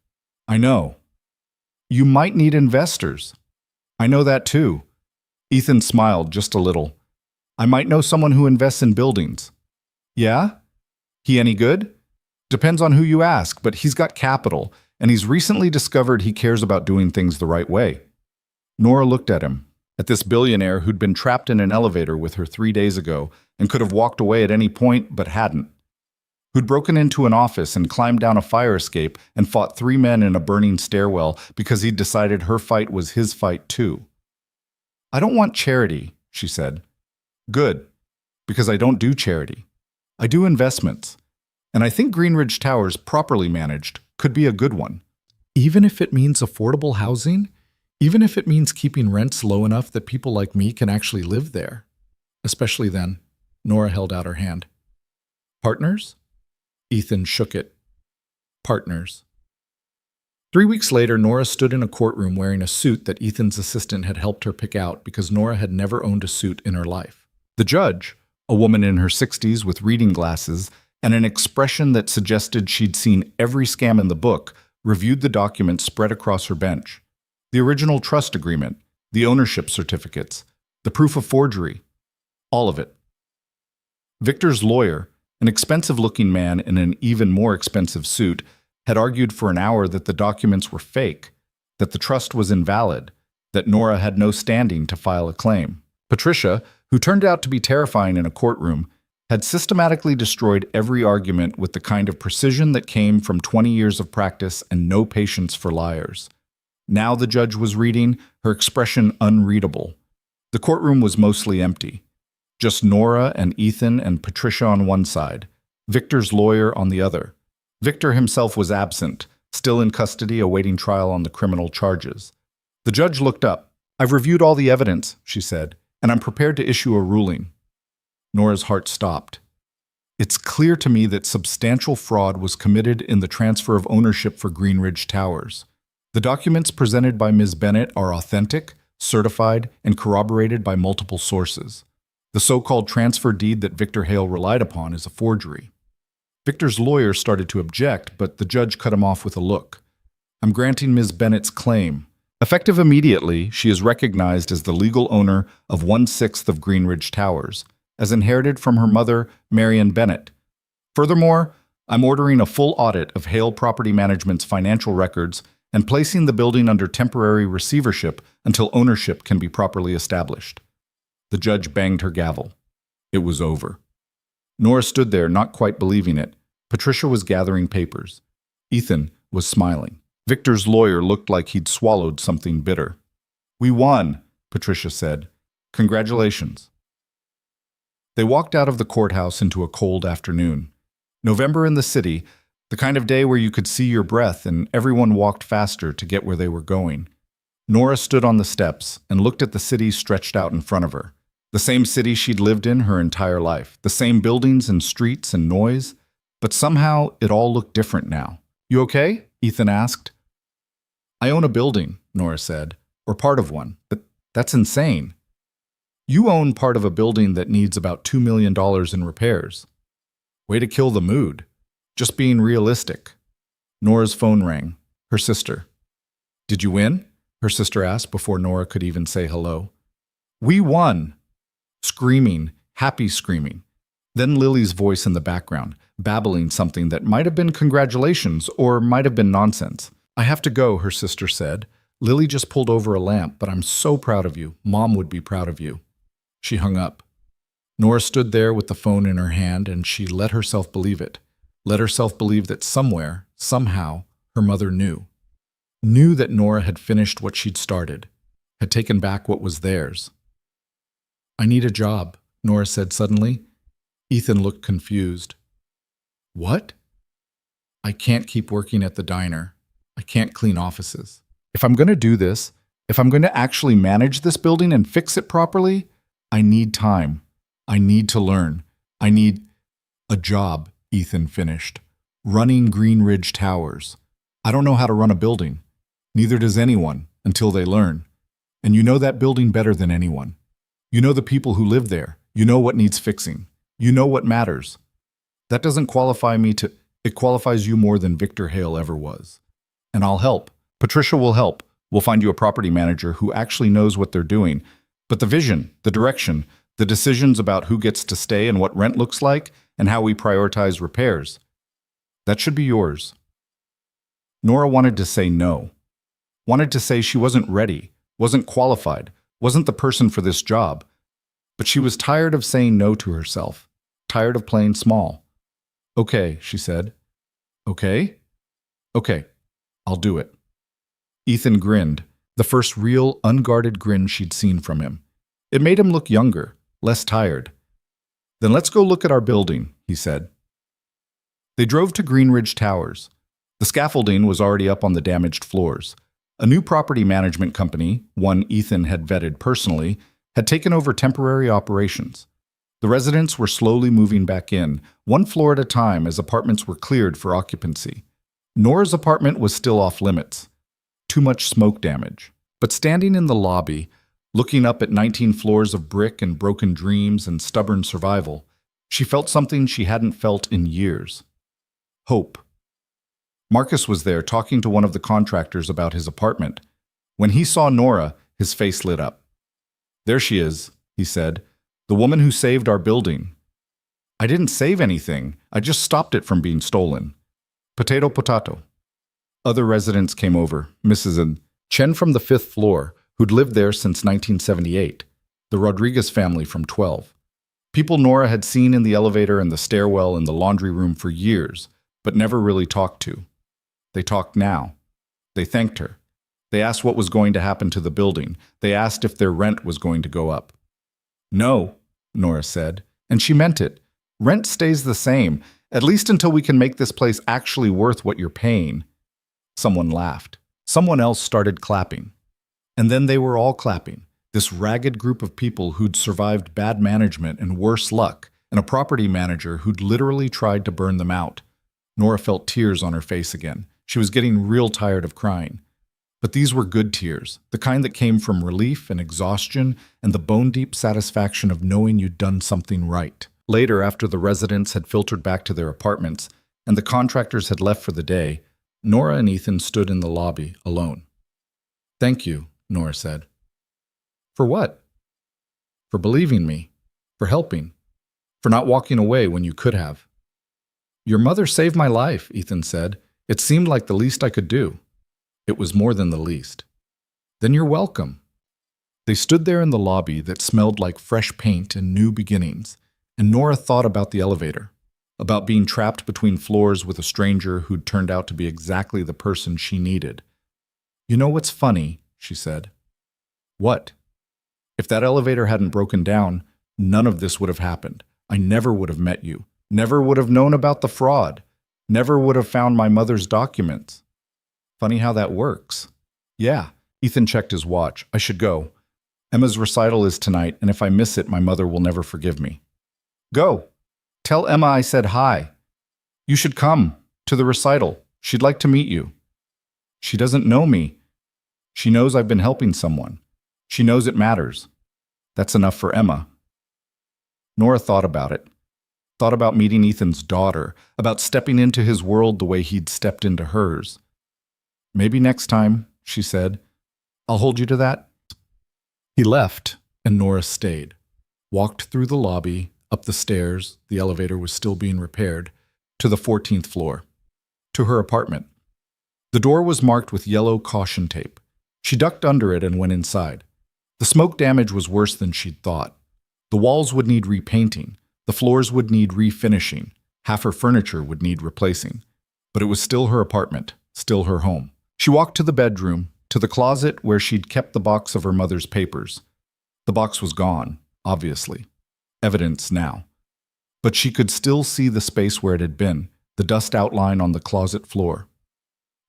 I know. You might need investors. I know that too. Ethan smiled just a little. I might know someone who invests in buildings. Yeah? He any good? Depends on who you ask, but he's got capital, and he's recently discovered he cares about doing things the right way. Nora looked at him, at this billionaire who'd been trapped in an elevator with her 3 days ago and could have walked away at any point but hadn't. Who'd broken into an office and climbed down a fire escape and fought 3 men in a burning stairwell because he'd decided her fight was his fight too. I don't want charity, she said. Good, because I don't do charity. I do investments, and I think Greenridge Towers, properly managed, could be a good one. Even if it means affordable housing? Even if it means keeping rents low enough that people like me can actually live there? Especially then, Nora held out her hand. Partners? Ethan shook it. Partners. 3 weeks later, Nora stood in a courtroom wearing a suit that Ethan's assistant had helped her pick out because Nora had never owned a suit in her life. The judge, a woman in her 60s with reading glasses and an expression that suggested she'd seen every scam in the book, reviewed the documents spread across her bench. The original trust agreement, the ownership certificates, the proof of forgery, all of it. Victor's lawyer, an expensive-looking man in an even more expensive suit, had argued for an hour that the documents were fake, that the trust was invalid, that Nora had no standing to file a claim. Patricia, who turned out to be terrifying in a courtroom, had systematically destroyed every argument with the kind of precision that came from 20 years of practice and no patience for liars. Now the judge was reading, her expression unreadable. The courtroom was mostly empty. Just Nora and Ethan and Patricia on one side, Victor's lawyer on the other. Victor himself was absent, still in custody awaiting trial on the criminal charges. The judge looked up. "I've reviewed all the evidence," she said, "and I'm prepared to issue a ruling." Nora's heart stopped. "It's clear to me that substantial fraud was committed in the transfer of ownership for Greenridge Towers. The documents presented by Ms. Bennett are authentic, certified, and corroborated by multiple sources. The so-called transfer deed that Victor Hale relied upon is a forgery." Victor's lawyer started to object, but the judge cut him off with a look. "I'm granting Ms. Bennett's claim. Effective immediately, she is recognized as the legal owner of 1/6 of Greenridge Towers, as inherited from her mother, Marion Bennett. Furthermore, I'm ordering a full audit of Hale Property Management's financial records and placing the building under temporary receivership until ownership can be properly established." The judge banged her gavel. It was over. Nora stood there, not quite believing it. Patricia was gathering papers. Ethan was smiling. Victor's lawyer looked like he'd swallowed something bitter. "We won," Patricia said. "Congratulations." They walked out of the courthouse into a cold afternoon. November in the city, the kind of day where you could see your breath and everyone walked faster to get where they were going. Nora stood on the steps and looked at the city stretched out in front of her. The same city she'd lived in her entire life, the same buildings and streets and noise, but somehow it all looked different now. "You okay?" Ethan asked. "I own a building," Nora said, "or part of one, but that's insane." "You own part of a building that needs about $2 million in repairs." Way to kill the mood. Just being realistic. Nora's phone rang. Her sister. "Did you win?" her sister asked before Nora could even say hello. "We won!" Screaming, happy screaming. Then Lily's voice in the background, babbling something that might have been congratulations or might have been nonsense. "I have to go," her sister said. "Lily just pulled over a lamp, but I'm so proud of you. Mom would be proud of you." She hung up. Nora stood there with the phone in her hand, and she let herself believe it. Let herself believe that somewhere, somehow, her mother knew. Knew that Nora had finished what she'd started, had taken back what was theirs. "I need a job," Nora said suddenly. Ethan looked confused. "What?" "I can't keep working at the diner. I can't clean offices. If I'm going to do this, if I'm going to actually manage this building and fix it properly, I need time. I need to learn. I need a job," Ethan finished. "Running Greenridge Towers. I don't know how to run a building. Neither does anyone, until they learn. And you know that building better than anyone. You know the people who live there. You know what needs fixing. You know what matters. That doesn't qualify me to... It qualifies you more than Victor Hale ever was. And I'll help. Patricia will help. We'll find you a property manager who actually knows what they're doing. But the vision, the direction, the decisions about who gets to stay and what rent looks like, and how we prioritize repairs, that should be yours." Nora wanted to say no. Wanted to say she wasn't ready, wasn't qualified, wasn't the person for this job. But she was tired of saying no to herself, tired of playing small. "Okay," she said. "Okay? Okay, I'll do it." Ethan grinned, the first real, unguarded grin she'd seen from him. It made him look younger, less tired. "Then let's go look at our building," he said. They drove to Greenridge Towers. The scaffolding was already up on the damaged floors. A new property management company, one Ethan had vetted personally, had taken over temporary operations. The residents were slowly moving back in, one floor at a time as apartments were cleared for occupancy. Nora's apartment was still off limits. Too much smoke damage. But standing in the lobby, looking up at 19 floors of brick and broken dreams and stubborn survival, she felt something she hadn't felt in years. Hope. Marcus was there talking to one of the contractors about his apartment. When he saw Nora, his face lit up. "There she is," he said, "the woman who saved our building." "I didn't save anything. I just stopped it from being stolen." Potato, potato. Other residents came over, Mrs. and Chen from the 5th floor, who'd lived there since 1978, the Rodriguez family from 12. People Nora had seen in the elevator and the stairwell and the laundry room for years, but never really talked to. They talked now. They thanked her. They asked what was going to happen to the building. They asked if their rent was going to go up. "No," Nora said, and she meant it. "Rent stays the same, at least until we can make this place actually worth what you're paying." Someone laughed. Someone else started clapping. And then they were all clapping. This ragged group of people who'd survived bad management and worse luck, and a property manager who'd literally tried to burn them out. Nora felt tears on her face again. She was getting real tired of crying. But these were good tears, the kind that came from relief and exhaustion and the bone-deep satisfaction of knowing you'd done something right. Later, after the residents had filtered back to their apartments and the contractors had left for the day, Nora and Ethan stood in the lobby, alone. "Thank you," Nora said. "For what?" "For believing me. For helping. For not walking away when you could have." "Your mother saved my life," Ethan said. "It seemed like the least I could do." "It was more than the least." "Then you're welcome." They stood there in the lobby that smelled like fresh paint and new beginnings, and Nora thought about the elevator, about being trapped between floors with a stranger who'd turned out to be exactly the person she needed. "You know what's funny?" she said. "What?" "If that elevator hadn't broken down, none of this would have happened. I never would have met you, never would have known about the fraud, never would have found my mother's documents." "Funny how that works." "Yeah." Ethan checked his watch. "I should go. Emma's recital is tonight, and if I miss it, my mother will never forgive me." "Go. Tell Emma I said hi. You should come to the recital. She'd like to meet you." "She doesn't know me." "She knows I've been helping someone. She knows it matters." "That's enough for Emma." Nora thought about it. Thought about meeting Ethan's daughter, about stepping into his world the way he'd stepped into hers. "Maybe next time," she said. "I'll hold you to that." He left, and Nora stayed. Walked through the lobby, up the stairs, the elevator was still being repaired, to the 14th floor. To her apartment. The door was marked with yellow caution tape. She ducked under it and went inside. The smoke damage was worse than she'd thought. The walls would need repainting. The floors would need refinishing. Half her furniture would need replacing. But it was still her apartment, still her home. She walked to the bedroom, to the closet where she'd kept the box of her mother's papers. The box was gone, obviously. Evidence now. But she could still see the space where it had been, the dust outline on the closet floor.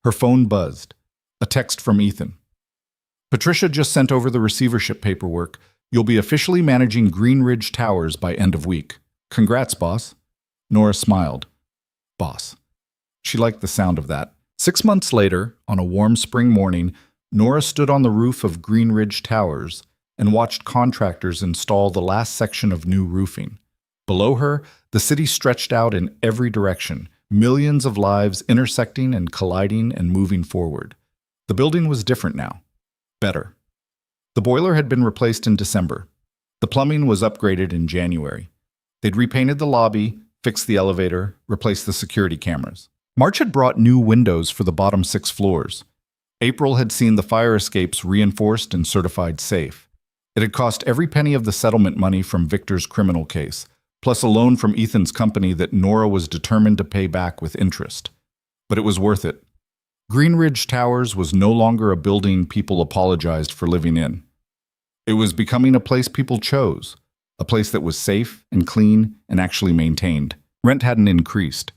Her phone buzzed. A text from Ethan. "Patricia just sent over the receivership paperwork. You'll be officially managing Greenridge Towers by end of week. Congrats, boss." Nora smiled. Boss. She liked the sound of that. 6 months later, on a warm spring morning, Nora stood on the roof of Greenridge Towers and watched contractors install the last section of new roofing. Below her, the city stretched out in every direction, millions of lives intersecting and colliding and moving forward. The building was different now. Better. The boiler had been replaced in December. The plumbing was upgraded in January. They'd repainted the lobby, fixed the elevator, replaced the security cameras. March had brought new windows for the bottom 6 floors. April had seen the fire escapes reinforced and certified safe. It had cost every penny of the settlement money from Victor's criminal case, plus a loan from Ethan's company that Nora was determined to pay back with interest. But it was worth it. Greenridge Towers was no longer a building people apologized for living in. It was becoming a place people chose, a place that was safe and clean and actually maintained. Rent hadn't increased.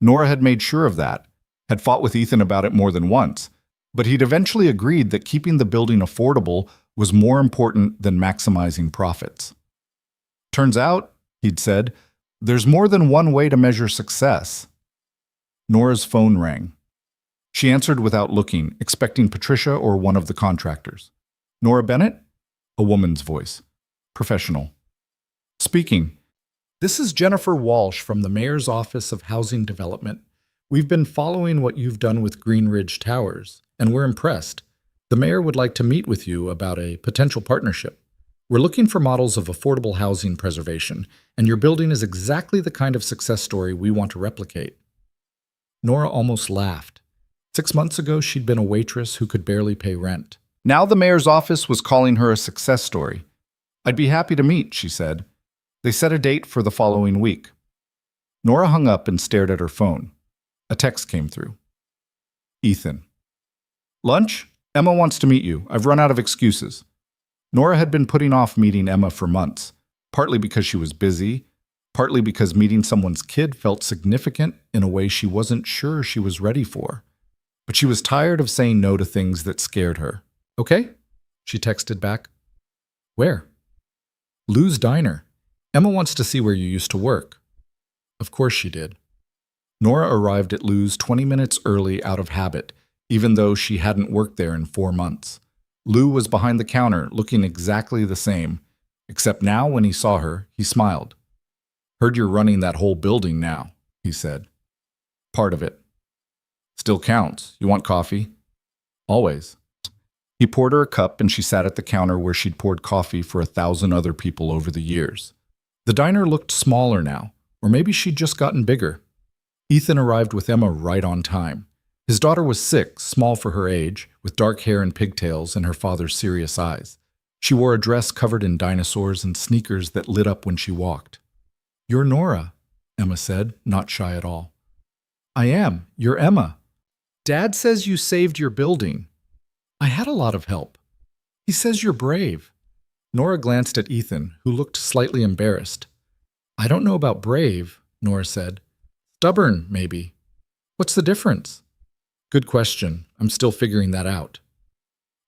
Nora had made sure of that, had fought with Ethan about it more than once, but he'd eventually agreed that keeping the building affordable was more important than maximizing profits. Turns out, he'd said, there's more than one way to measure success. Nora's phone rang. She answered without looking, expecting Patricia or one of the contractors. Nora Bennett? A woman's voice. Professional. Speaking. This is Jennifer Walsh from the Mayor's Office of Housing Development. We've been following what you've done with Green Ridge Towers, and we're impressed. The mayor would like to meet with you about a potential partnership. We're looking for models of affordable housing preservation, and your building is exactly the kind of success story we want to replicate. Nora almost laughed. 6 months ago, she'd been a waitress who could barely pay rent. Now the mayor's office was calling her a success story. I'd be happy to meet, she said. They set a date for the following week. Nora hung up and stared at her phone. A text came through. Ethan. Lunch? Emma wants to meet you. I've run out of excuses. Nora had been putting off meeting Emma for months, partly because she was busy, partly because meeting someone's kid felt significant in a way she wasn't sure she was ready for. But she was tired of saying no to things that scared her. Okay? She texted back. Where? Lou's Diner. Emma wants to see where you used to work. Of course she did. Nora arrived at Lou's 20 minutes early out of habit, even though she hadn't worked there in 4 months. Lou was behind the counter, looking exactly the same, except now when he saw her, he smiled. Heard you're running that whole building now, he said. Part of it. Still counts. You want coffee? Always. He poured her a cup and she sat at the counter where she'd poured coffee for 1,000 other people over the years. The diner looked smaller now, or maybe she'd just gotten bigger. Ethan arrived with Emma right on time. His daughter was 6, small for her age, with dark hair and pigtails and her father's serious eyes. She wore a dress covered in dinosaurs and sneakers that lit up when she walked. You're Nora, Emma said, not shy at all. I am. You're Emma. Dad says you saved your building. I had a lot of help. He says you're brave. Nora glanced at Ethan, who looked slightly embarrassed. I don't know about brave, Nora said. Stubborn, maybe. What's the difference? Good question. I'm still figuring that out.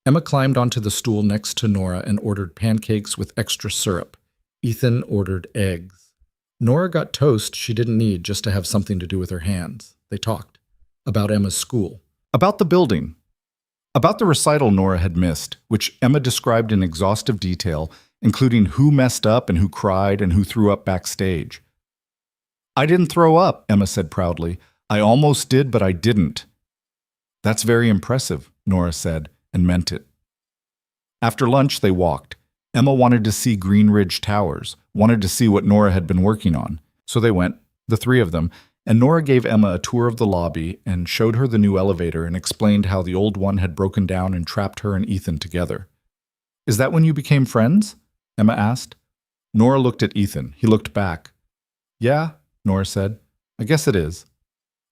Emma climbed onto the stool next to Nora and ordered pancakes with extra syrup. Ethan ordered eggs. Nora got toast she didn't need just to have something to do with her hands. They talked. About Emma's school. About the building. About the recital Nora had missed, which Emma described in exhaustive detail, including who messed up and who cried and who threw up backstage. I didn't throw up, Emma said proudly. I almost did, but I didn't. That's very impressive, Nora said, and meant it. After lunch, they walked. Emma wanted to see Green Ridge Towers, wanted to see what Nora had been working on. So they went, the 3 of them, and Nora gave Emma a tour of the lobby and showed her the new elevator and explained how the old one had broken down and trapped her and Ethan together. Is that when you became friends? Emma asked. Nora looked at Ethan. He looked back. Yeah, Nora said. I guess it is.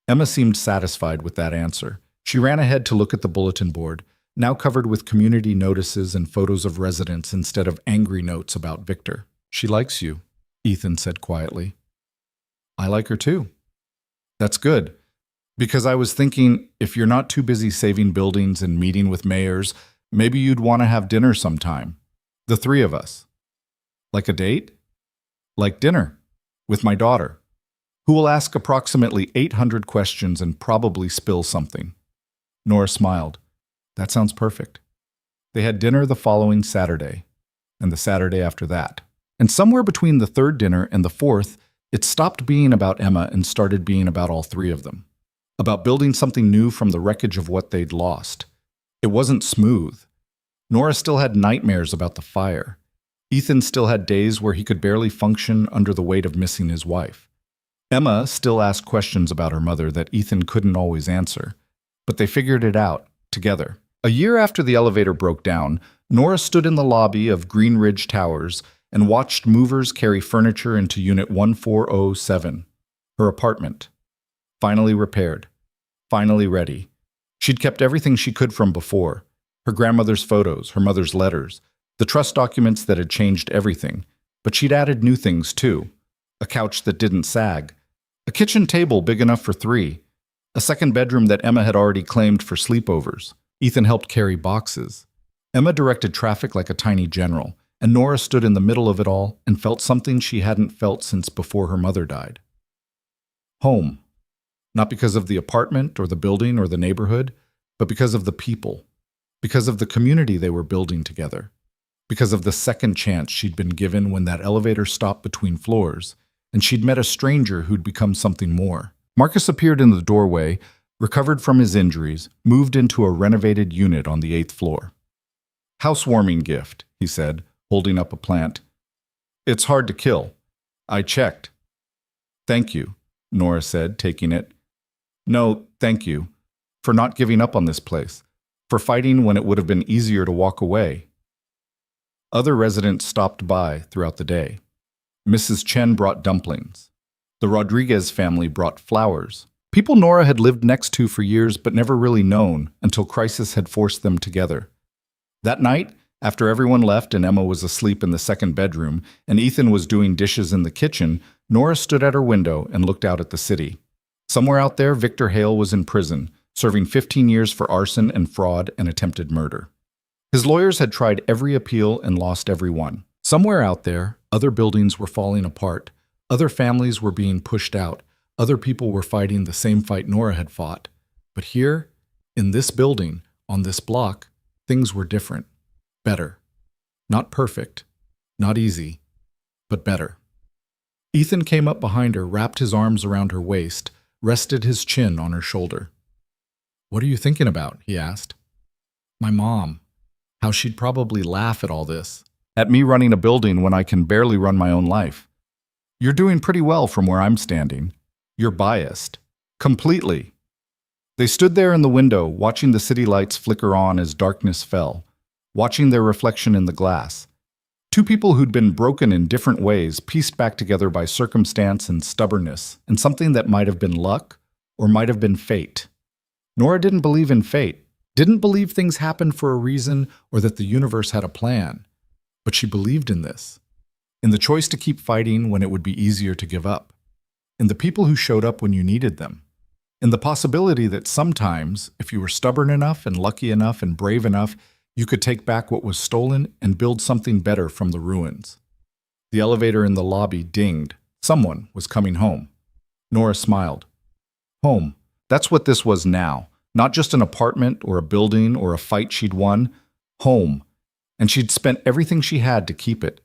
Emma seemed satisfied with that answer. She ran ahead to look at the bulletin board, now covered with community notices and photos of residents instead of angry notes about Victor. She likes you, Ethan said quietly. I like her too. That's good, because I was thinking if you're not too busy saving buildings and meeting with mayors, maybe you'd want to have dinner sometime. The 3 of us. Like a date? Like dinner, with my daughter, who will ask approximately 800 questions and probably spill something. Nora smiled. That sounds perfect. They had dinner the following Saturday, and the Saturday after that. And somewhere between the 3rd dinner and the 4th, it stopped being about Emma and started being about all 3 of them. About building something new from the wreckage of what they'd lost. It wasn't smooth. Nora still had nightmares about the fire. Ethan still had days where he could barely function under the weight of missing his wife. Emma still asked questions about her mother that Ethan couldn't always answer. But they figured it out, together. A year after the elevator broke down, Nora stood in the lobby of Green Ridge Towers and watched movers carry furniture into Unit 1407, her apartment. Finally repaired. Finally ready. She'd kept everything she could from before. Her grandmother's photos, her mother's letters, the trust documents that had changed everything. But she'd added new things too. A couch that didn't sag. A kitchen table big enough for three. A second bedroom that Emma had already claimed for sleepovers. Ethan helped carry boxes. Emma directed traffic like a tiny general, and Nora stood in the middle of it all and felt something she hadn't felt since before her mother died. Home. Not because of the apartment or the building or the neighborhood, but because of the people. Because of the community they were building together. Because of the second chance she'd been given when that elevator stopped between floors, and she'd met a stranger who'd become something more. Marcus appeared in the doorway, recovered from his injuries, moved into a renovated unit on the 8th floor. "Housewarming gift," he said, holding up a plant. "It's hard to kill. I checked." "Thank you," Nora said, taking it. "No, thank you. For not giving up on this place. For fighting when it would have been easier to walk away." Other residents stopped by throughout the day. Mrs. Chen brought dumplings. The Rodriguez family brought flowers. People Nora had lived next to for years but never really known until crisis had forced them together. That night, after everyone left and Emma was asleep in the second bedroom and Ethan was doing dishes in the kitchen, Nora stood at her window and looked out at the city. Somewhere out there, Victor Hale was in prison, serving 15 years for arson and fraud and attempted murder. His lawyers had tried every appeal and lost every one. Somewhere out there, other buildings were falling apart. Other families were being pushed out. Other people were fighting the same fight Nora had fought. But here, in this building, on this block, things were different. Better. Not perfect. Not easy. But better. Ethan came up behind her, wrapped his arms around her waist, rested his chin on her shoulder. "What are you thinking about?" he asked. "My mom. How she'd probably laugh at all this. At me running a building when I can barely run my own life. You're doing pretty well from where I'm standing. You're biased. Completely." They stood there in the window, watching the city lights flicker on as darkness fell, watching their reflection in the glass. Two people who'd been broken in different ways, pieced back together by circumstance and stubbornness, and something that might have been luck or might have been fate. Nora didn't believe in fate, didn't believe things happened for a reason or that the universe had a plan. But she believed in this, in the choice to keep fighting when it would be easier to give up, in the people who showed up when you needed them, in the possibility that sometimes, if you were stubborn enough and lucky enough and brave enough, you could take back what was stolen and build something better from the ruins. The elevator in the lobby dinged. Someone was coming home. Nora smiled. Home. That's what this was now. Not just an apartment or a building or a fight she'd won. Home. And she'd spent everything she had to keep it.